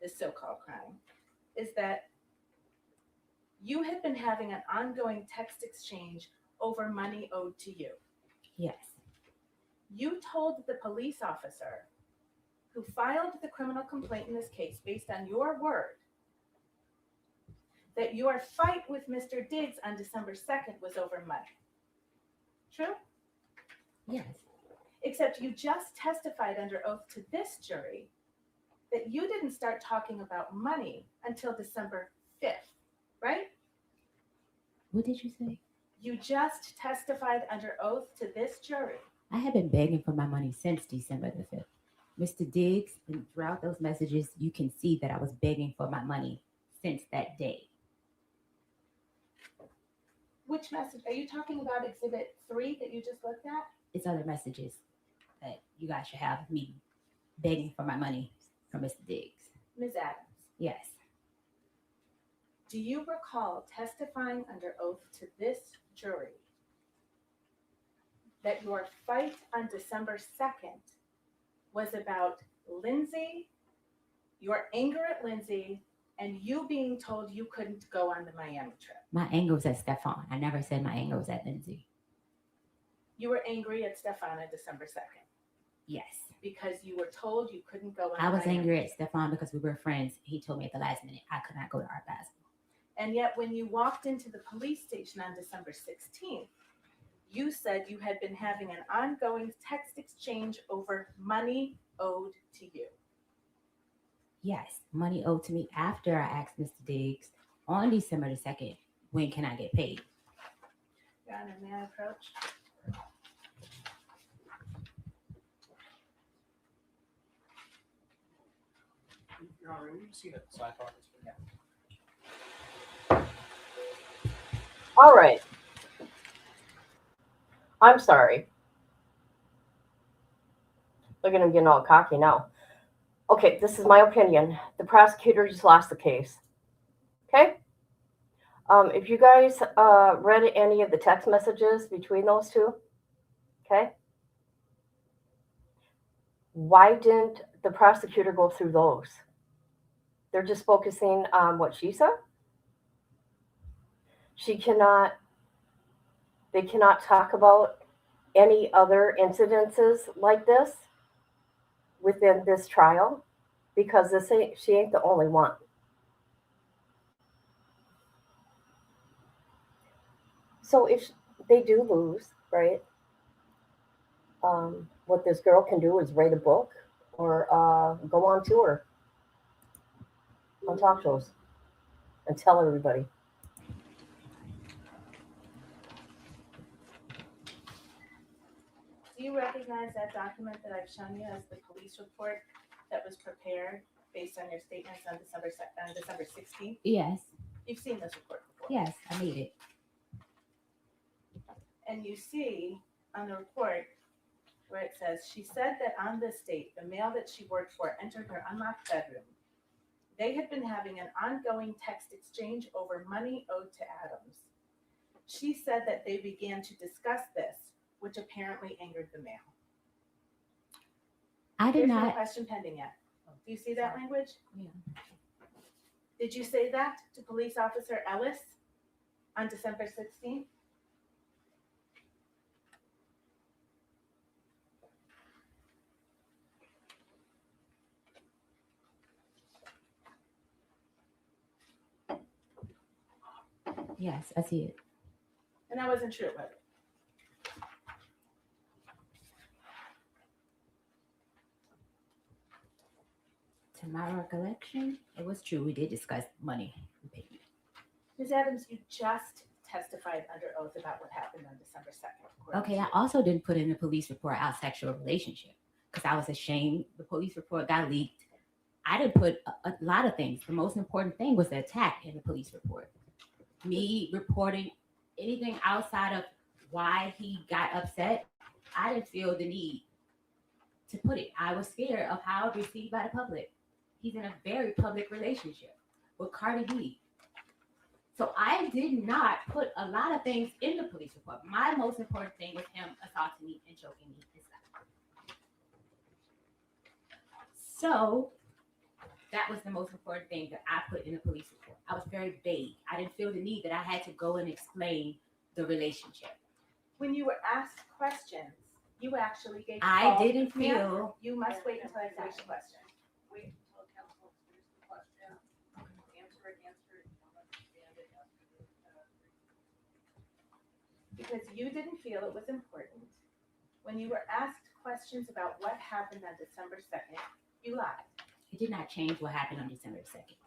this so-called crime, is that you had been having an ongoing text exchange over money owed to you. Yes. You told the police officer who filed the criminal complaint in this case, based on your word, that your fight with Mr. Diggs on December 2nd was over money. True? Yes. Except you just testified under oath to this jury that you didn't start talking about money until December 5th, right? What did you say? You just testified under oath to this jury. I have been begging for my money since December the 5th. Mr. Diggs, and throughout those messages, you can see that I was begging for my money since that day. Which message? Are you talking about Exhibit 3 that you just looked at? It's other messages that you guys should have of me begging for my money from Mr. Diggs. Ms. Adams, Yes. do you recall testifying under oath to this jury that your fight on December 2nd was about Lindsay, your anger at Lindsay, and you being told you couldn't go on the Miami trip? My anger was at Stefon. I never said my anger was at Lindsay. You were angry at Stefon on December 2nd Yes. because you were told you couldn't go on I the was Miami angry at Stefon because we were friends. He told me at the last minute I could not go to Art Basel. And yet, when you walked into the police station on December 16th, you said you had been having an ongoing text exchange over money owed to you. Yes, money owed to me after I asked Mr. Diggs on December the 2nd, when can I get paid? Your Honor, may I approach? Your Honor, will you see that side part? All right. I'm sorry. Look at him getting all cocky now. Okay, this is my opinion. The prosecutor just lost the case. Okay? If you guys read any of the text messages between those two, okay? Why didn't the prosecutor go through those? They're just focusing on what she said. They cannot talk about any other incidences like this within this trial? Because she ain't the only one. So if they do lose, right? What this girl can do is write a book or go on tour on talk shows and tell everybody. Do you recognize that document that I've shown you as the police report that was prepared based on your statements on December 16th? Yes. You've seen this report before. Yes, I need it. And you see on the report where it says, she said that on this date, the male that she worked for entered her unlocked bedroom. They had been having an ongoing text exchange over money owed to Adams. She said that they began to discuss this, which apparently angered the male. I did There's no not. question pending yet. Do you see that language? Yeah. Did you say that to Police Officer Ellis on December 16th? Yes, I see it. And that wasn't true, was it? To my recollection, it was true. We did discuss money and payment. Ms. Adams, you just testified under oath about what happened on December 2nd. Okay, I also didn't put in the police report our sexual relationship because I was ashamed. The police report got leaked. I didn't put a lot of things. The most important thing was the attack in the police report. Me reporting anything outside of why he got upset, I didn't feel the need to put it. I was scared of how it was received by the public. He's in a very public relationship with Cardi B. So I did not put a lot of things in the police report. My most important thing was him assaulting me and choking me inside. So that was the most important thing that I put in the police report. I was very vague. I didn't feel the need that I had to go and explain the relationship. When you were asked questions, you actually gave. I didn't feel. You must wait until I finish the question. Wait until council answers the question. Answer it, if you don't understand it, ask it. Because you didn't feel it was important. When you were asked questions about what happened on December 2nd, you lied. It did not change what happened on December 2nd.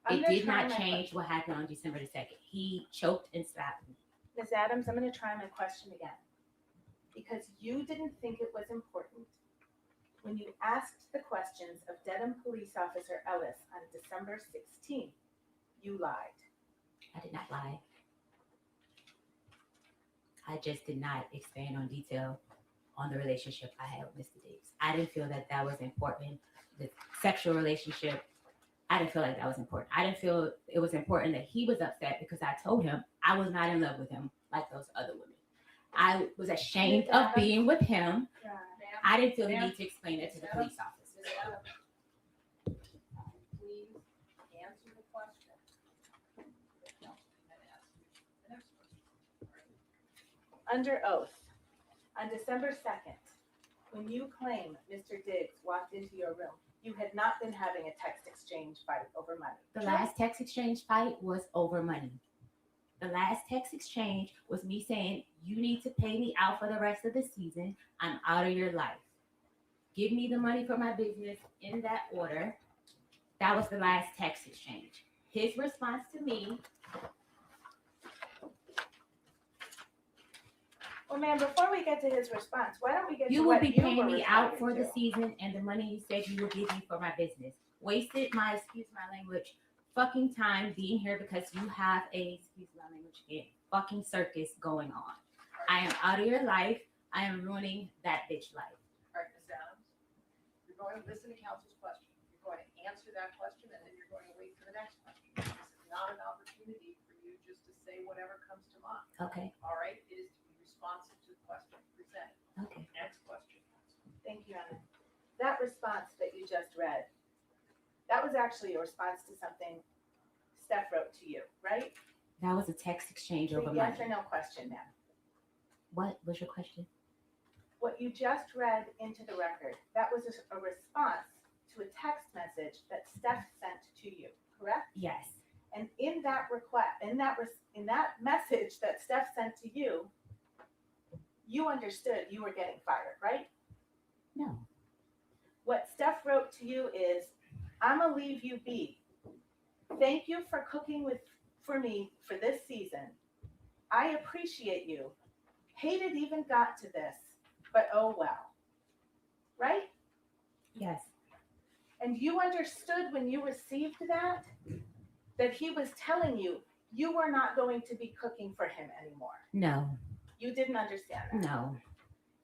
I'm It gonna did try not my change what happened on December 2nd. He choked and slapped me. Ms. Adams, I'm going to try my question again. Because you didn't think it was important when you asked the questions of Dedham Police Officer Ellis on December 16th, you lied. I did not lie. I just did not expand on detail on the relationship I had with Mr. Diggs. I didn't feel that that was important. The sexual relationship, I didn't feel like that was important. I didn't feel it was important that he was upset because I told him I was not in love with him like those other women. I was ashamed of being with him. I didn't feel the need to explain it to the police officers. Please answer the question. The next question. Under oath, on December 2nd, when you claim Mr. Diggs walked into your room, you had not been having a text exchange fight over money. The last text exchange fight was over money. The last text exchange was me saying, you need to pay me out for the rest of the season. I'm out of your life. Give me the money for my business in that order. That was the last text exchange. His response to me. Well, ma'am, before we get to his response, why don't we get You to will what be you paying were me out responding for the to? season and the money you said you would give me for my business. Wasted my, excuse my language, fucking time being here because you have a, excuse my language again, fucking circus going on. I am out of your life. I am ruining that bitch life. All right, Ms. Adams, you're going to listen to council's question. You're going to answer that question, and then you're going to wait for the next question. This is not an opportunity for you just to say whatever comes to mind. Okay. All right, it is to be responsive to the question presented. Okay. Next question. Thank you, Anna. That response that you just read, that was actually a response to something Steph wrote to you, right? That was a text exchange over Yes money. or no question, ma'am. What was your question? What you just read into the record, that was a response to a text message that Steph sent to you, correct? Yes. And in that message that Steph sent to you, you understood you were getting fired, right? No. What Steph wrote to you is, "I'm gonna leave you be. Thank you for cooking for me for this season. I appreciate you. Hate it even got to this, but oh well." Right? Yes. And you understood when you received that he was telling you you were not going to be cooking for him anymore. No. You didn't understand that. No.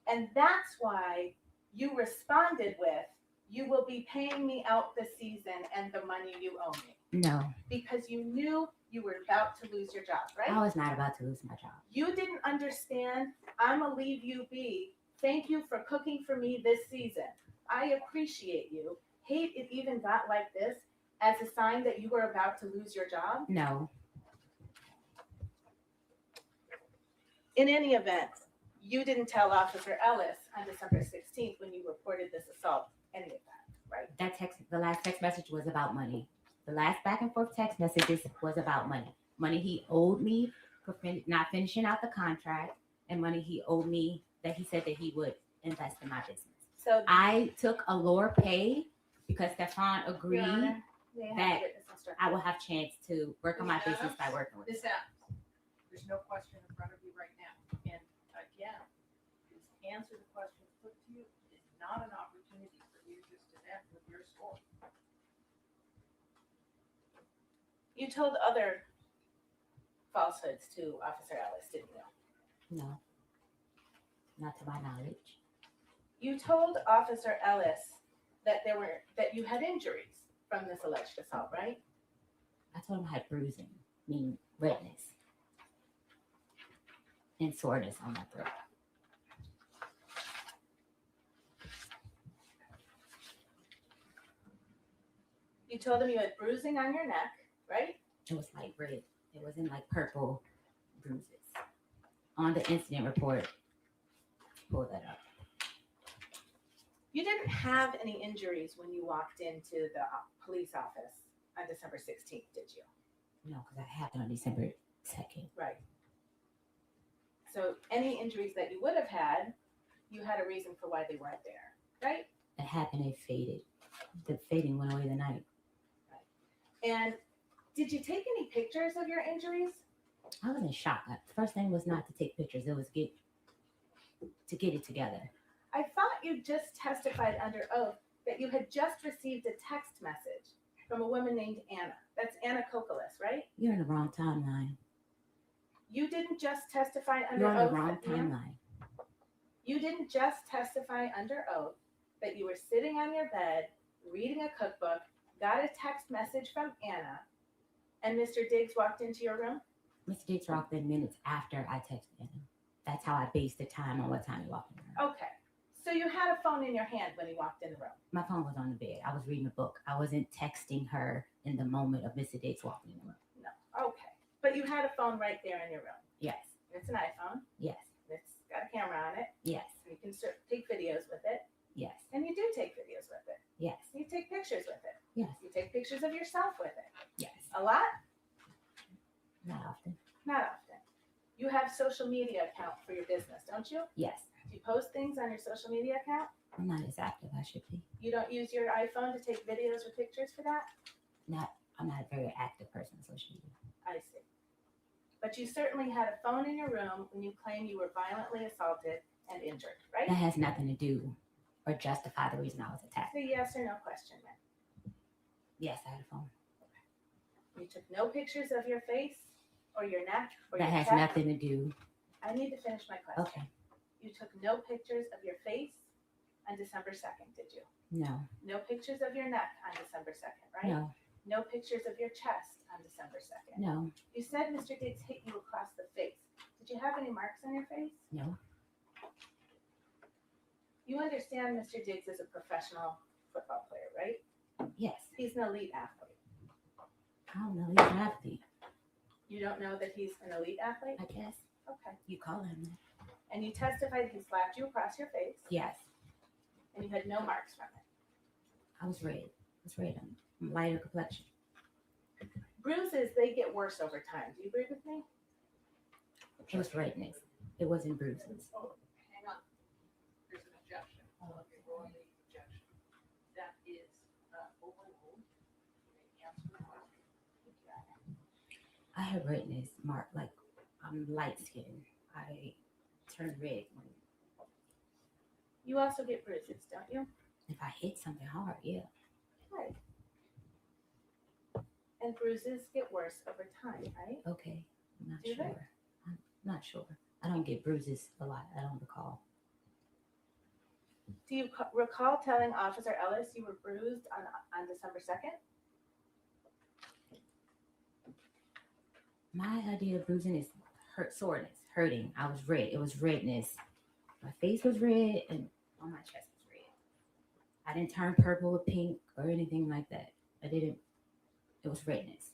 And that's why you responded with, "You will be paying me out this season and the money you owe me." No. Because you knew you were about to lose your job, right? I was not about to lose my job. You didn't understand, "I'm gonna leave you be. Thank you for cooking for me this season. I appreciate you. Hate it even got like this," as a sign that you were about to lose your job. No. In any event, you didn't tell Officer Ellis on December 16th when you reported this assault any of that, right? The last text message was about money. The last back and forth text messages was about money. Money he owed me for not finishing out the contract, and money he owed me that he said that he would invest in my business. So I took a lower pay because Stefon agreed Your Honor, may I have that the witness instruction? I will have chance to work on my business by working with him. This happens. There's no question in front of you right now. And again, please answer the questions put to you. It is not an opportunity for you just to vent with your story. You told other falsehoods to Officer Ellis, didn't you? No. Not to my knowledge. You told Officer Ellis that you had injuries from this alleged assault, right? I told him I had bruising, meaning redness, and soreness on my throat. You told him you had bruising on your neck, right? It was like red. It wasn't like purple bruises. On the incident report, pull that up. You didn't have any injuries when you walked into the police office on December 16th, did you? No, because that happened on December 2nd. Right. So any injuries that you would have had, you had a reason for why they weren't there, right? It happened, it faded. The fading went away the night. And did you take any pictures of your injuries? I was in shock. The first thing was not to take pictures. It was to get it together. I thought you just testified under oath that you had just received a text message from a woman named Anna. That's Anna Kokolis, right? You're in the wrong timeline. You didn't just testify under You're on oath. the wrong that Anna- timeline. You didn't just testify under oath that you were sitting on your bed, reading a cookbook, got a text message from Anna, and Mr. Diggs walked into your room? Mr. Diggs walked in minutes after I texted him. That's how I based the time on what time he walked in the room. Okay. So you had a phone in your hand when he walked in the room? My phone was on the bed. I was reading a book. I wasn't texting her in the moment of Mr. Diggs walking in the room. No. Okay. But you had a phone right there in your room? Yes. It's an iPhone. Yes. It's got a camera on it. Yes. You can take videos with it. Yes. And you do take videos with it. Yes. You take pictures with it. Yes. You take pictures of yourself with it. Yes. A lot? Not often. Not often. You have social media account for your business, don't you? Yes. Do you post things on your social media account? I'm not as active as I should be. You don't use your iPhone to take videos or pictures for that? I'm not a very active person on social media. I see. But you certainly had a phone in your room when you claim you were violently assaulted and injured, right? That has nothing to do or justify the reason I was attacked. It's a yes or no question, then. Yes, I had a phone. You took no pictures of your face or your neck or That your has chest? nothing to do. I need to finish my question. Okay. You took no pictures of your face on December 2nd, did you? No. No pictures of your neck on December 2nd, right? No. No pictures of your chest on December 2nd. No. You said Mr. Diggs hit you across the face. Did you have any marks on your face? No. You understand Mr. Diggs is a professional football player, right? Yes. He's an elite athlete. I don't know. He's an athlete. You don't know that he's an elite athlete? I guess. Okay. You call him that. And you testified he slapped you across your face, Yes, and you had no marks from it. I was red. I was red. I'm lighter complexion. Bruises, they get worse over time. Do you agree with me? It was redness. It wasn't bruises. Oh, hang on. There's an objection. Okay, go on the objection. That is overruled. You may answer the question. I have redness, Mark. Like I'm light skinned. I turn red when You also get bruises, don't you? if I hit something hard. Yeah. Right. And bruises get worse over time, right? Okay. I'm not Do they? sure. I'm not sure. I don't get bruises a lot. I don't recall. Do you recall telling Officer Ellis you were bruised on December 2nd? My idea of bruising is soreness, hurting. I was red. It was redness. My face was red and on my chest was red. I didn't turn purple or pink or anything like that. I didn't. It was redness.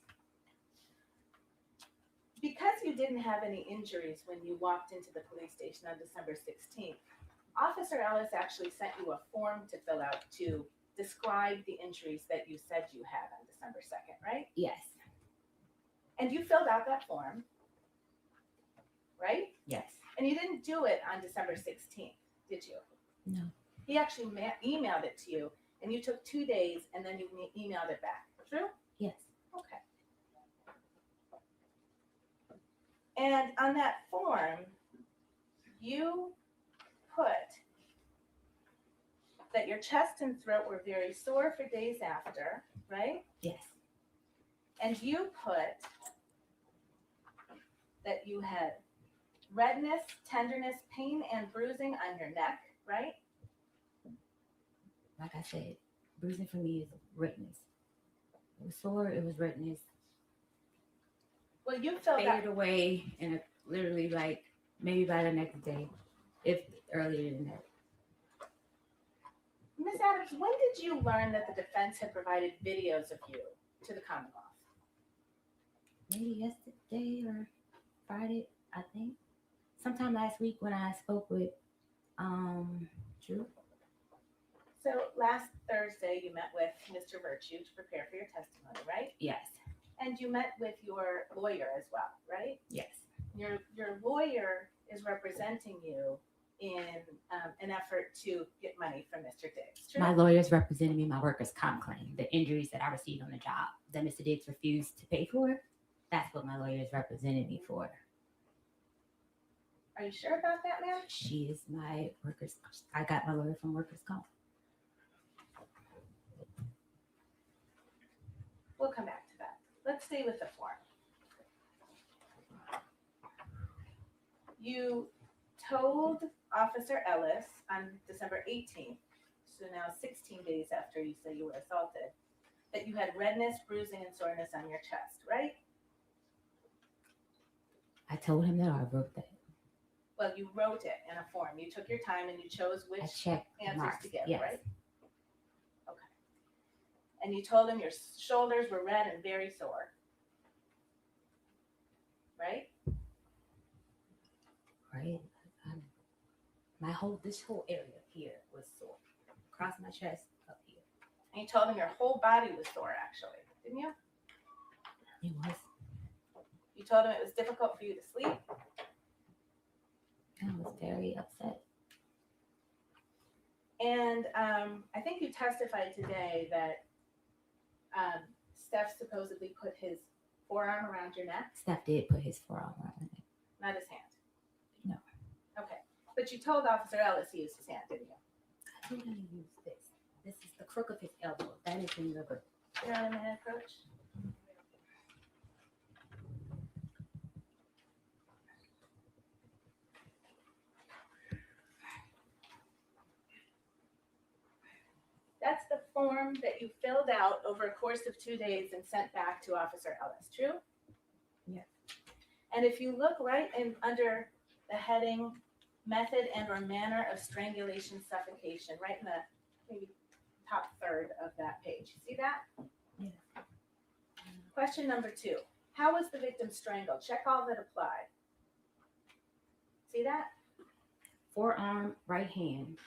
Because you didn't have any injuries when you walked into the police station on December 16th, Officer Ellis actually sent you a form to fill out to describe the injuries that you said you had on December 2nd, right? Yes. And you filled out that form, right? Yes. And you didn't do it on December 16th, did you? No. He actually emailed it to you, and you took 2 days, and then you emailed it back. True? Yes. Okay. And on that form, you put that your chest and throat were very sore for days after, right? Yes. And you put that you had redness, tenderness, pain, and bruising on your neck, right? Like I said, bruising for me is redness. It was sore. It was redness. Well, you filled out. Faded away and literally like maybe by the next day, if earlier than that. Miss Adams, when did you learn that the defense had provided videos of you to the Commonwealth? Maybe yesterday or Friday, I think. Sometime last week when I spoke with Drew. So last Thursday, you met with Mr. Virtue to prepare for your testimony, right? Yes. And you met with your lawyer as well, right? Yes. Your lawyer is representing you in an effort to get money from Mr. Diggs. True? My lawyers represented me my workers' comp claim, the injuries that I received on the job that Mr. Diggs refused to pay for. That's what my lawyers represented me for. Are you sure about that, ma'am? She is my workers. I got my lawyer from workers' comp. We'll come back to that. Let's stay with the form. You told Officer Ellis on December 18th, so now 16 days after you say you were assaulted, that you had redness, bruising, and soreness on your chest, right? I told him that or I wrote that. Well, you wrote it in a form. You took your time and you chose which I checked the answers marks. to give, Yes. right? Okay. And you told him your shoulders were red and very sore, right? Right. This whole area here was sore. Across my chest, up here. And you told him your whole body was sore, actually, didn't you? It was. You told him it was difficult for you to sleep. I was very upset. And I think you testified today that Steph supposedly put his forearm around your neck, Steph did put his forearm around my neck. not his hand. No. Okay. But you told Officer Ellis he used his hand, didn't you? I told him to use this. This is the crook of his elbow. That is in the grip. You're on a minute approach. That's the form that you filled out over a course of 2 days and sent back to Officer Ellis, true? Yeah. And if you look right in under the heading method and or manner of strangulation suffocation, right in the maybe top third of that page. You see that? Yeah. Question number 2. How was the victim strangled? Check all that apply. See that? forearm, right hand.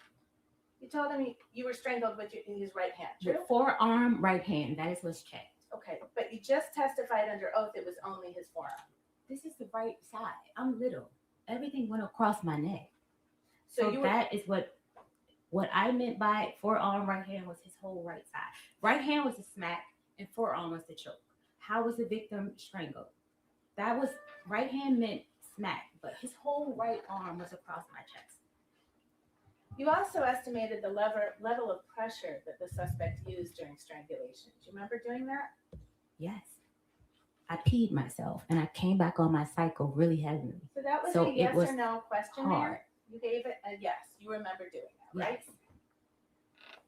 You told him you were strangled with his right hand, true? With forearm, right hand. That is what's checked. Okay, but you just testified under oath it was only his forearm. This is the right side. I'm little. Everything went across my neck. So So you were, that is what I meant by forearm, right hand was his whole right side. Right hand was the smack and forearm was the choke. How was the victim strangled? That was right hand meant smack, but his whole right arm was across my chest. you also estimated the level of pressure that the suspect used during strangulation. Do you remember doing that? Yes. I peed myself and I came back on my cycle really heavily. So that was So a it yes was or no question hard. there. You gave it a yes. You remember doing that, right? Yes.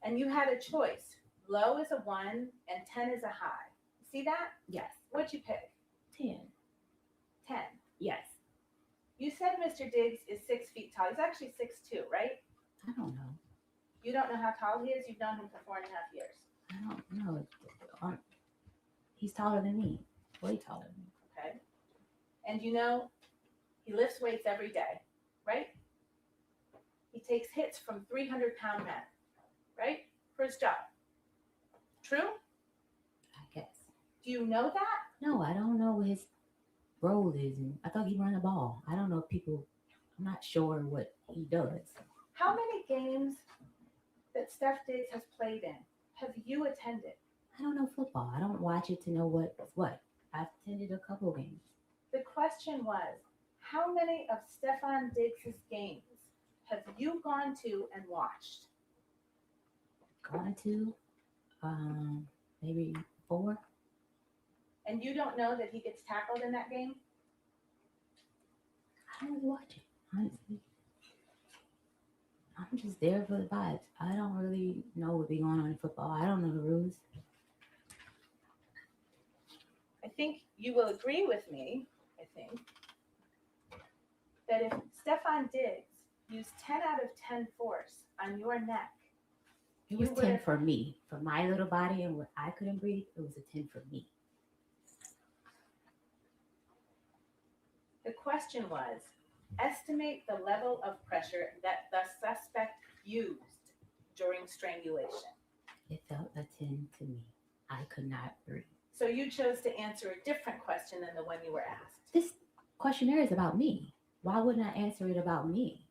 And you had a choice. Low is a 1 and 10 is a high. See that? Yes. What'd you pick? 10. 10. Yes. You said Mr. Diggs is 6 feet tall. He's actually 6'2", right? I don't know. You don't know how tall he is? You've known him for 4.5 years. I don't know. He's taller than me. Way taller than me. Okay. And you know he lifts weights every day, right? He takes hits from 300-pound men, right? For his job. True? I guess. Do you know that? No, I don't know what his role is. And I thought he ran the ball. I don't know if people, I'm not sure what he does. How many games that Steph Diggs has played in have you attended? I don't know football. I don't watch it to know what's what. I've attended a couple games. The question was, how many of Stefon Diggs' games have you gone to and watched? Gone to, maybe 4. And you don't know that he gets tackled in that game? I don't really watch it, honestly. I'm just there for the vibes. I don't really know what be going on in football. I don't know the rules. I think you will agree with me, that if Stefon Diggs used 10 out of 10 force on your neck, It was you 10 would've- for me. For my little body and what I couldn't breathe, it was a 10 for me. The question was, estimate the level of pressure that the suspect used during strangulation. It felt a 10 to me. I could not breathe. So you chose to answer a different question than the one you were asked. This questionnaire is about me. Why wouldn't I answer it about me?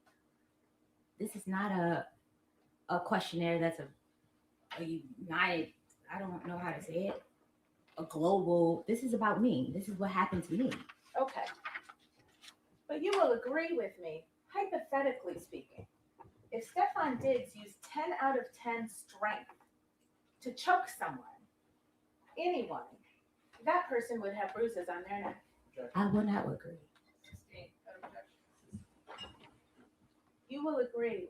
This is not a questionnaire that's a united, I don't know how to say it, a global, this is about me. This is what happened to me. Okay. But you will agree with me, hypothetically speaking, if Stefon Diggs used 10 out of 10 strength to choke someone, anyone, that person would have bruises on their neck. I would not agree. You will agree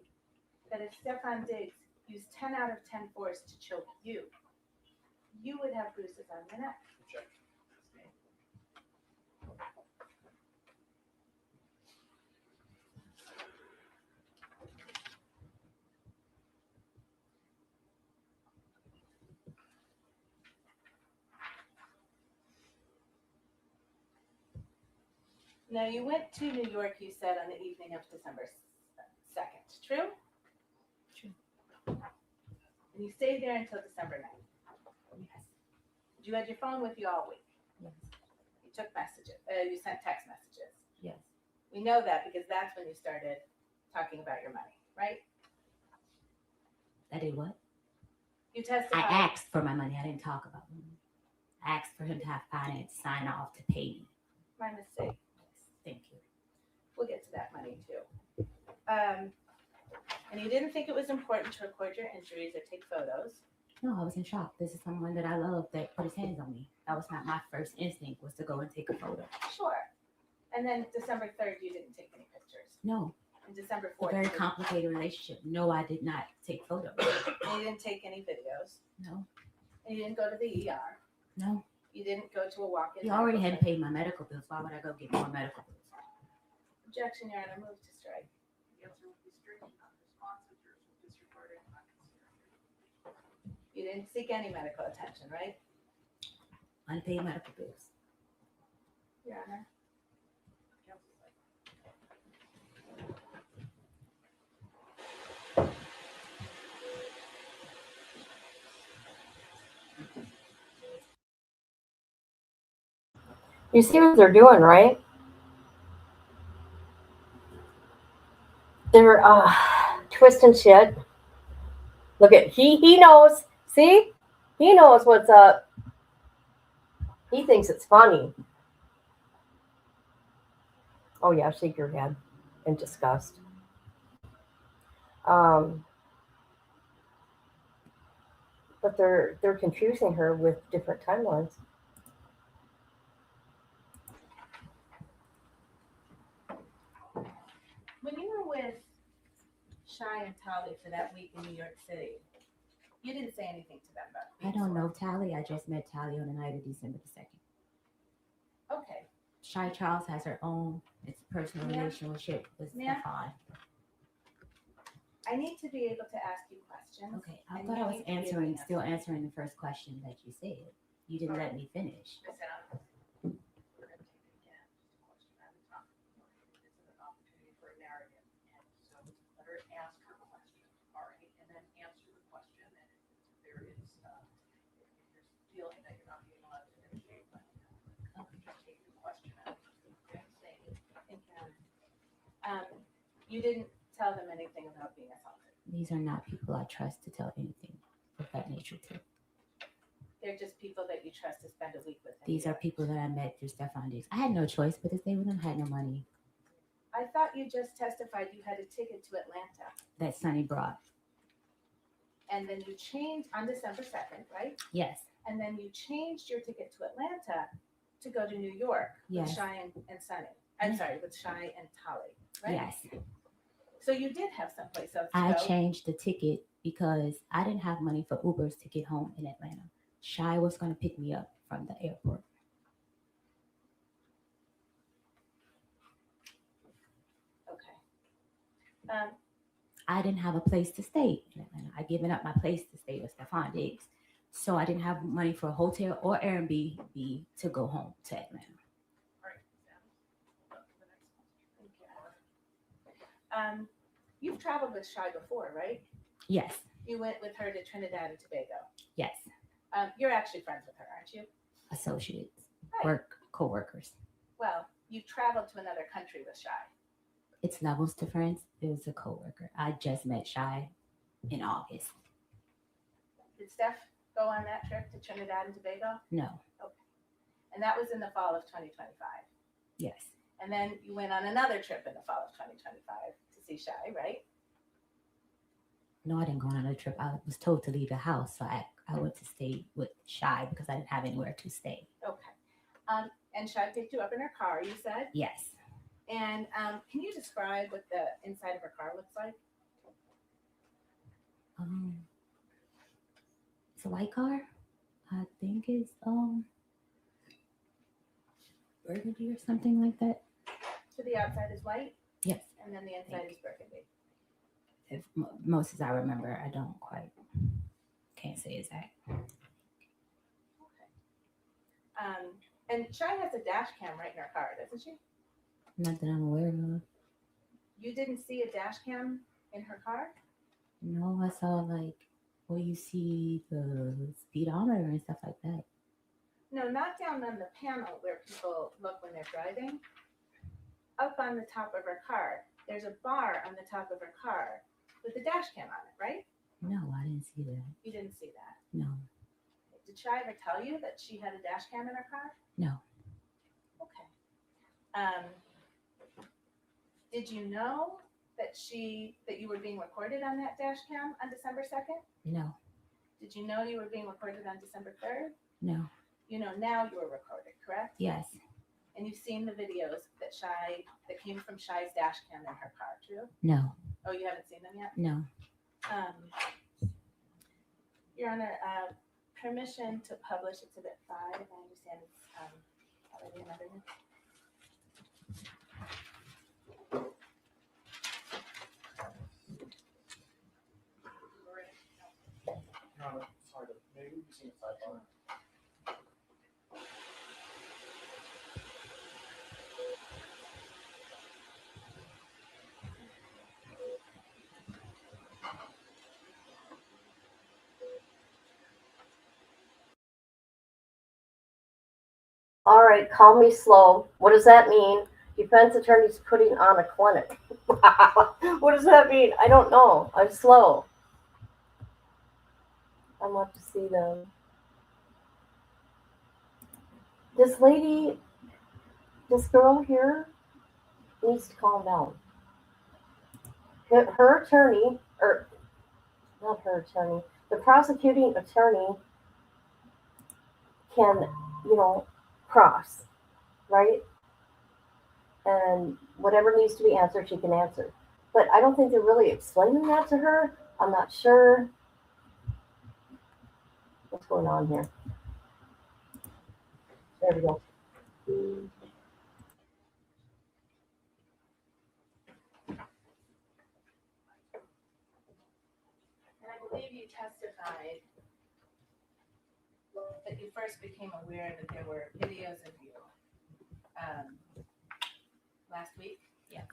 that if Stefon Diggs used 10 out of 10 force to choke you, you would have bruises on your neck. Now, you went to New York, you said, on the evening of December 2nd, true? True. And you stayed there until December 9th. Yes. You had your phone with you all week. Yes. You took messages, you sent text messages. Yes. We know that because that's when you started talking about your money, right? I did what? You I testified. asked for my money. I didn't talk about money. I asked for him to have finance sign off to pay me. My mistake. Thank you. We'll get to that money too. And you didn't think it was important to record your injuries or take photos. No, I was in shock. This is someone that I love that put his hands on me. That was not my first instinct, was to go and take a photo. Sure. And then December 3rd, you didn't take any pictures. No. And December A 4th, very you didn't. complicated relationship. No, I did not take photos. And you didn't take any videos. No. And you didn't go to the ER. No. You didn't go to a walk-in. He already medical hadn't clinic. paid my medical bills. Why would I go get more medical bills? Objection, Your Honor. Move to strike. The answer would be stricken, unresponsive, jurors will disregard it, not consider. You didn't seek any medical attention, right? Unpaid medical bills. Your Honor. You see what they're doing, right? They're twisting shit. Look at he knows. See? He knows what's up. He thinks it's funny. Oh yeah, shake your head in disgust. But they're confusing her with different timelines. When you were with Shy and Tolly for that week in New York City, you didn't say anything to them about I don't know Tally. I just met Tally on the night of December the 2nd. Okay. Shy Charles has her own personal Yeah. relationship with Yeah. Stefon. I need to be able to ask you questions. Okay, I and thought you I was need to give me still answers. answering the first question that you said. You didn't let me finish. We're going to take it again, just a question at a time. This is an opportunity for a narrative. And so let her ask her question, all right, and then answer the question. And if there is, if you're feeling that you're not being allowed to finish, just take the question out. Okay, say it. You didn't tell them anything about being assaulted. These are not people I trust to tell anything of that nature to. They're just people that you trust to spend a week with. These are people that I met through Stefon Diggs. I had no choice but to stay with them. I had no money. I thought you just testified you had a ticket to Atlanta. That Sonny brought. And then you changed on December 2nd, right? Yes. And then you changed your ticket to Atlanta to go to New York with Yes. Shy and Sonny. I'm sorry, with Shy and Tolly, right? Yes. So you did have someplace else to I go. changed the ticket because I didn't have money for Ubers to get home in Atlanta. Shy was going to pick me up from the airport. Okay. I didn't have a place to stay in Atlanta. I given up my place to stay with Stefon Diggs. So I didn't have money for a hotel or Airbnb to go home to Atlanta. You've traveled with Shy before, right? Yes. You went with her to Trinidad and Tobago. Yes. You're actually friends with her, aren't you? Associates, Right. co-workers. Well, you traveled to another country with Shy. It's levels to friends. It was a co-worker. I just met Shy in August. Did Steph go on that trip to Trinidad and Tobago? No. Okay. And that was in the fall of 2025. Yes. And then you went on another trip in the fall of 2025 to see Shy, right? No, I didn't go on another trip. I was told to leave the house, so I went to stay with Shy because I didn't have anywhere to stay. Okay. And Shy picked you up in her car, you said? Yes. And can you describe what the inside of her car looks like? It's a white car. I think it's burgundy or something like that. So the outside is white? Yes. And then the inside is burgundy. If most as I remember, I don't quite can't say exact. And Shy has a dash cam right in her car, doesn't she? Not that I'm aware of. You didn't see a dash cam in her car? No, I saw like where you see the speedometer and stuff like that. No, not down on the panel where people look when they're driving. Up on the top of her car. There's a bar on the top of her car with a dash cam on it, right? No, I didn't see that. You didn't see that? No. Did Shy ever tell you that she had a dash cam in her car? No. Okay. Did you know that you were being recorded on that dash cam on December 2nd? No. Did you know you were being recorded on December 3rd? No. You know now you were recorded, correct? Yes. And you've seen the videos that came from Shy's dash cam in her car, true? No. Oh, you haven't seen them yet? No. Your Honor, permission to publish Exhibit 5. I understand it's already in evidence. Sorry, maybe we can see a sidebar. All right, call me slow. What does that mean? Defense attorney's putting on a clinic. What does that mean? I don't know. I'm slow. I want to see them. This lady, this girl here needs to calm down. Her attorney, or not her attorney, the prosecuting attorney can, cross, right? And whatever needs to be answered, she can answer. But I don't think they're really explaining that to her. I'm not sure what's going on here. There we go. And I believe you testified that you first became aware that there were videos of you last week. Yes.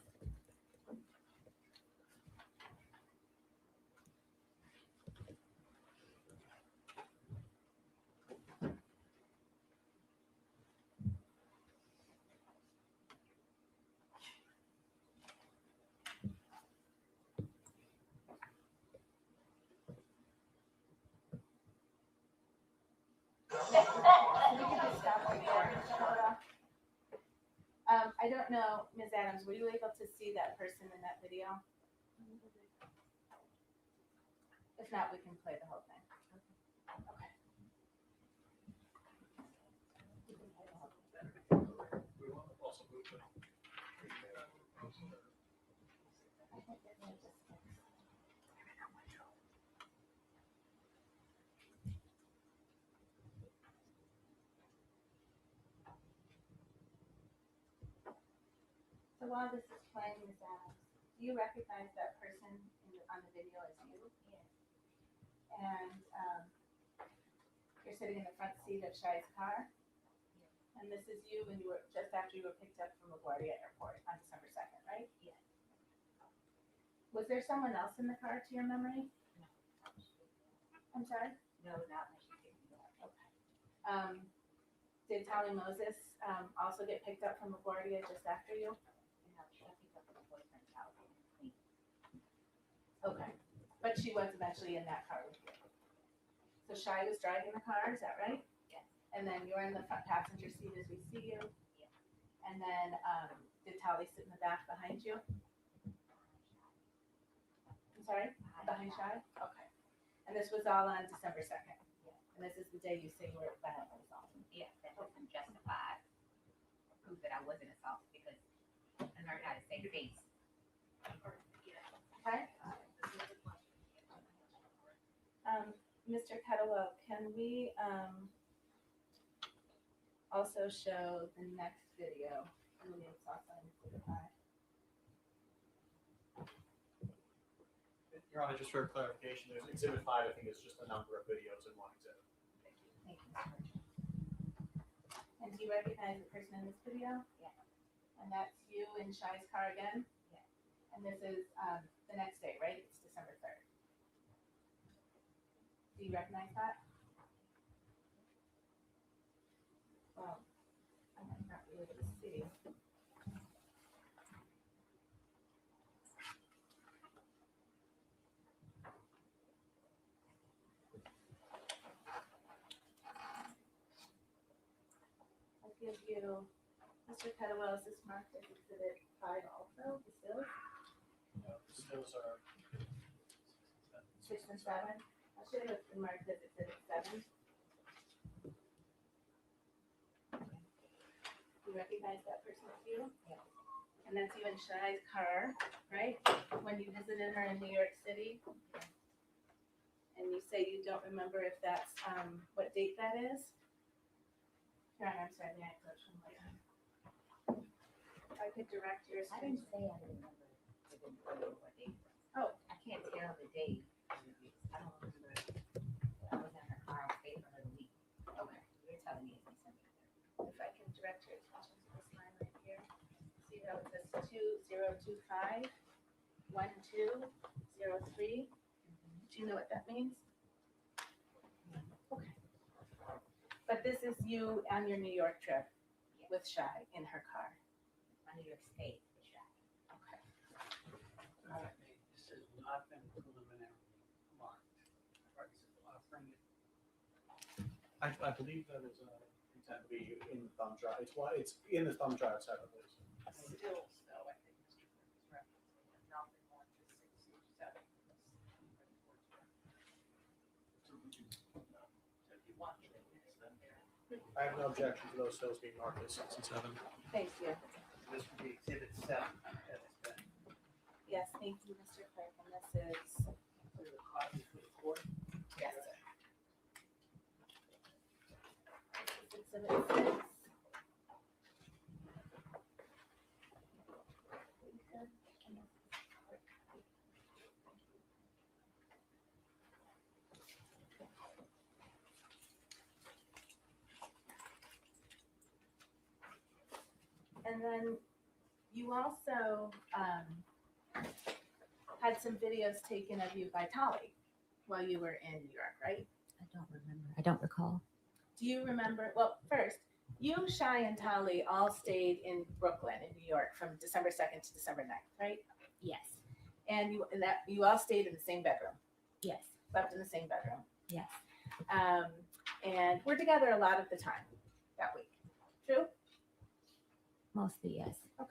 I don't know, Ms. Adams, were you able to see that person in that video? If not, we can play the whole thing. Okay. So while this is playing, Ms. Adams, do you recognize that person on the video as you? Yes. And you're sitting in the front seat of Shai's car? And this is you when you were, just after you were picked up from LaGuardia Airport on December 2nd, right? Yes. Was there someone else in the car to your memory? No. I'm sorry? No, not when she picked me up. Okay. Did Tali Moses also get picked up from LaGuardia just after you? No, she got picked up with her boyfriend's house in Queens. Okay. But she was eventually in that car with you. So Shai was driving the car, is that right? Yes. And then you're in the front passenger seat as we see you? Yes. And then did Tali sit in the back behind you? I'm sorry? Behind Shai? Okay. And this was all on December 2nd? Yes. And this is the day you say you were violently assaulted? Yes, that doesn't justify prove that I wasn't assaulted because I learned how to save face. Okay. Mr. Kettlewell, can we also show the next video? Your Honor, just for clarification, there's exhibit 5, I think it's just a number of videos in one exhibit. Thank you. And do you recognize the person in this video? Yes. And that's you in Shai's car again? Yes. And this is the next day, right? It's December 3rd. Do you recognize that? Well, I might not be able to see. I'll give you, Mr. Kettlewell, is this marked as exhibit 5 also, the stills? No, the stills are 6 and 7? I should have been marked as exhibit 7. You recognize that person as you? Yes. And that's you in Shai's car, right? When you visited her in New York City? Yes. And you say you don't remember if that's, what date that is? Your Honor, I'm sorry, may I approach one more time? I could direct your I attention. didn't say I remember what date. Oh. I can't tell the date. I don't remember. I was in her car and stayed for another week. Okay. You're telling me it's December 3rd. If I can direct your attention to this line right here. See how it says 2025 1203. Do you know what that means? Okay. But this is you on your New York trip. with Shy in her car? On New York State. Okay. This has not been preliminary marked. Right, so offering it. I believe that is intent to be in the thumb drive. It's in the thumb drive separately. Stills, though, I think Mr. Kirk is referencing, and nothing more than 6 or 7. So if you want to use them there. I have no objection to those stills being marked as 6 and 7. Thank you. This would be exhibit 7. That is been Yes, thank you, Mr. Clerk, and this is, for the copy for the court. yes, sir. This is exhibit 6. And then you also had some videos taken of you by Tolly while you were in New York, right? I don't remember. I don't recall. Do you remember? Well, first, you, Shy, and Tolly all stayed in Brooklyn in New York from December 2nd to December 9th, right? Yes. And you all stayed in the same bedroom, Yes. slept in the same bedroom. Yes. And we're together a lot of the time that week. True? Mostly yes. Okay.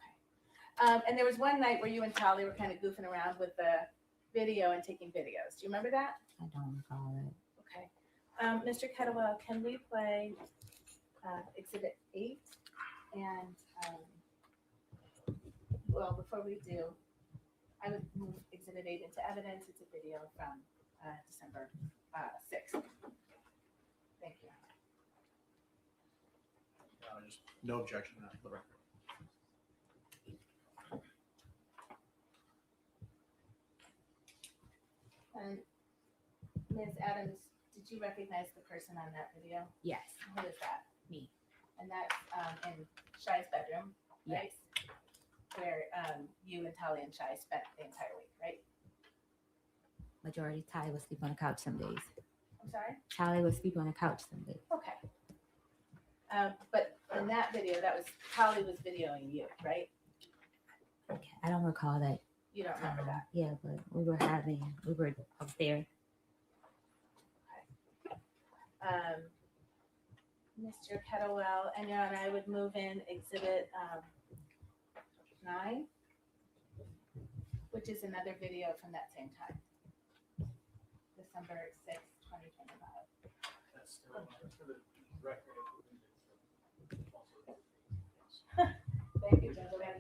And there was one night where you and Tolly were kind of goofing around with the video and taking videos. Do you remember that? I don't recall it. Okay. Mr. Kettlewell, can we play Exhibit 8? And, well, before we do, I would move Exhibit 8 into evidence. It's a video from December 6th. Thank you. Just no objection to that for the record. And Ms. Adams, did you recognize the person on that video? Yes. Who is that? Me. And that's in Shy's bedroom, right? Yes. Where you and Tolly and Shy spent the entire week, right? Majority Tally would sleep on the couch some days. I'm sorry? Tally would sleep on the couch some days. Okay. But in that video, that was Tolly was videoing you, right? Okay. I don't recall that. You don't remember that? Yeah, but we were up there. Mr. Kettlewell, and Your Honor, I would move in Exhibit 9, which is another video from that same time. December 6th, 2025. That's still for the record. Thank you, gentlemen.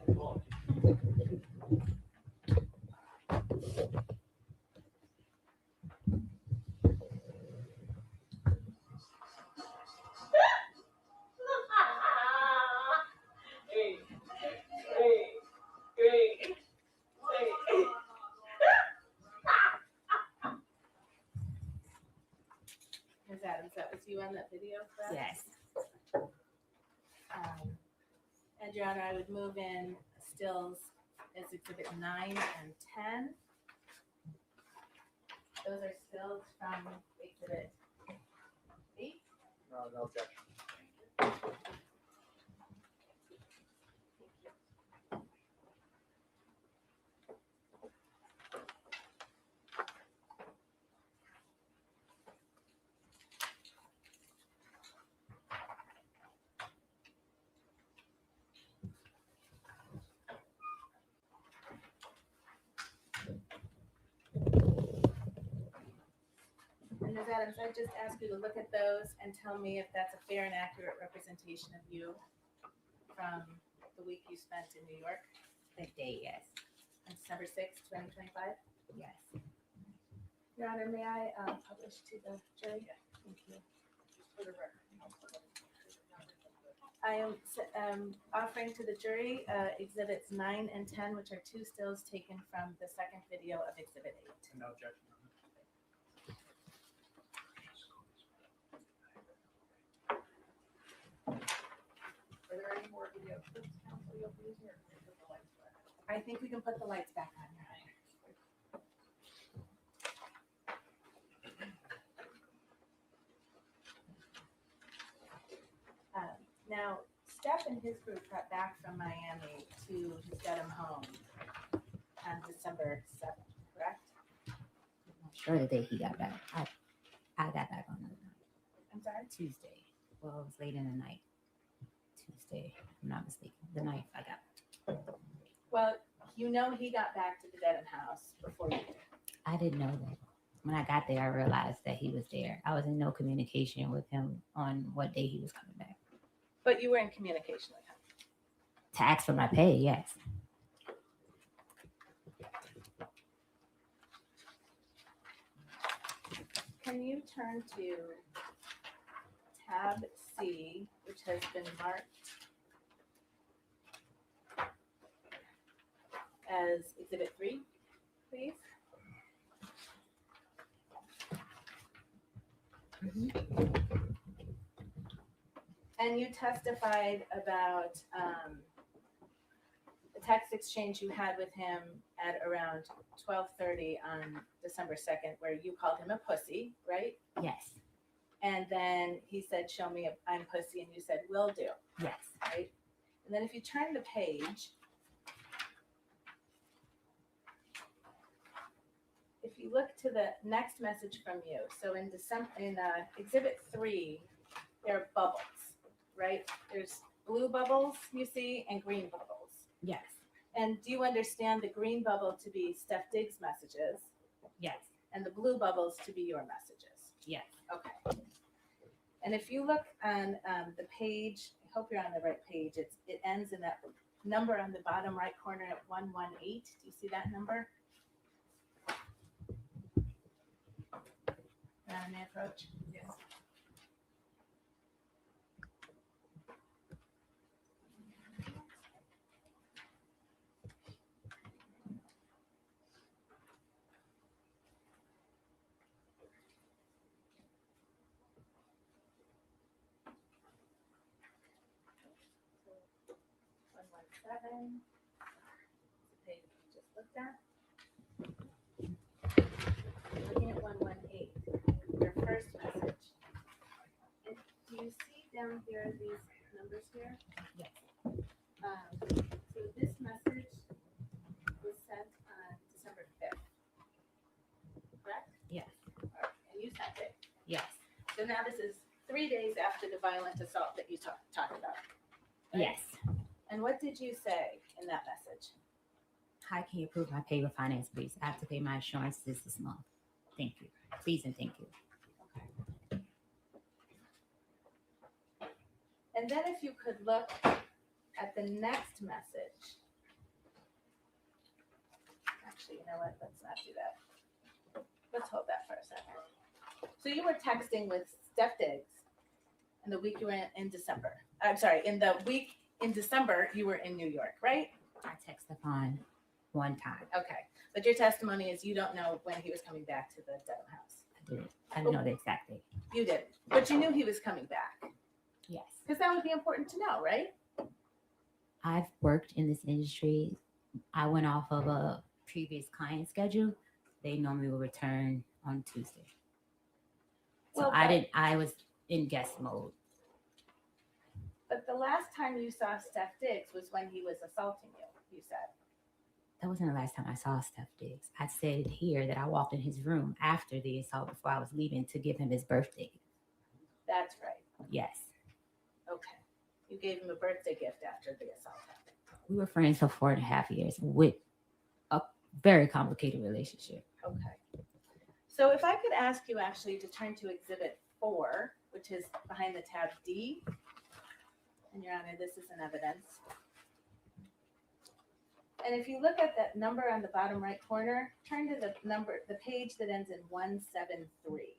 Ms. Adams, that was you on that video, correct? Yes. And Your Honor, I would move in stills as Exhibit 9 and 10. Those are stills from Exhibit 8. No objection. And Ms. Adams, I just ask you to look at those and tell me if that's a fair and accurate representation of you from the week you spent in New York That day, yes. on December 6th, 2025. Yes. Your Honor, may I publish to the jury? Thank you. For the record. I am offering to the jury Exhibits 9 and 10, which are two stills taken from the second video of Exhibit 8. No objection. Are there any more video clips, counsel, you'll be here? Or put the lights back? I think we can put the lights back on, Your Honor. Now, Steph and his group got back from Miami to his Dedham home on December 7th, correct? I'm sure the day he got back. I got back on the I'm sorry? Tuesday. Well, it was late in the night. Tuesday, if I'm not mistaken. The night I got. Well, you know he got back to the Dedham house before you did. I didn't know that. When I got there, I realized that he was there. I was in no communication with him on what day he was coming back. But you were in communication with him. To ask for my pay, yes. Can you turn to tab C, which has been marked as Exhibit 3, please? And you testified about the text exchange you had with him at around 12:30 on December 2nd, where you called him a pussy, right? Yes. And then he said, "Show me I'm pussy," and you said, "Will do." Yes. Right? And then if you turn the page, if you look to the next message from you, so in Exhibit 3, there are bubbles, right? There's blue bubbles you see and green bubbles. Yes. And do you understand the green bubble to be Steph Diggs' messages? Yes. And the blue bubbles to be your messages? Yes. Okay. And if you look on the page, I hope you're on the right page. It ends in that number on the bottom right corner at 118. Do you see that number? On the approach? Yes. So 117. The page we just looked at. Looking at 118, your first message. And do you see down here these numbers here? Yes. So this message was sent on December 5th, correct? Yes. And you sent it. Yes. So now this is 3 days after the violent assault that you talked about. Right? Yes. And what did you say in that message? How can you approve my pay with finance, please? I have to pay my insurance this month. Thank you. Please and thank you. Okay. And then if you could look at the next message. Actually, you know what? Let's not do that. Let's hold that for a second. So you were texting with Steph Diggs in the week you were in December. I'm sorry, in the week in December you were in New York, right? I text Stefon one time. Okay. But your testimony is you don't know when he was coming back to the Dedham house. I didn't know the exact date. You did. But you knew he was coming back. Yes. Because that would be important to know, right? I've worked in this industry. I went off of a previous client schedule. They normally will return on Tuesday. So Well, I was in guest mode. But the last time you saw Steph Diggs was when he was assaulting you, you said. That wasn't the last time I saw Steph Diggs. I said here that I walked in his room after the assault before I was leaving to give him his birthday. That's right. Yes. Okay. You gave him a birthday gift after the assault happened. We were friends for 4.5 years with a very complicated relationship. Okay. So if I could ask you actually to turn to Exhibit 4, which is behind the tab D. And Your Honor, this is an evidence. And if you look at that number on the bottom right corner, turn to the page that ends in 173.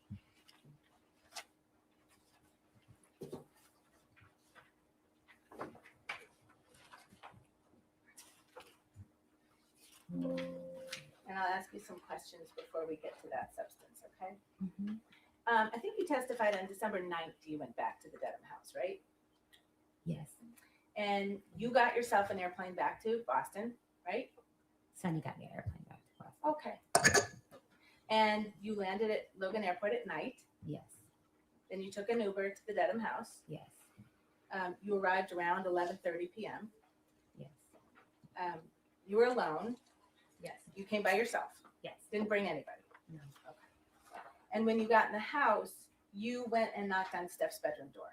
And I'll ask you some questions before we get to that substance, okay? Mm-hmm. I think you testified on December 9th, you went back to the Dedham house, right? Yes. And you got yourself an airplane back to Boston, right? Sonny got me an airplane back to Boston. Okay. And you landed at Logan Airport at night. Yes. Then you took an Uber to the Dedham house. Yes. You arrived around 11:30 p.m. Yes. You were alone. Yes. You came by yourself. Yes. Didn't bring anybody. No. Okay. And when you got in the house, you went and knocked on Steph's bedroom door.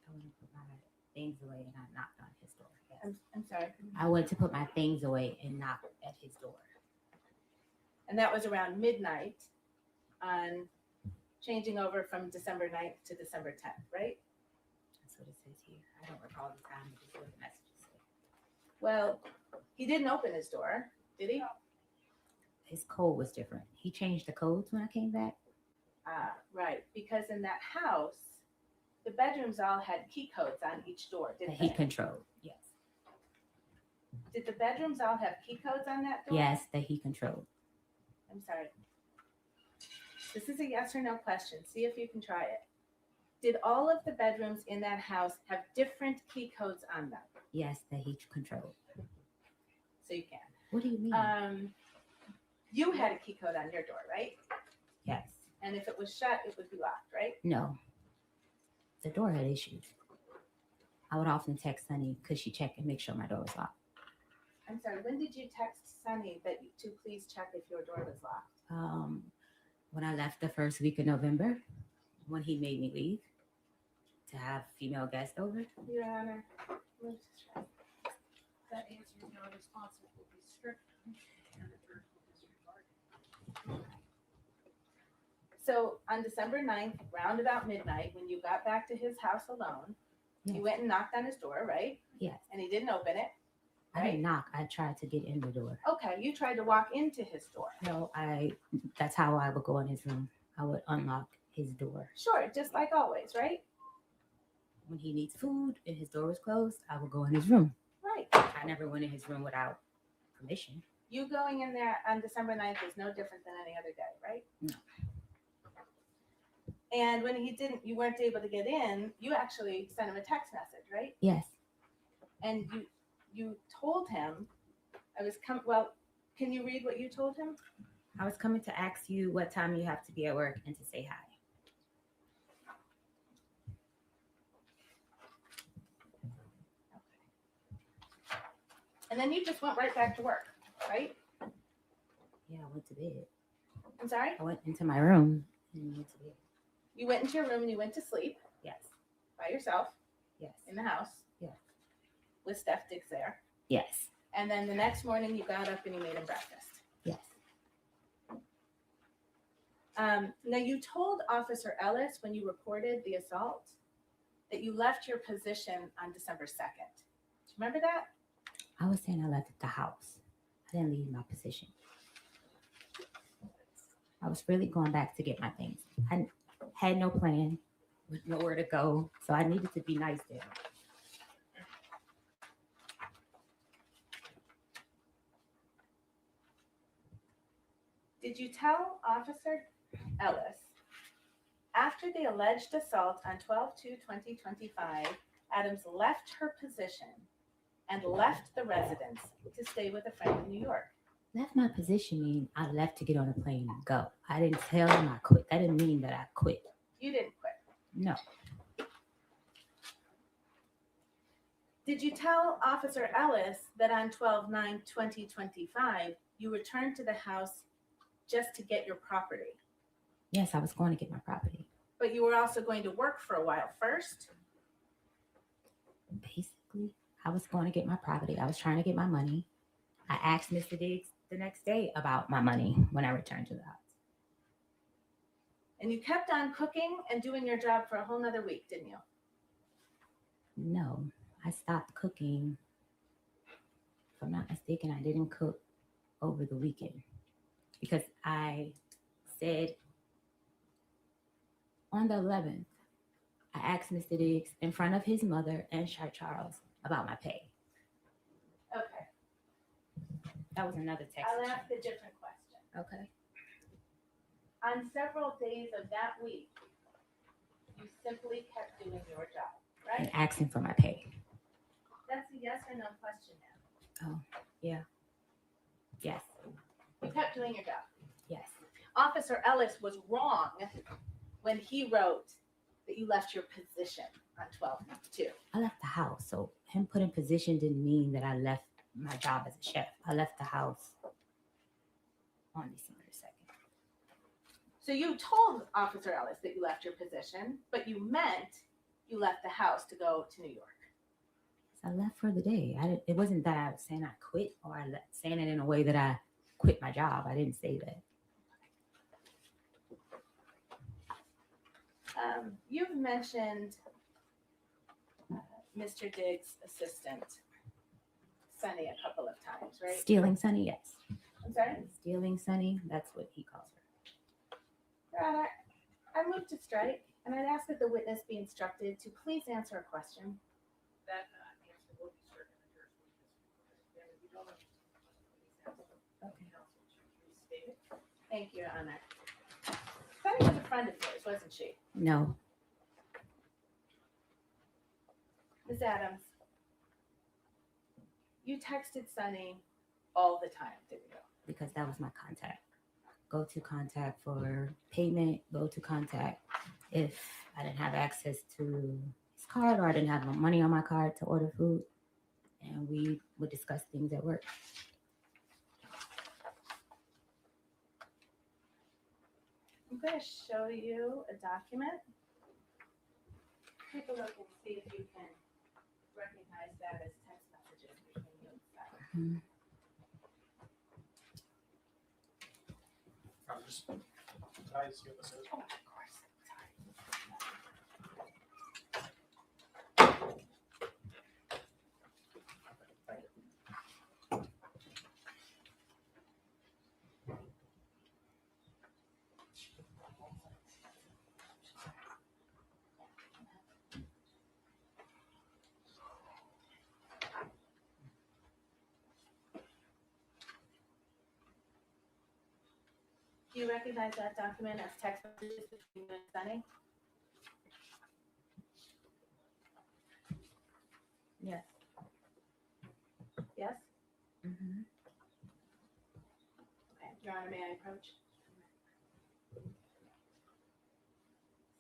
I went to put my things away and I knocked on his door. Yes. I'm sorry. I went to put my things away and knocked at his door. And that was around midnight on changing over from December 9th to December 10th, right? That's what it says here. I don't recall the time. It's what the messages say. Well, he didn't open his door, did he? His code was different. He changed the codes when I came back. Right. Because in that house, the bedrooms all had key codes on each door, That didn't he they? controlled. Yes. Did the bedrooms all have key codes on that door? Yes, that he controlled. I'm sorry. This is a yes or no question. See if you can try it. Did all of the bedrooms in that house have different key codes on them? Yes, that he controlled. So you can. What do you mean? You had a key code on your door, right? Yes. And if it was shut, it would be locked, right? No. The door had issues. I would often text Sunny, could she check and make sure my door was locked? I'm sorry, when did you text Sunny to please check if your door was locked? When I left the first week of November, when he made me leave to have female guests over. Your Honor, that answer is not responsive, will be strict. So on December 9th, round about midnight, when you got back to his house alone, Yes. you went and knocked on his door, right? Yes. And he didn't open it. I didn't knock. I tried to get in the door. Okay, you tried to walk into his door. No, that's how I would go in his room. I would unlock his door. Sure, just like always, right? When he needs food and his door was closed, I would go in his room. Right. I never went in his room without permission. You going in there on December 9th is no different than any other day, right? No. And when you weren't able to get in, you actually sent him a text message, right? Yes. And you told him, can you read what you told him? I was coming to ask you what time you have to be at work and to say hi. And then you just went right back to work, right? Yeah, I went to bed. I'm sorry? I went into my room and went to bed. You went into your room and you went to sleep Yes. by yourself Yes. in the house. Yes. With Steph Diggs there. Yes. And then the next morning you got up and you made him breakfast. Yes. Now you told Officer Ellis when you reported the assault that you left your position on December 2nd. Do you remember that? I was saying I left the house. I didn't leave my position. I was really going back to get my things. I had no plan, with nowhere to go, so I needed to be nice there. Did you tell Officer Ellis after the alleged assault on 12/2/2025, Adams left her position and left the residence to stay with a friend in New York? Left my position mean I left to get on a plane and go. I didn't tell him I quit. That didn't mean that I quit. You didn't quit. No. Did you tell Officer Ellis that on 12/9/2025 you returned to the house just to get your property? Yes, I was going to get my property. But you were also going to work for a while first? Basically, I was going to get my property. I was trying to get my money. I asked Mr. Diggs the next day about my money when I returned to the house. And you kept on cooking and doing your job for a whole nother week, didn't you? No, I stopped cooking. If I'm not mistaken, I didn't cook over the weekend because I said on the 11th, I asked Mr. Diggs in front of his mother and Shy Charles about my pay. Okay. That was another text. I'll ask a different question. Okay. On several days of that week, you simply kept doing your job, right? And asking for my pay. That's a yes or no question now. Oh, yeah. Yes. You kept doing your job. Yes. Officer Ellis was wrong when he wrote that you left your position on 12/2. I left the house. So him put in position didn't mean that I left my job as a chef. I left the house on December 2nd. So you told Officer Ellis that you left your position, but you meant you left the house to go to New York. So I left for the day. It wasn't that I was saying I quit or saying it in a way that I quit my job. I didn't say that. You've mentioned Mr. Diggs' assistant, Sunny, a couple of times, right? Stealing Sunny, yes. I'm sorry? Stealing Sunny, that's what he calls her. Your Honor, I move to strike, and I'd ask that the witness be instructed to please answer a question. That answer will be certain in the jurisdiction. And if you don't understand, please ask counsel to restate it. Thank you, Your Honor. Sunny was a friend of yours, wasn't she? No, Ms. Adams, you texted Sunny all the time, didn't you? because that was my contact. Go to contact for payment, go to contact if I didn't have access to his card or I didn't have no money on my card to order food. And we would discuss things at work. I'm going to show you a document. Take a look and see if you can recognize that as text messages between you and Sunny. I'm just, can I see what this is? Oh, of course. Thank you. Do you recognize that document as text messages between you and Sunny? Yes. Yes? Mm-hmm. Okay. Your Honor, may I approach?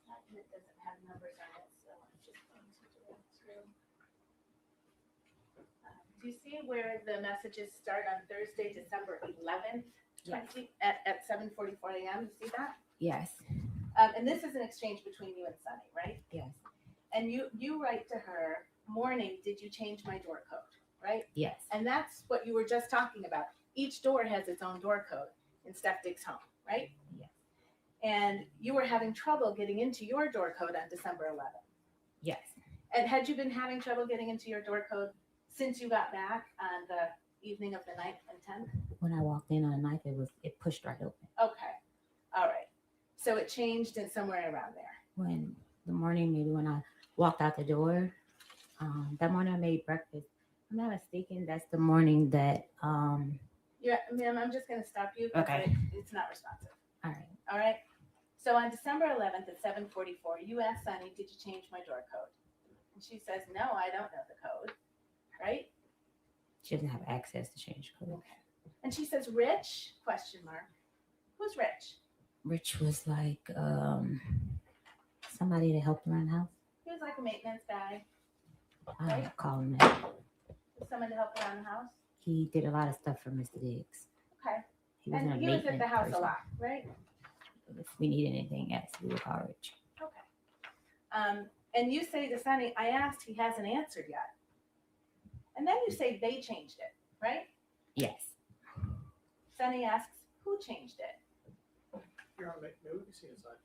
Document doesn't have numbers on it, so I'm just going to do it through. Do you see where the messages start on Thursday, December 11th? Yes. At 7:44 a.m. You see that? Yes. And this is an exchange between you and Sunny, right? Yes. And you write to her, morning, did you change my door code, right? Yes. And that's what you were just talking about. Each door has its own door code in Steph Diggs' home, right? Yes. And you were having trouble getting into your door code on December 11th. Yes. And had you been having trouble getting into your door code since you got back on the evening of the 9th and 10th? When I walked in on the 9th, it pushed right open. Okay. All right. So it changed in somewhere around there. When the morning, maybe when I walked out the door, that morning I made breakfast. I'm not mistaken, that's the morning that Yeah, ma'am, I'm just going to stop you because Okay. it's not responsive. all right. All right. So on December 11th at 7:44, you asked Sunny, did you change my door code? And she says, no, I don't know the code. Right? She doesn't have access to change code. Okay. And she says, Rich? Question mark. Who's Rich? Rich was like somebody that helped around the house. He was like a maintenance guy. I Right. don't call him that. Someone to help around the house. He did a lot of stuff for Mr. Diggs. Okay. He wasn't And a he was at the maintenance house a person. lot, right? If we needed anything else, we would call Rich. Okay. And you say to Sunny, I asked, he hasn't answered yet. And then you say they changed it, right? Yes. Sunny asks, who changed it? Your Honor, maybe we can see inside.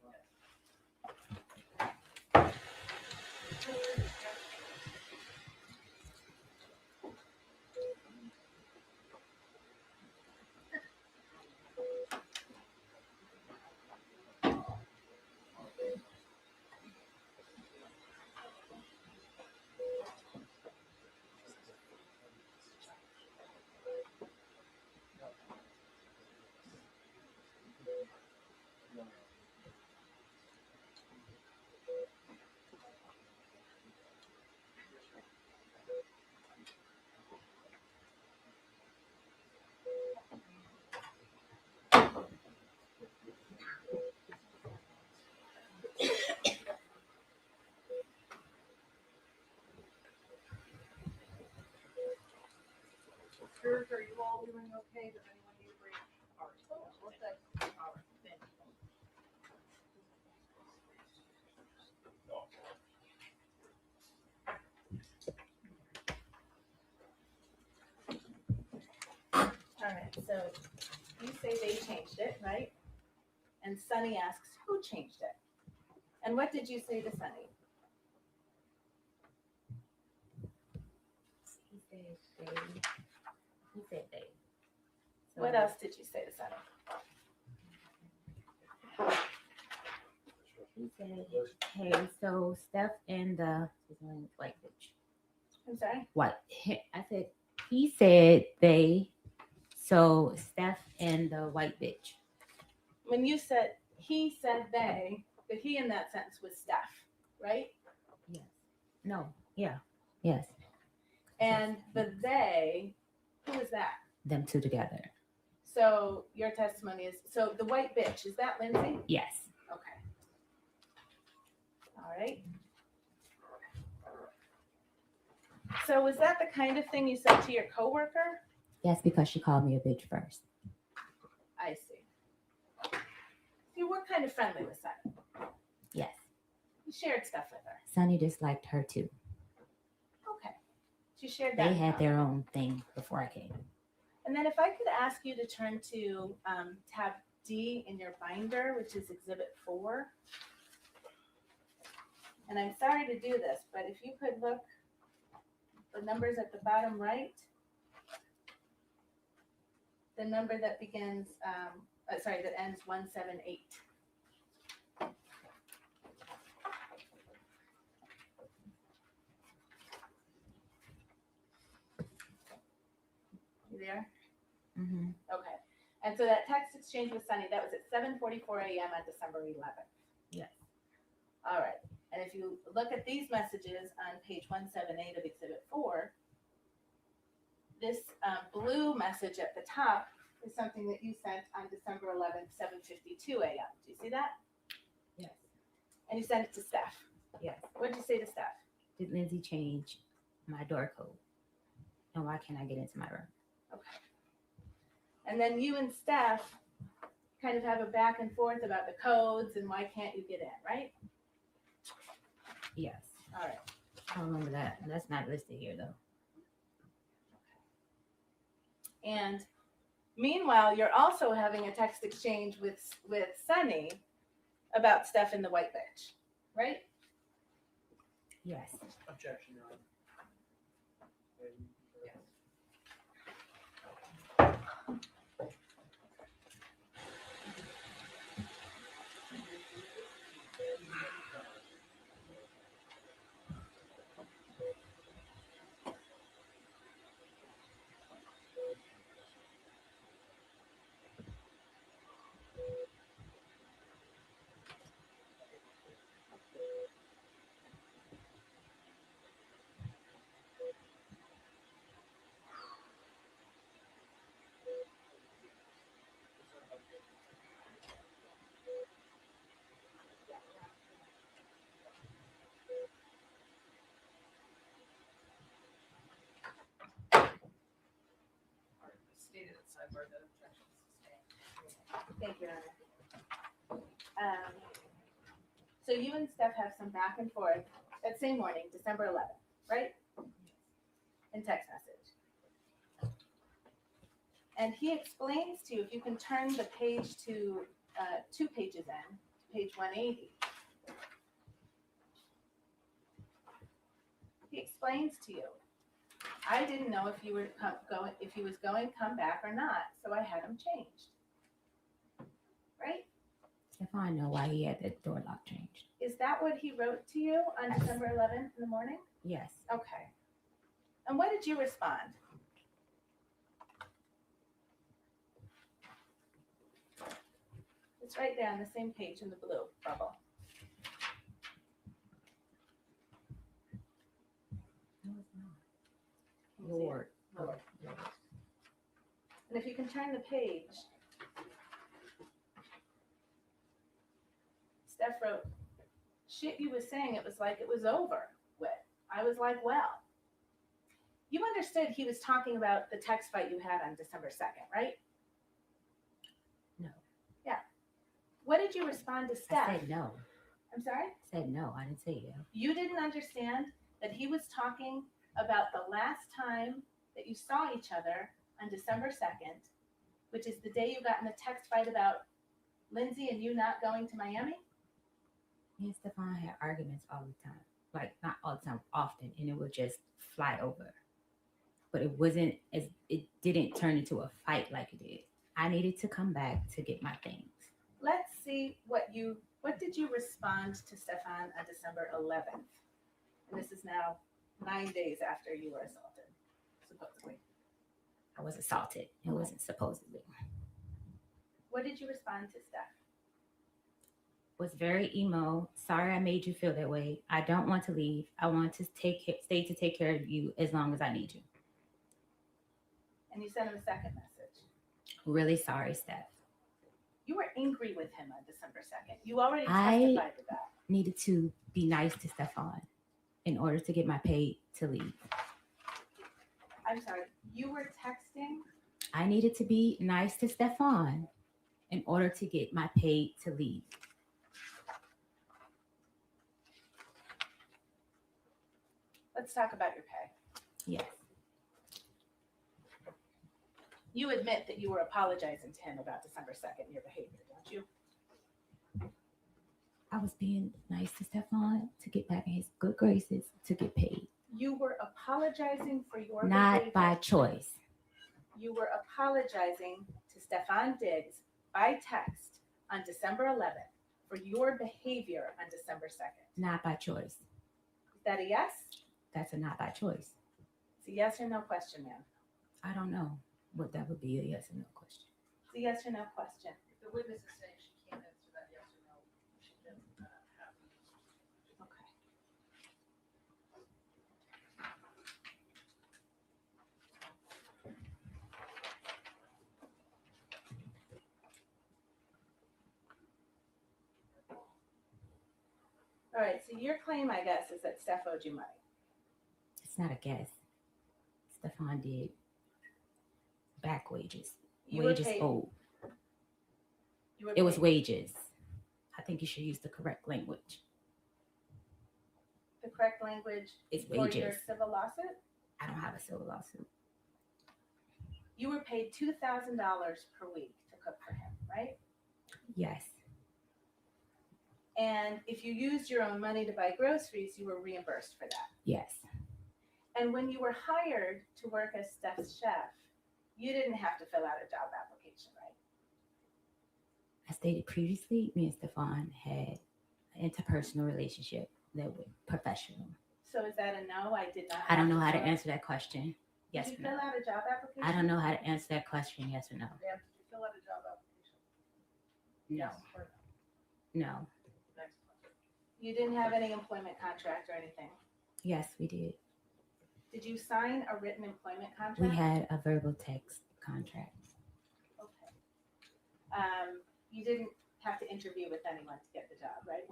Jurors, are you all doing okay? Does anyone need a break? All right. Well, thank- all right, thank you. All right, so you say they changed it, right? And Sunny asks, who changed it? And what did you say to Sunny? He said they. He said they. So What else did you say to Sunny? He said, hey, so Steph and the his name is white bitch. I'm sorry? White. I said, he said they. So Steph and the white bitch. When you said, he said they, the he in that sentence was Steph, right? Yes. No. Yeah. Yes. And the they, who is that? Them two together. So your testimony is, so the white bitch, is that Lindsay? Yes. Okay. All right. So was that the kind of thing you said to your coworker? Yes, because she called me a bitch first. I see. You were kind of friendly with Sunny. Yes. You shared stuff with her. Sunny disliked her too. Okay. She shared that. They had their own thing before I came. And then if I could ask you to turn to tab D in your binder, which is Exhibit 4. And I'm sorry to do this, but if you could look, the numbers at the bottom right, the number that begins, that ends 178. You there? Mm-hmm. Okay. And so that text exchange with Sunny, that was at 7:44 a.m. on December 11th. Yes. All right. And if you look at these messages on page 178 of Exhibit 4, this blue message at the top is something that you sent on December 11th, 7:52 a.m. Do you see that? Yes. And you sent it to Steph. Yes. What did you say to Steph? Did Lindsay change my door code? And why can't I get into my room? Okay. And then you and Steph kind of have a back and forth about the codes and why can't you get in, right? Yes. All right. I remember that. That's not listed here though. And meanwhile, you're also having a text exchange with Sunny about Steph and the white bitch, right? Yes. Objection, Your Honor. Stated at sidebar that objection is sustained. Thank you, Anna. So you and Steph have some back and forth that same morning, December 11th, right? In text message. And he explains to you, if you can turn the page to 2 pages in, page 180. He explains to you, I didn't know if you were if he was going to come back or not, so I had him changed. Right? Stefon know why he had that door lock changed. Is that what he wrote to you on December 11th in the morning? Yes. Okay. And what did you respond? It's right there on the same page in the blue bubble. No, it's not. Lord. Oh, Lord. And if you can turn the page, Steph wrote, shit you was saying, it was like it was over with. I was like, well. You understood he was talking about the text fight you had on December 2nd, right? No. Yeah. What did you respond to Steph? I said no. I'm sorry? I said no. I didn't say yeah. You didn't understand that he was talking about the last time that you saw each other on December 2nd, which is the day you got in a text fight about Lindsay and you not going to Miami? Me and Stefon had arguments all the time. Like, not all the time, often, and it would just fly over. But it didn't turn into a fight like it did. I needed to come back to get my things. Let's see what did you respond to Stefon on December 11th? And this is now 9 days after you were assaulted, supposedly. I was assaulted. It wasn't supposedly. What did you respond to Steph? Was very emo. Sorry I made you feel that way. I don't want to leave. I want to stay to take care of you as long as I need you. And you sent him a second message. Really sorry, Steph. You were angry with him on December 2nd. You already I testified to that. needed to be nice to Stefon in order to get my pay to leave. I'm sorry, you were texting? I needed to be nice to Stefon in order to get my pay to leave. Let's talk about your pay. Yes. You admit that you were apologizing to him about December 2nd and your behavior, don't you? I was being nice to Stefon to get back in his good graces to get paid. You were apologizing for your Not behavior. by choice. You were apologizing to Stefon Diggs by text on December 11th for your behavior on December 2nd. Not by choice. Is that a yes? That's a not by choice. It's a yes or no question, ma'am. I don't know what that would be, a yes or no question. It's a yes or no question. If the witness is saying she can't answer that yes or no, she can have the answer. Okay. All right, so your claim, I guess, is that Steph owed you money. It's not a guess. Stefon did back wages. You were Wages paid- owed. You were It was paid- wages. I think you should use the correct language. The correct language It's for your wages. civil lawsuit? I don't have a civil lawsuit. You were paid $2,000 per week to cook for him, right? Yes. And if you used your own money to buy groceries, you were reimbursed for that. Yes. And when you were hired to work as Steph's chef, you didn't have to fill out a job application, right? I stated previously, me and Stefon had an interpersonal relationship that was professional. So is that a no? I did not. I don't know how to fill out- answer that question. Yes Did or you fill no. out a job application? I don't know how to answer that question. Yes or no. Ma'am, did you fill out a job application? No. Yes or No. no? Next question. You didn't have any employment contract or anything. Yes, we did. Did you sign a written employment contract? We had a verbal text contract. Okay. You didn't have to interview with anyone to get the job, right?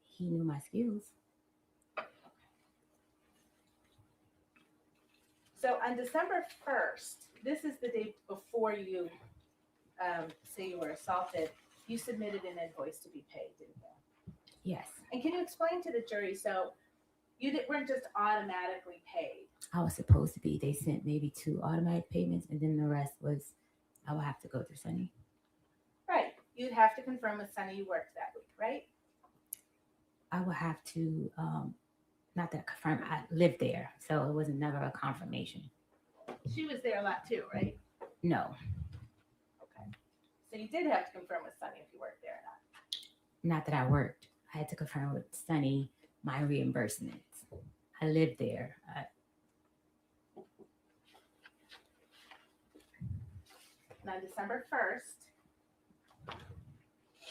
He knew my skills. So on December 1st, this is the day before you say you were assaulted, you submitted an invoice to be paid, didn't you? Yes. And can you explain to the jury, so you weren't just automatically paid? I was supposed to be. They sent maybe 2 automatic payments, and then the rest was I would have to go through Sunny. Right. You'd have to confirm with Sunny you worked that week, right? I would have to, not that confirm, I lived there, so it was never a confirmation. She was there a lot too, right? No, Okay. So you did have to confirm with Sunny if you worked there or not. not that I worked. I had to confirm with Sunny my reimbursements. I lived there. And on December 1st,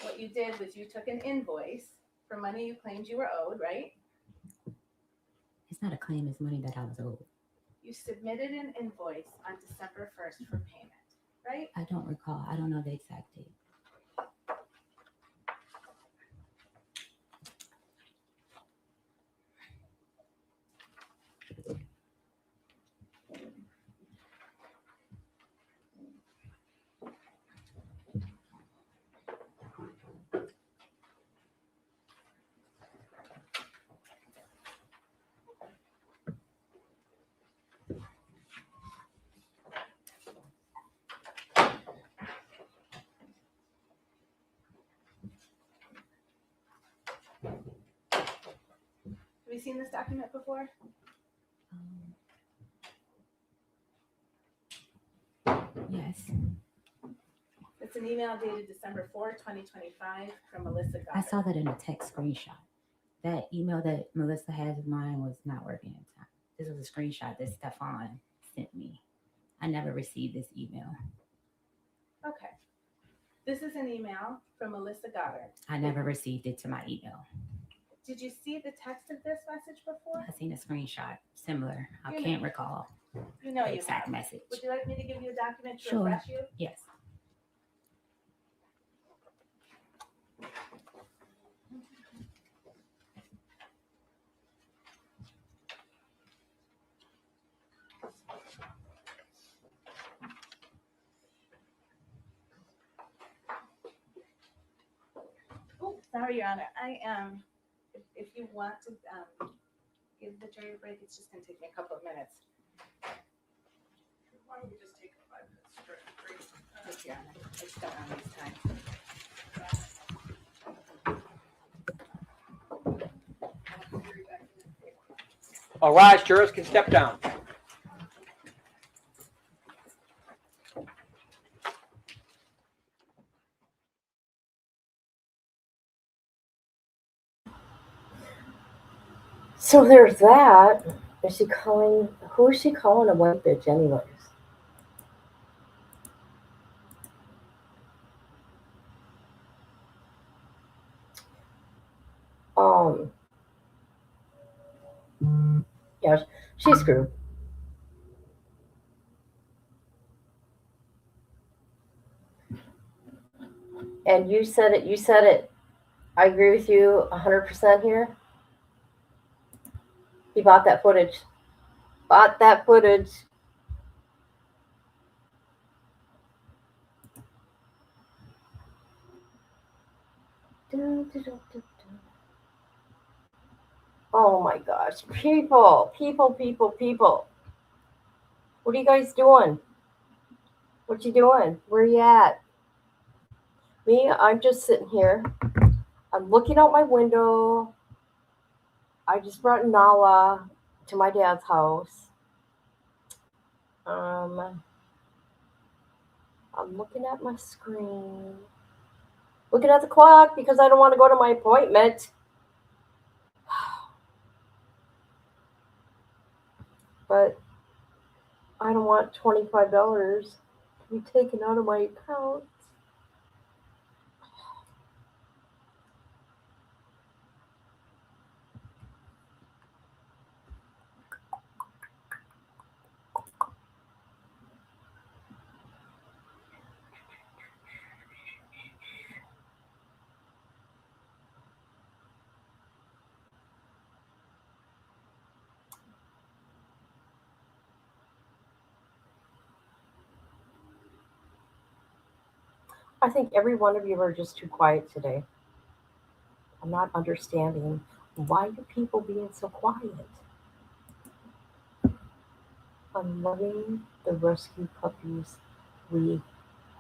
what you did was you took an invoice for money you claimed you were owed, right? It's not a claim, it's money that I was owed. You submitted an invoice on December 1st for payment, right? I don't recall. I don't know the exact date. you seen this document before? Yes, It's an email dated December 4, 2025 from Melissa I Goddard. saw that in a text screenshot. That email that Melissa has of mine was not working in time. This was a screenshot that Stefon sent me. I never received this email. Okay. This is an email from Melissa Goddard. I never received it to my email. Did you see the text of this message before? I seen a screenshot similar. I You know. can't recall You know the you exact have. message. Would you like me to give you a document to Sure. refresh you? Yes. Oh, sorry, Your Honor. If you want to give the jury a break, it's just going to take me a couple of minutes. Why don't we just take a 5-minute break? Thank you, Your Honor. It's done on this time. All rise, jurors can step down. So there's that. Is she calling? Who is she calling a white bitch, anyways? Yeah, she's screwed. And you said it. You said it. I agree with you 100% here. He bought that footage. Bought that footage. Oh my gosh. People. What are you guys doing? What you doing? Where you at? Me, I'm just sitting here. I'm looking out my window. I just brought Nala to my dad's house. I'm looking at my screen. Looking at the clock because I don't want to go to my appointment. But I don't want $25 to be taken out of my account. I think every one of you are just too quiet today. I'm not understanding why do people being so quiet. I'm loving the rescue puppies we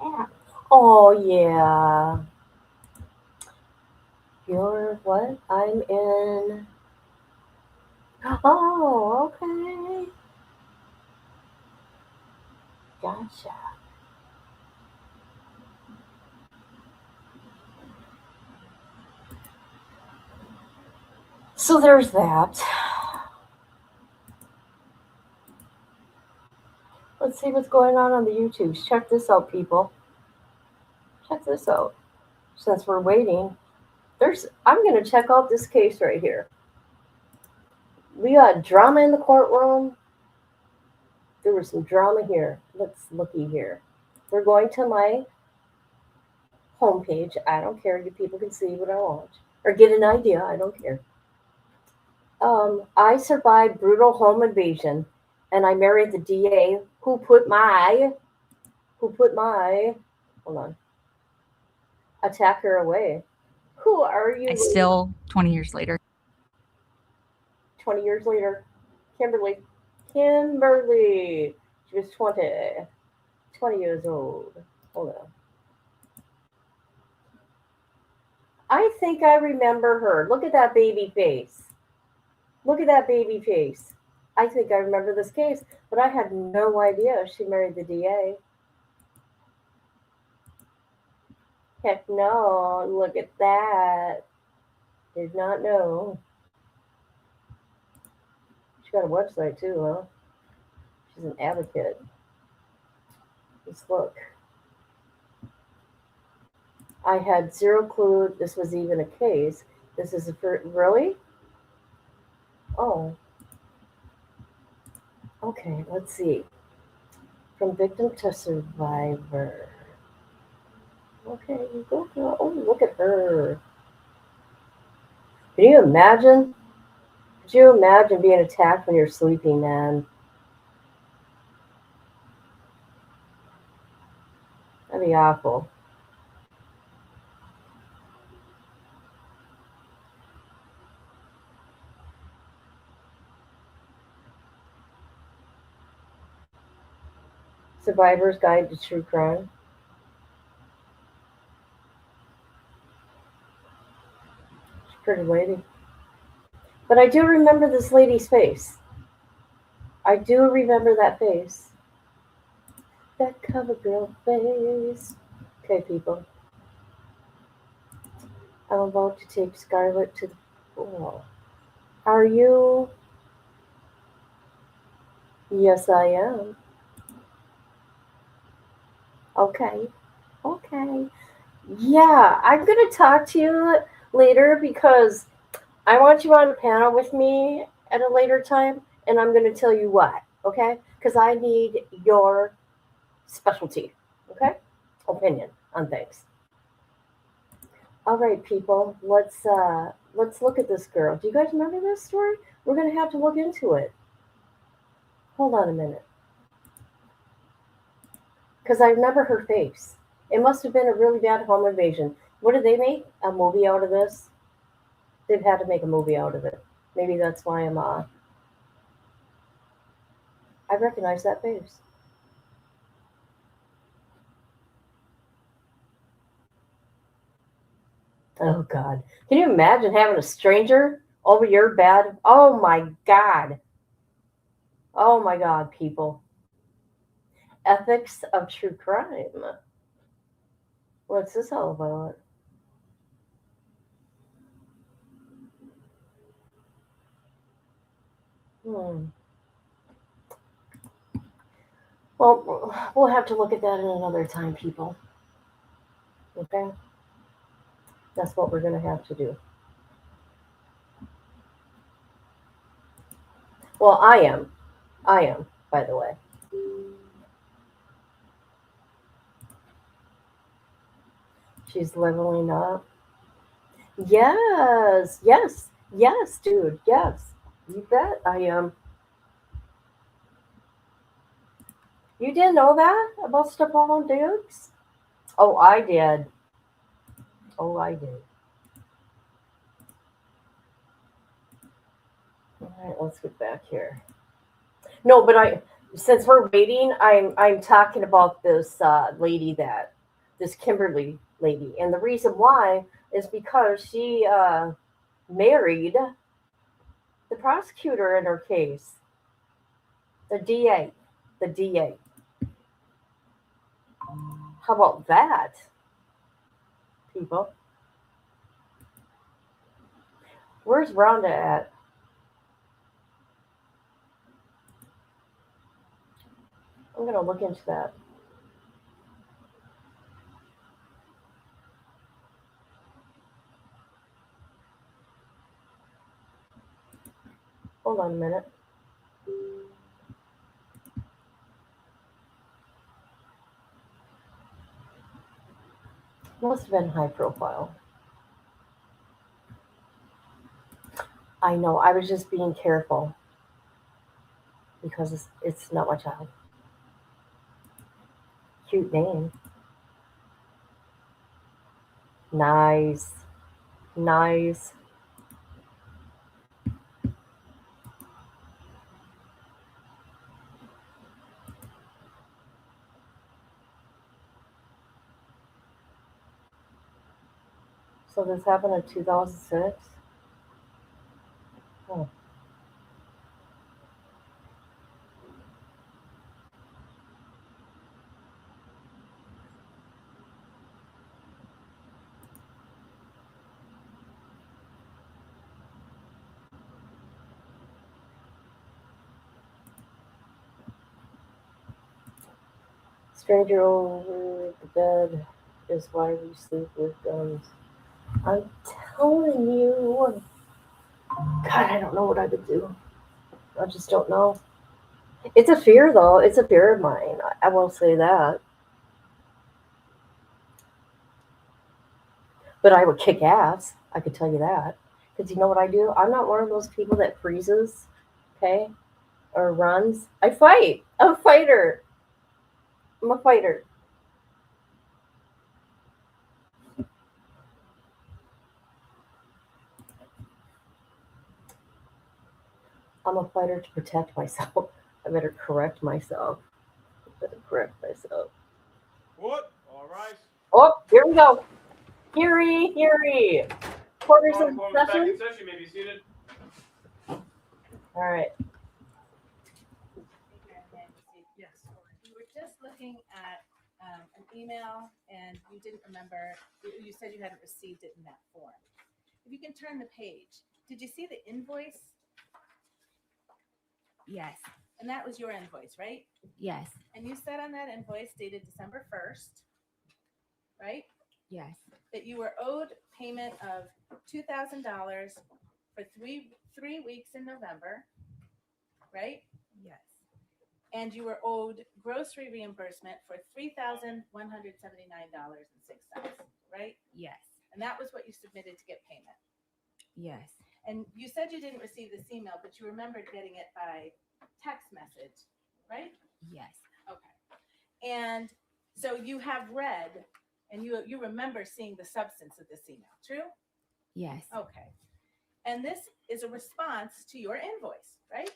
have. Oh yeah. You're what? I'm in. Oh, okay. Gotcha. So there's that. Let's see what's going on the YouTubes. Check this out, people. Check this out. Since we're waiting, I'm going to check out this case right here. We got drama in the courtroom. There was some drama here. Let's looky here. We're going to my homepage. I don't care. You people can see what I want or get an idea. I don't care. I survived brutal home invasion, and I married the DA who put my hold on attacker away. Who are you? I still 20 years later. 20 years later, Kimberly. She was 20 years old. Hold on. I think I remember her. Look at that baby face. Look at that baby face. I think I remember this case, but I had no idea she married the DA. Heck no, look at that. Did not know. She got a website too, huh? She's an advocate. Let's look. I had zero clue this was even a case. This is a really? Oh. Okay, let's see. From victim to survivor. Okay, you go girl. Oh, look at her. Can you imagine? Could you imagine being attacked when you're sleeping, man? That'd be awful. Survivor's Guide to True Crime. She's a pretty lady. But I do remember this lady's face. I do remember that face. That cover girl face. Okay, people. I'm about to take Scarlett to the pool. Are you? Yes, I am. Okay. Okay. Yeah, I'm going to talk to you later because I want you on a panel with me at a later time, and I'm going to tell you why, okay? Because I need your specialty, okay? Opinion on things. All right, people, let's look at this girl. Do you guys remember this story? We're going to have to look into it. Hold on a minute. Because I remember her face. It must have been a really bad home invasion. What did they make? A movie out of this? They've had to make a movie out of it. Maybe that's why I recognize that face. Oh God. Can you imagine having a stranger over your bed? Oh my God. Oh my God, people. Ethics of true crime. What's this all about? Well, we'll have to look at that in another time, people. Okay? That's what we're going to have to do. Well, I am. By the way. She's leveling up. Yes, dude. Yes. You bet I am. You didn't know that about Stefon Dukes? Oh, I did. Oh, I did. All right, let's get back here. No, but since we're waiting, I'm talking about this lady this Kimberly lady, and the reason why is because she married the prosecutor in her case, the DA, the DA. How about that, people? Where's Rhonda at? I'm gonna look into that. Hold on a minute. Must have been high profile. I know. I was just being careful because it's not my child. Cute name. Nice. Nice. So this happened in 2006? Oh. Stranger over the bed is why we sleep with guns. I'm telling you. God, I don't know what I would do. I just don't know. It's a fear, though. It's a fear of mine. I will say that. But I would kick ass. I could tell you that. Because you know what I do? I'm not one of those people that freezes, okay, or runs. I fight. I'm a fighter. I'm a fighter. I'm a fighter to protect myself. I better correct myself. I better correct myself. What? All right. Oh, here we go. Heary. Quarters Call in the back session. in session. You may be seated. All right. Yes. We were just looking at an email and you didn't remember, you said you hadn't received it in that form. If you can turn the page, did you see the invoice? Yes. And that was your invoice, right? Yes. And you said on that invoice dated December 1st, right? Yes. That you were owed payment of $2,000 for three weeks in November, right? Yes. And you were owed grocery reimbursement for $3,179.06, right? Yes. And that was what you submitted to get payment. Yes. And you said you didn't receive this email, but you remembered getting it by text message, right? Yes. Okay. And so you have read and you remember seeing the substance of this email, true? Yes. Okay. And this is a response to your invoice, right?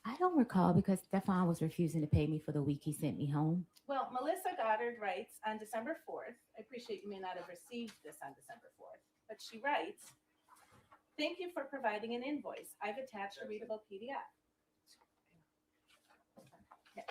I don't recall because Stefon was refusing to pay me for the week he sent me home. Well, Melissa Goddard writes on December 4th. I appreciate you may not have received this on December 4th, but she writes, "Thank you for providing an invoice. I've attached a readable PDF." Yeah.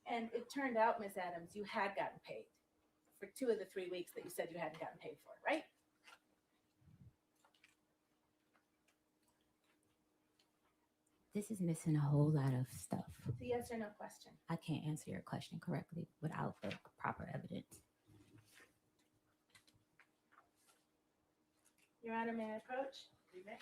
And it turned out, Miss Adams, you had gotten paid for 2 of the 3 weeks that you said you hadn't gotten paid for, right? This is missing a whole lot of stuff. It's a yes or no question. I can't answer your question correctly without the proper evidence. Your Honor, may I approach? You may.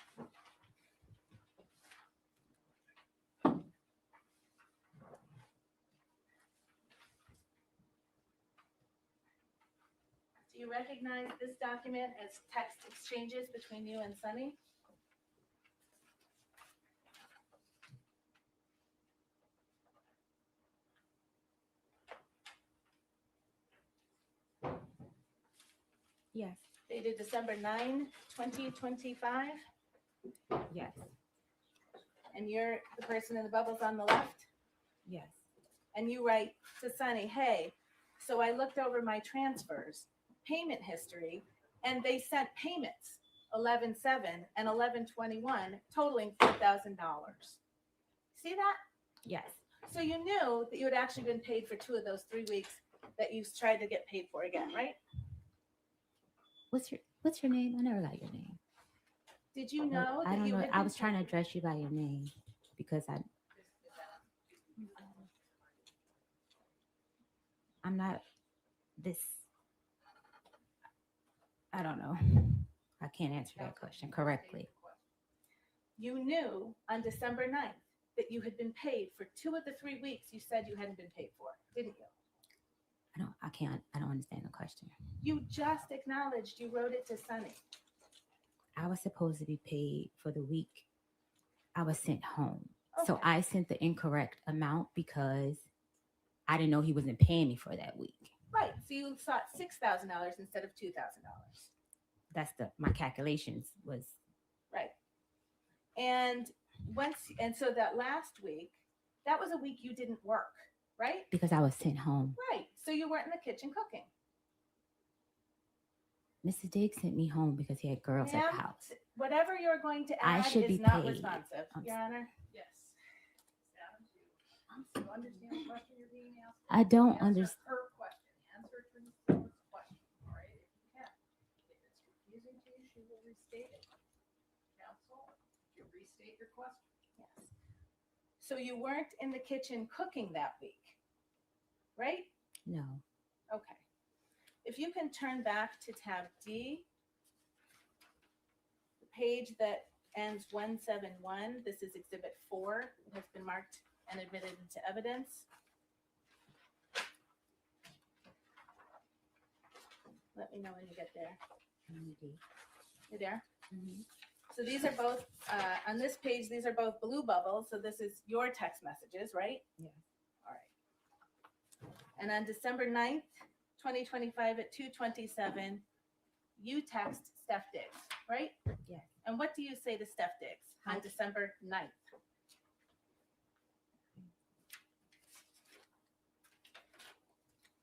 Do you recognize this document as text exchanges between you and Sunny? Yes. Dated December 9, 2025? Yes. And you're the person in the bubbles on the left? Yes. And you write to Sunny, "Hey, so I looked over my transfers, payment history, and they sent payments 11/7 and 11/21 totaling $4,000. See that? Yes. So you knew that you had actually been paid for 2 of those 3 weeks that you tried to get paid for again, right? What's your name? I never got your name. Did you know I that don't you know. had I been was trying to paid- address you by your name because I'm not this. I don't know. I can't answer that question correctly. You knew on December 9th that you had been paid for 2 of the 3 weeks you said you hadn't been paid for, didn't you? I don't understand the question. You just acknowledged you wrote it to Sunny. I was supposed to be paid for the week I was sent home. So Okay. I sent the incorrect amount because I didn't know he wasn't paying me for that week. Right. So you sought $6,000 instead of $2,000. That's my calculations was Right. And so that last week, that was a week you didn't work, right? Because I was sent home. Right. So you weren't in the kitchen cooking. Mr. Diggs sent me home because he had girls at the Ma'am, house. whatever you're going to I add should is be not paid. responsive, Your Honor. Yes. Adam, do you understand the question you're being asked? I don't Answer understand. her question. Answer Attorney Stewart's question, all right, if you can. If it's confusing to you, she will restate it. Counsel, you restate your question. Yes. So you weren't in the kitchen cooking that week, right? No. Okay. If you can turn back to tab D, the page that ends 171, this is exhibit 4. It has been marked and admitted into evidence. Let me know when you get there. You there? Mm-hmm. So these are both, on this page, these are both blue bubbles. So this is your text messages, right? Yeah. All right. And on December 9th, 2025 at 2:27, you text Steph Diggs, right? Yes. And what do you say to Steph Diggs on December 9th?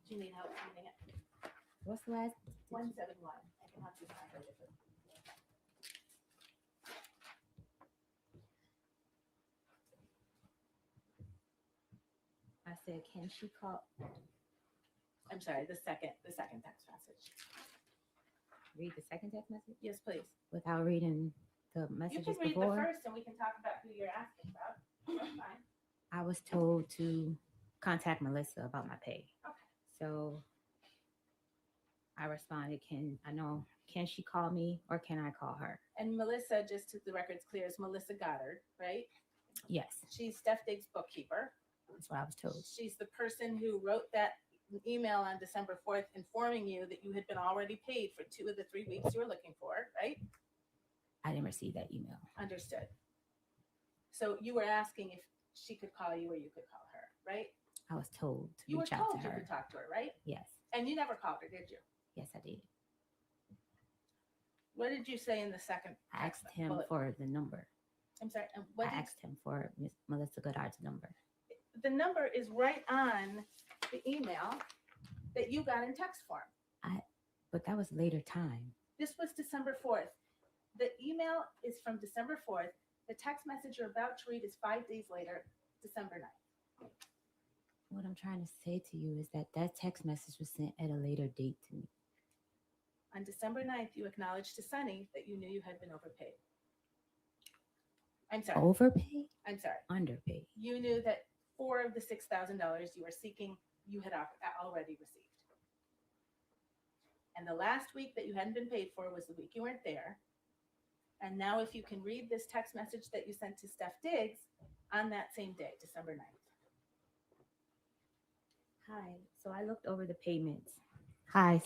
Do you need help reading it? What's the last? 171. I can help you find it. I said, can she call? I'm sorry, the second text message. Read the second text message? Yes, please. Without reading the You messages can read before? the first and we can talk about who you're asking about. That's fine. I was told to contact Melissa about my pay. Okay. So I responded, can she call me or can I call her? And Melissa, just to the record's clear, is Melissa Goddard, right? Yes, She's Steph Diggs' bookkeeper. that's what I was told. She's the person who wrote that email on December 4th informing you that you had been already paid for 2 of the 3 weeks you were looking for, right? I didn't receive that email. Understood. So you were asking if she could call you or you could call her, right? I was told to You were reach out told to you her. could talk to her, right? Yes, And you never called her, did you? yes, I did. What did you say in the second? I asked him bullet? for the number. I'm sorry. And what I did asked him for Miss Melissa Goddard's number. the number is right on the email that you got in text form. But that was later time. This was December 4th. The email is from December 4th. The text message you're about to read is 5 days later, December 9th. What I'm trying to say to you is that that text message was sent at a later date to me. On December 9th, you acknowledged to Sunny that you knew you had been overpaid. I'm sorry. Overpaid? I'm sorry. Underpaid. You knew that 4 of the $6,000 you were seeking, you had already received. And the last week that you hadn't been paid for was the week you weren't there. And now if you can read this text message that you sent to Steph Diggs on that same day, December 9th. Hi, so I looked over the payments. Are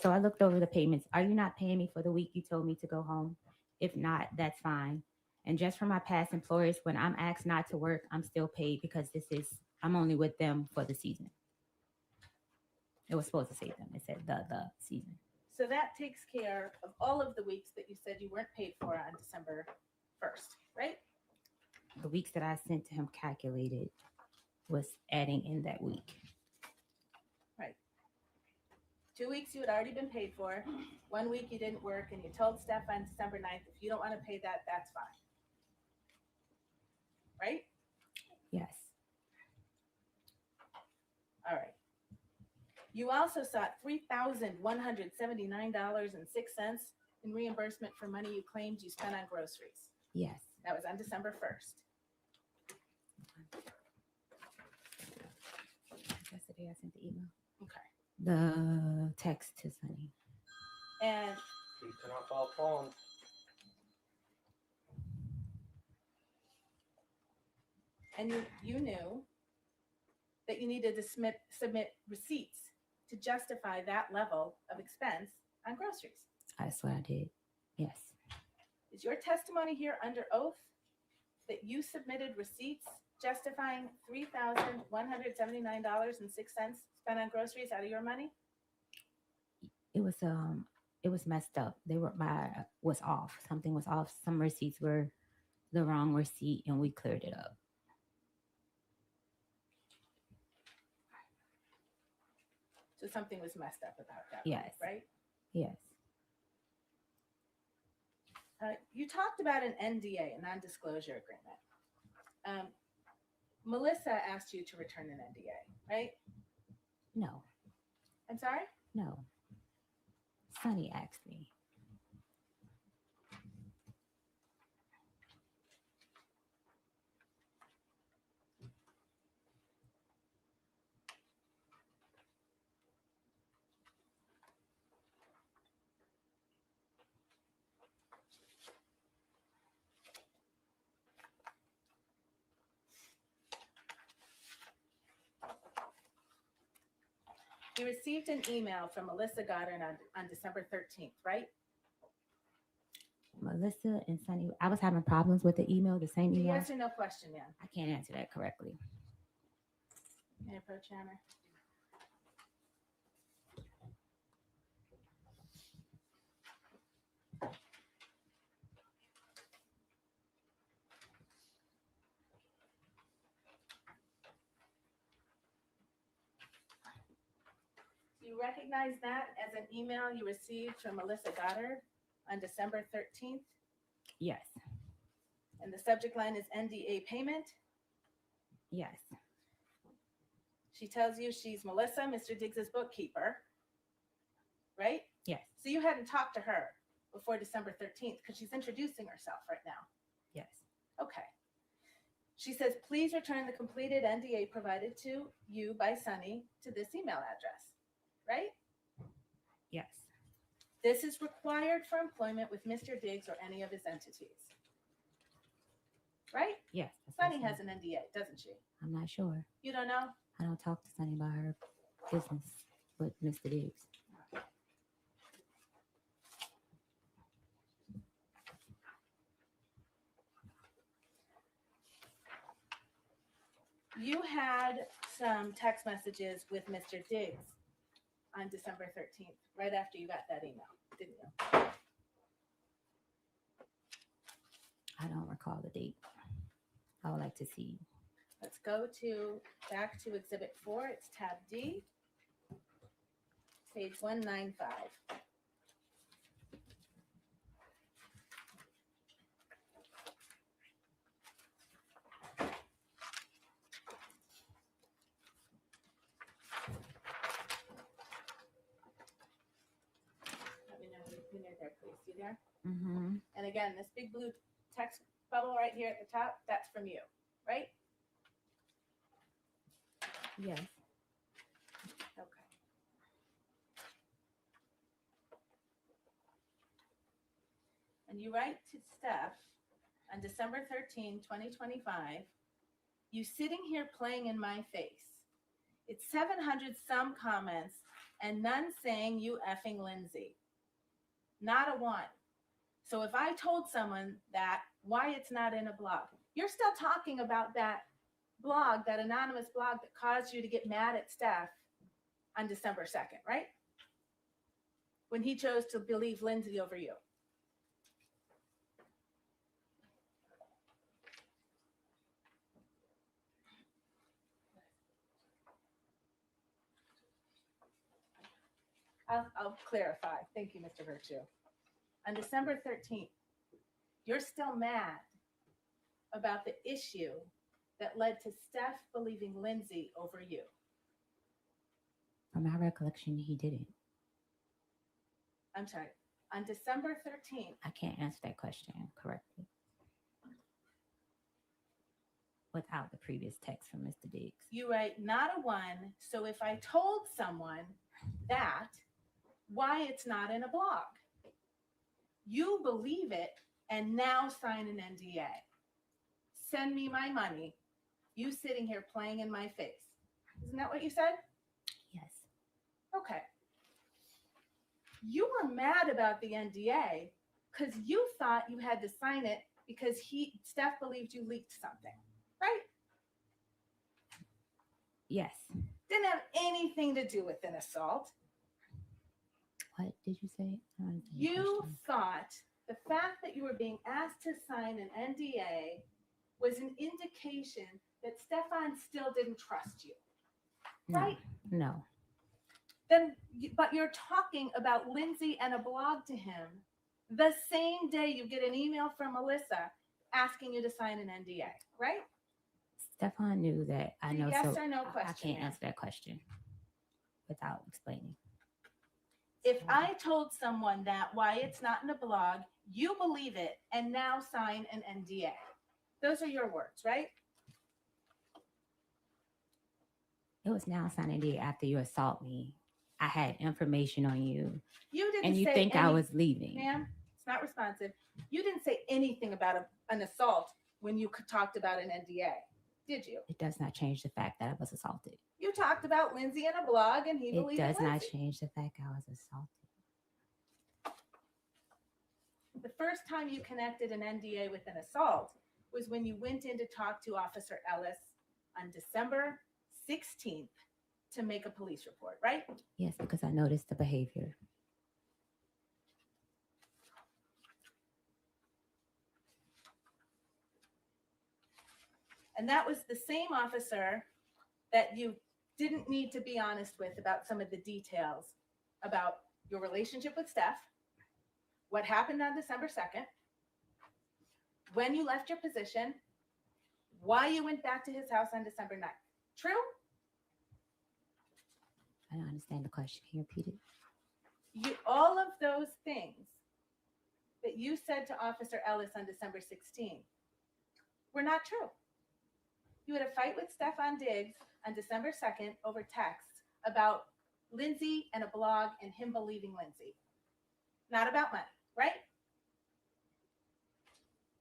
you not paying me for the week you told me to go home? If not, that's fine. And just for my past employers, when I'm asked not to work, I'm still paid because I'm only with them for the season. It was supposed to say them. It said the season. So that takes care of all of the weeks that you said you weren't paid for on December 1st, right? The weeks that I sent to him calculated was adding in that week. Right. 2 weeks you had already been paid for. 1 week you didn't work, and you told Steph on December 9th, if you don't want to pay that, that's fine. Right? Yes. All right. You also sought $3,179.06 in reimbursement for money you claimed you spent on groceries. Yes. That was on December 1st. That's the day I sent the email. Okay. The text to Sunny. And Keeping up our phone. you knew that you needed to submit receipts to justify that level of expense on groceries. That's what I did. Yes. Is your testimony here under oath that you submitted receipts justifying $3,179.06 spent on groceries out of your money? It was messed up. Was off. Something was off. Some receipts were the wrong receipt and we cleared it up. So something was messed up about that. Yes. Right? Yes. You talked about an NDA, a non-disclosure agreement. Melissa asked you to return an NDA, right? No. I'm sorry? No. Sonny asked me. You received an email from Melissa Goddard on December 13th, right? Melissa and Sonny, I was having problems with the email, the same email. Yes or no question, ma'am? I can't answer that correctly. Can I approach Hammer? Do you recognize that as an email you received from Melissa Goddard on December 13th? Yes. And the subject line is NDA payment? Yes. She tells you she's Melissa, Mr. Diggs's bookkeeper, right? Yes. So you hadn't talked to her before December 13th because she's introducing herself right now. Yes. Okay. She says, please return the completed NDA provided to you by Sonny to this email address, right? Yes. This is required for employment with Mr. Diggs or any of his entities. Right? Yes. Sonny has an NDA, doesn't she? I'm not sure. You don't know? I don't talk to Sonny about her business with Mr. Diggs. You had some text messages with Mr. Diggs on December 13th, right after you got that email, didn't you? I don't recall the date. I would like to see. Let's go back to Exhibit 4. It's tab D, page 195. Let me know when you're there, please. See there? Mm-hmm. And again, this big blue text bubble right here at the top, that's from you, right? Yes. Okay. And you write to Steph on December 13, 2025, you sitting here playing in my face. It's 700 some comments and none saying you effing Lindsay. Not a one. So if I told someone that, why it's not in a blog? You're still talking about that blog, that anonymous blog that caused you to get mad at Steph on December 2nd, right? When he chose to believe Lindsay over you. I'll clarify. Thank you, Mr. Virtue. On December 13th, you're still mad about the issue that led to Steph believing Lindsay over you. From my recollection, he didn't. I'm sorry. On December 13th, I can't answer that question correctly without the previous text from Mr. Diggs. you write not a one. So if I told someone that, why it's not in a blog? You believe it and now sign an NDA. Send me my money. You sitting here playing in my face. Isn't that what you said? Yes. Okay. You were mad about the NDA because you thought you had to sign it because Steph believed you leaked something, right? Yes. Didn't have anything to do with an assault. What did you say? I don't understand the You question. thought The fact that you were being asked to sign an NDA was an indication that Stefon still didn't trust you, right? No. Then, but you're talking about Lindsay and a blog to him the same day you get an email from Melissa asking you to sign an NDA, right? Stefon knew that. I know. Yes so or no I question, can't ma'am. answer that question without explaining. If I told someone that why it's not in a blog, you believe it and now sign an NDA. Those are your words, right? It was now signing NDA after you assault me. I had information on you. You didn't And you say think I was leaving. Ma'am, it's not responsive. You didn't say anything about an assault when you talked about an NDA, did you? It does not change the fact that I was assaulted. You talked about Lindsay in a blog and he It believed does not Lindsay. change the fact I was assaulted. The first time you connected an NDA with an assault was when you went in to talk to Officer Ellis on December 16th to make a police report, right? Yes, because I noticed the behavior. And that was the same officer that you didn't need to be honest with about some of the details about your relationship with Steph, what happened on December 2nd, when you left your position, why you went back to his house on December 9th. True? I don't understand the question. Can you repeat it? All of those things that you said to Officer Ellis on December 16th were not true. You had a fight with Stefon Diggs on December 2nd over text about Lindsay and a blog and him believing Lindsay. Not about money, right?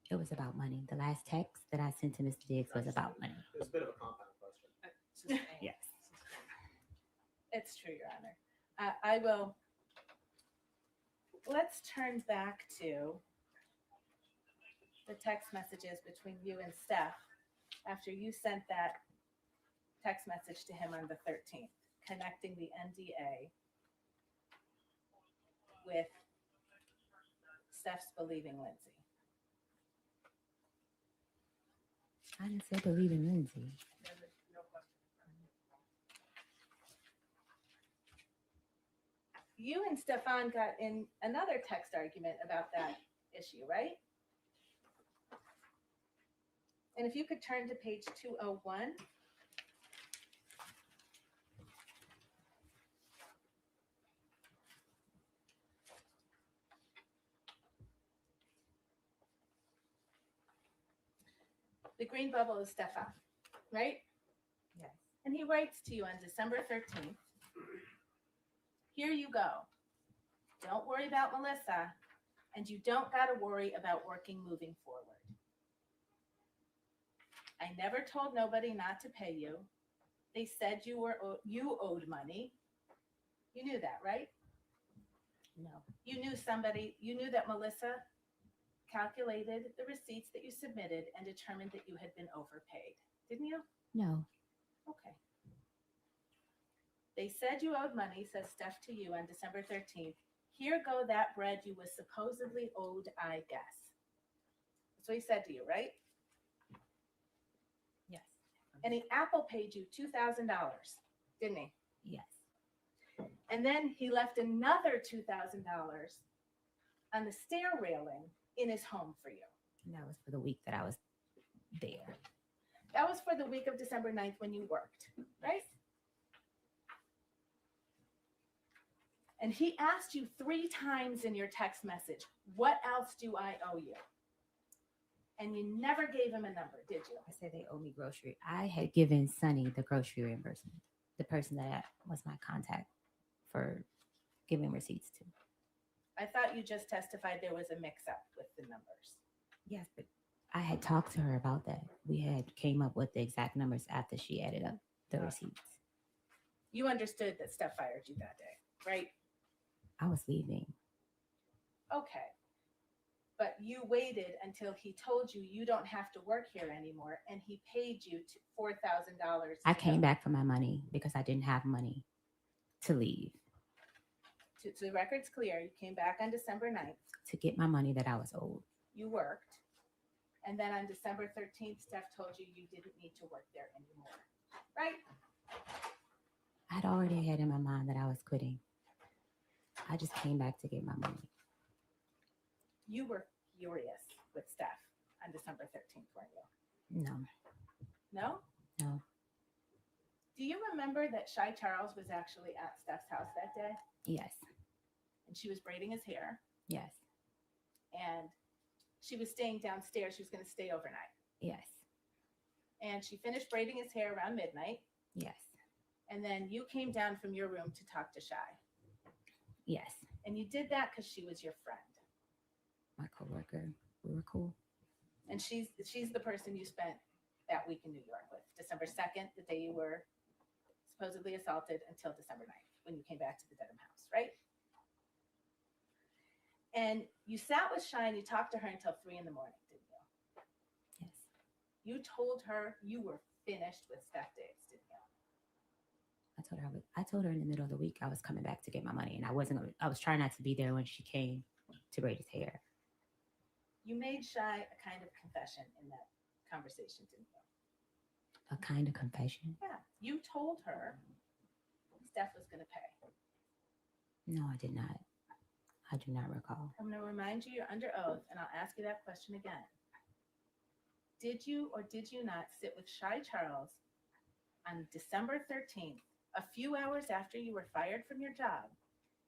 It was about money. The last text that I sent to Mr. Diggs was about money. It was a bit of a compound question. Yes. It's true, Your Honor. I will. Let's turn back to the text messages between you and Steph after you sent that text message to him on the 13th, connecting the NDA with Steph's believing Lindsay. I didn't say believe in Lindsay. You and Stefon got in another text argument about that issue, right? And if you could turn to page 201. The green bubble is Stefon, right? Yes. And he writes to you on December 13th. Here you go. Don't worry about Melissa, and you don't got to worry about working moving forward. I never told nobody not to pay you. They said you owed money. You knew that, right? No. You knew that Melissa calculated the receipts that you submitted and determined that you had been overpaid. Didn't you? No. Okay. They said you owed money, says Steph to you on December 13th. Here go that bread you was supposedly owed, I guess. That's what he said to you, right? Yes. And he Apple paid you $2,000, didn't he? Yes. And then he left another $2,000 on the stair railing in his home for you. And that was for the week that I was there. That was for the week of December 9th when you worked, right? And he asked you 3 times in your text message, what else do I owe you? And you never gave him a number, did you? I said they owe me grocery. I had given Sonny the grocery reimbursement, the person that was my contact for giving receipts to. I thought you just testified there was a mix-up with the numbers. Yes, but I had talked to her about that. We had came up with the exact numbers after she added up the receipts. You understood that Steph fired you that day, right? I was leaving. Okay. But you waited until he told you you don't have to work here anymore, and he paid you $4,000. I came back for my money because I didn't have money to leave. So the record's clear. You came back on December 9th. To get my money that I was owed. You worked. And then on December 13th, Steph told you you didn't need to work there anymore. Right? I'd already had in my mind that I was quitting. I just came back to get my money. You were furious with Steph on December 13th, weren't you? No, No? no, Do you remember that Shy Charles was actually at Steph's house that day? yes, And she was braiding his hair. yes, And she was staying downstairs. She was going to stay overnight. yes, And she finished braiding his hair around midnight. yes, And then you came down from your room to talk to Shy. yes. And you did that because she was your friend. My coworker, we were cool. And she's the person you spent that week in New York with. December 2nd, the day you were supposedly assaulted, until December 9th, when you came back to the Dedham house, right? And you sat with Shy and you talked to her until 3 in the morning, didn't you? Yes, You told her you were finished with Steph Diggs, didn't you? I told her in the middle of the week I was coming back to get my money, and I was trying not to be there when she came to braid his hair. You made Shy a kind of confession in that conversation, didn't you? A kind of confession? Yeah. You told her Steph was going to pay. No, I did not. I do not recall. I'm going to remind you you're under oath, and I'll ask you that question again. Did you or did you not sit with Shy Charles on December 13th, a few hours after you were fired from your job,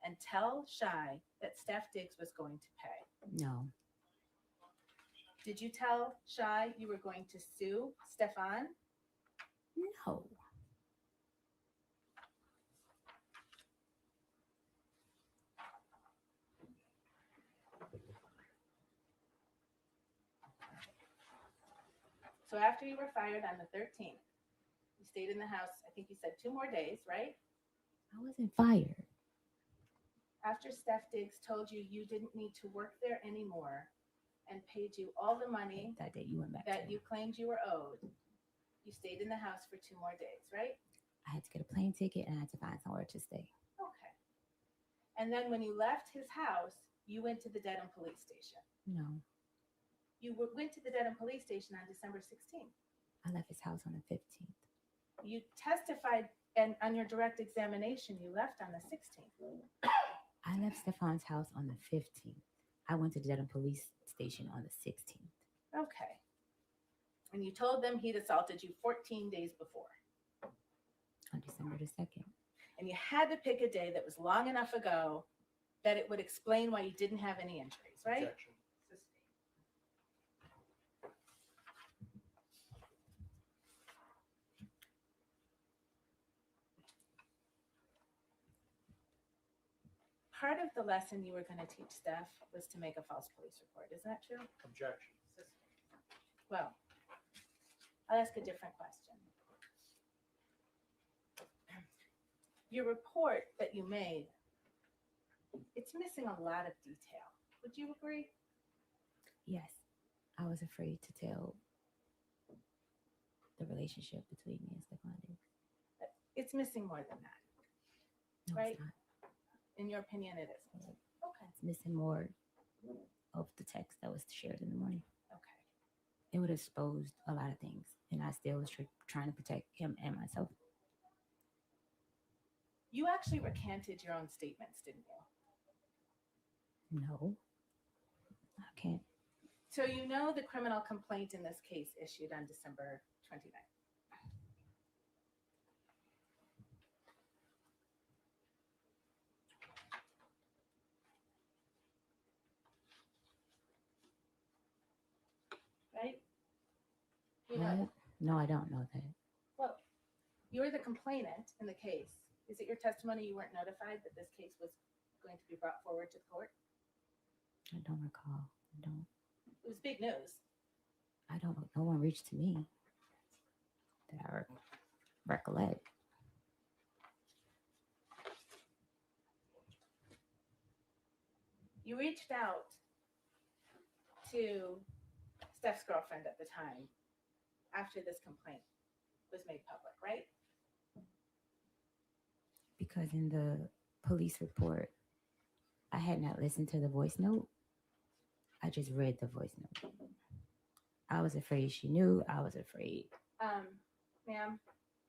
and tell Shy that Steph Diggs was going to pay? No, Did you tell Shy you were going to sue Stefon? no. So after you were fired on the 13th, you stayed in the house, I think you said 2 more days, right? I wasn't fired. After Steph Diggs told you you didn't need to work there anymore and paid you all the money That day you went back. that you claimed you were owed, you stayed in the house for 2 more days, right? I had to get a plane ticket and I had to find somewhere to stay. Okay. And then when you left his house, you went to the Dedham police station. No, You went to the Dedham police station on December 16th. I left his house on the 15th. You testified, and on your direct examination, you left on the 16th. I left Stefon's house on the 15th. I went to the Dedham police station on the 16th. Okay. And you told them he'd assaulted you 14 days before. On December the 2nd. And you had to pick a day that was long enough ago that it would explain why you didn't have any injuries, right? Objection. Part of the lesson you were going to teach Steph was to make a false police report. Is that true? Objection. Well, I'll ask a different question. Your report that you made, it's missing a lot of detail. Would you agree? Yes, I was afraid to tell the relationship between me and Stefon Diggs. It's missing more than that. No, Right. it's not. In your opinion, it isn't. Okay. It's missing more of the text that was shared in the morning. Okay. It would have exposed a lot of things, and I still was trying to protect him and myself. You actually recanted your own statements, didn't you? No, I can't. So you know the criminal complaint in this case issued on December 29th. Right? You know What? that. No, I don't know that. Well, you're the complainant in the case. Is it your testimony you weren't notified that this case was going to be brought forward to the court? I don't recall. I don't. It was big news. I don't. No one reached to me that I recollect. You reached out to Steph's girlfriend at the time after this complaint was made public, right? Because in the police report, I had not listened to the voice note. I just read the voice note. I was afraid she knew. I was afraid. Ma'am,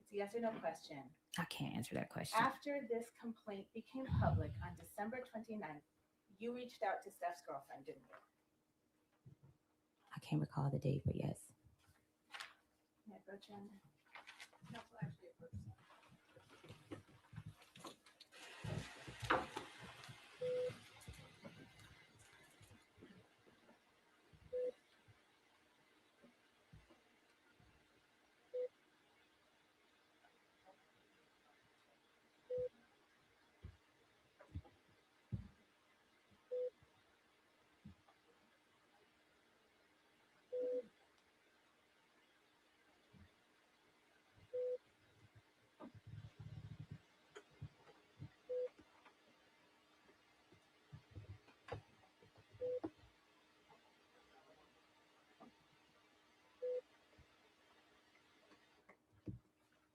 it's a yes or no question. I can't answer that question. After this complaint became public on December 29th, you reached out to Steph's girlfriend, didn't you? I can't recall the date, but yes. Yeah, Bertrand. Counsel actually approves.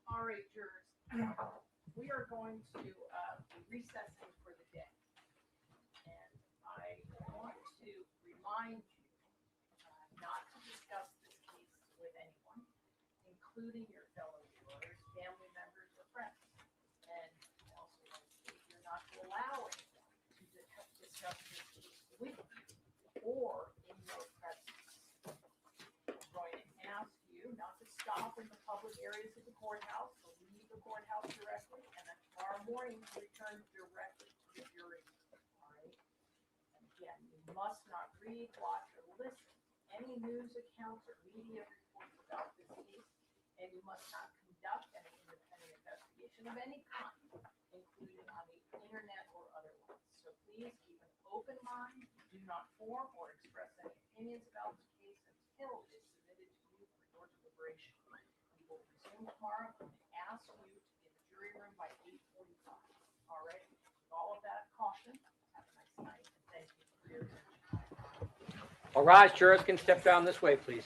All right, jurors, we are going to be recessing for the day. And I want to remind you not to discuss this case with anyone, including your fellow jurors, family members, or friends. And also, you're not to allow anyone to discuss this case with you or in your presence. I'm going to ask you not to stop in the public areas of the courthouse, to leave the courthouse directly, and then tomorrow morning to return directly to the jury room. All right? And again, you must not read, watch, or listen to any news accounts or media reports about this case, and you must not conduct any independent investigation of any kind, including on the internet or otherwise. So please keep an open mind. Do not form or express any opinions about this case until it is submitted to you for your deliberation. We will resume tomorrow. I'm going to ask you to be in the jury room by 8:45. All right? With all of that caution, have a nice night, and thank you for your attention. All rise, jurors can step down this way, please.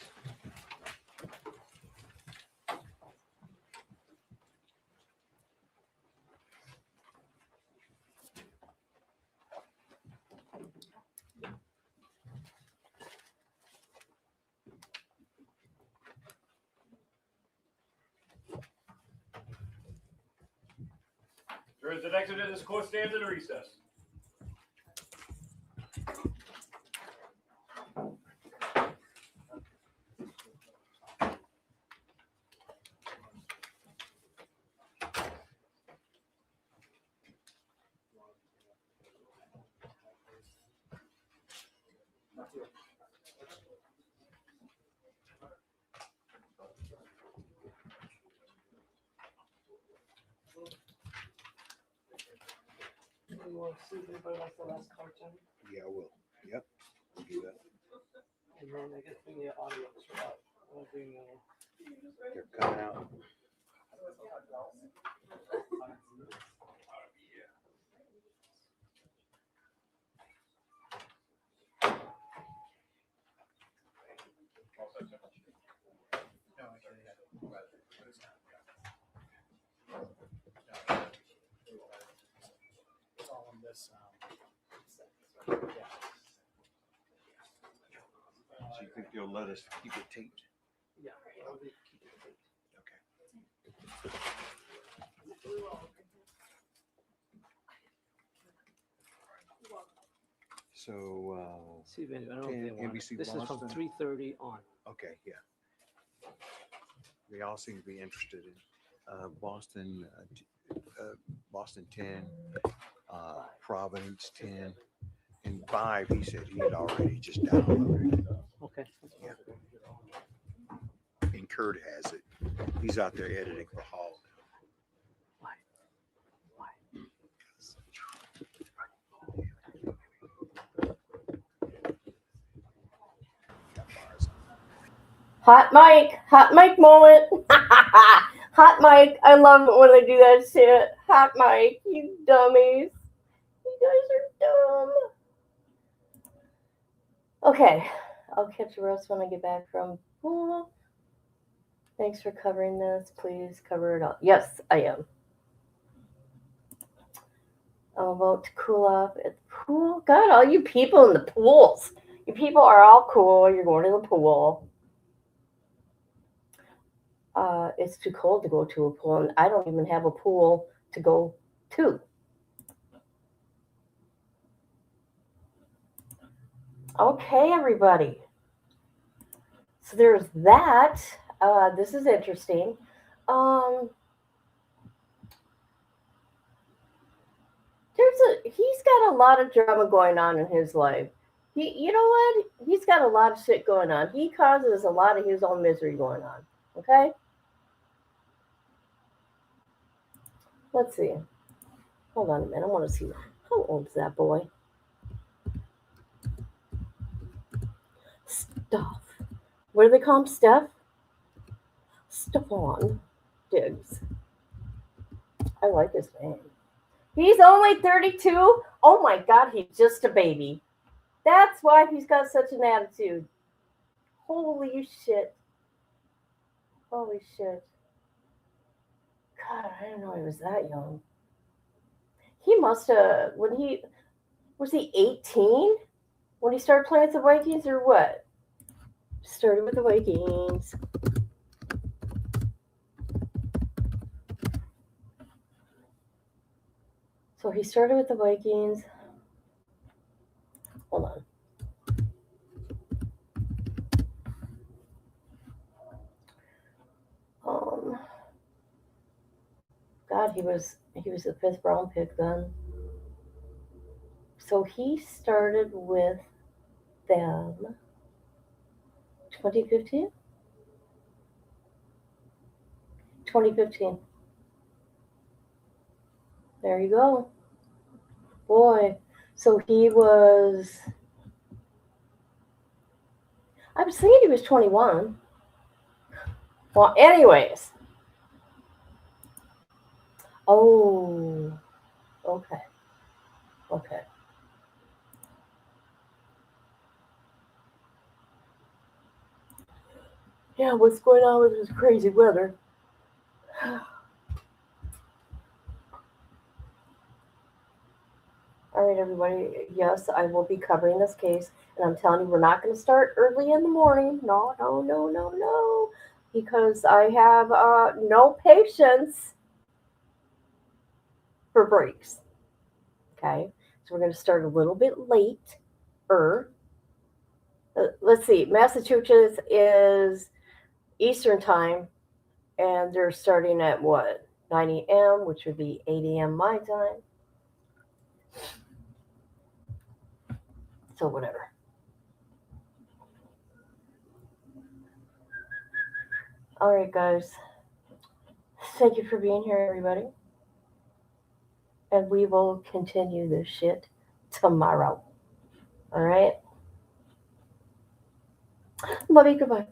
Jurors that exited this court stands in recess. You want to see if anybody wants the last card, Tony? Yeah, I will. Yep. We'll do that. And then I guess bring the audio out. I'll bring, They're coming out. It's all on this. So you think you'll let us keep it taped? yeah, I'll keep it taped. Okay. So, See, if any- I don't know if they 10 want it. NBC This is from Boston. 3:30 on. okay, yeah. They all seem to be interested in Boston, Boston 10, Providence 10, and 5. He said he had already just downloaded. Okay. Yeah. And Kurt has it. He's out there editing for Hall. Why? Hot mic moment. Hot mic. I love it when they do that shit. Hot mic, you dummies. You guys are dumb. Okay, I'll catch the rest when I get back from pool. Thanks for covering this. Please cover it up. Yes, I am. I'll vote to cool off at the pool. God, all you people in the pools. You people are all cool. You're going to the pool. It's too cold to go to a pool, and I don't even have a pool to go to. Okay, everybody. So there's that. This is interesting. He's got a lot of drama going on in his life. You know what? He's got a lot of shit going on. He causes a lot of his own misery going on. Okay? Let's see. Hold on a minute. I want to see how old is that boy. Stuff. What do they call him? Steph? Stefon Diggs. I like his name. He's only 32. Oh my God, he's just a baby. That's why he's got such an attitude. Holy shit. Holy shit. God, I didn't know he was that young. He must have, was he 18 when he started playing with the Vikings or what? Started with the Vikings. So he started with the Vikings. Hold on. God, he was the 5th round pick then. So he started with them 2015? 2015. There you go. Boy. So he was, I was thinking he was 21. Well, anyways. Oh, okay. Okay. Yeah, what's going on with this crazy weather? All right, everybody. Yes, I will be covering this case. And I'm telling you, we're not going to start early in the morning. No, no, no, no, no. Because I have no patience for breaks. Okay? So we're going to start a little bit late. Let's see. Massachusetts is Eastern time. And they're starting at what? 9 a.m., which would be 8 a.m. my time. So whatever. All right, guys. Thank you for being here, everybody. And we will continue this shit tomorrow. All right? Love you. Goodbye.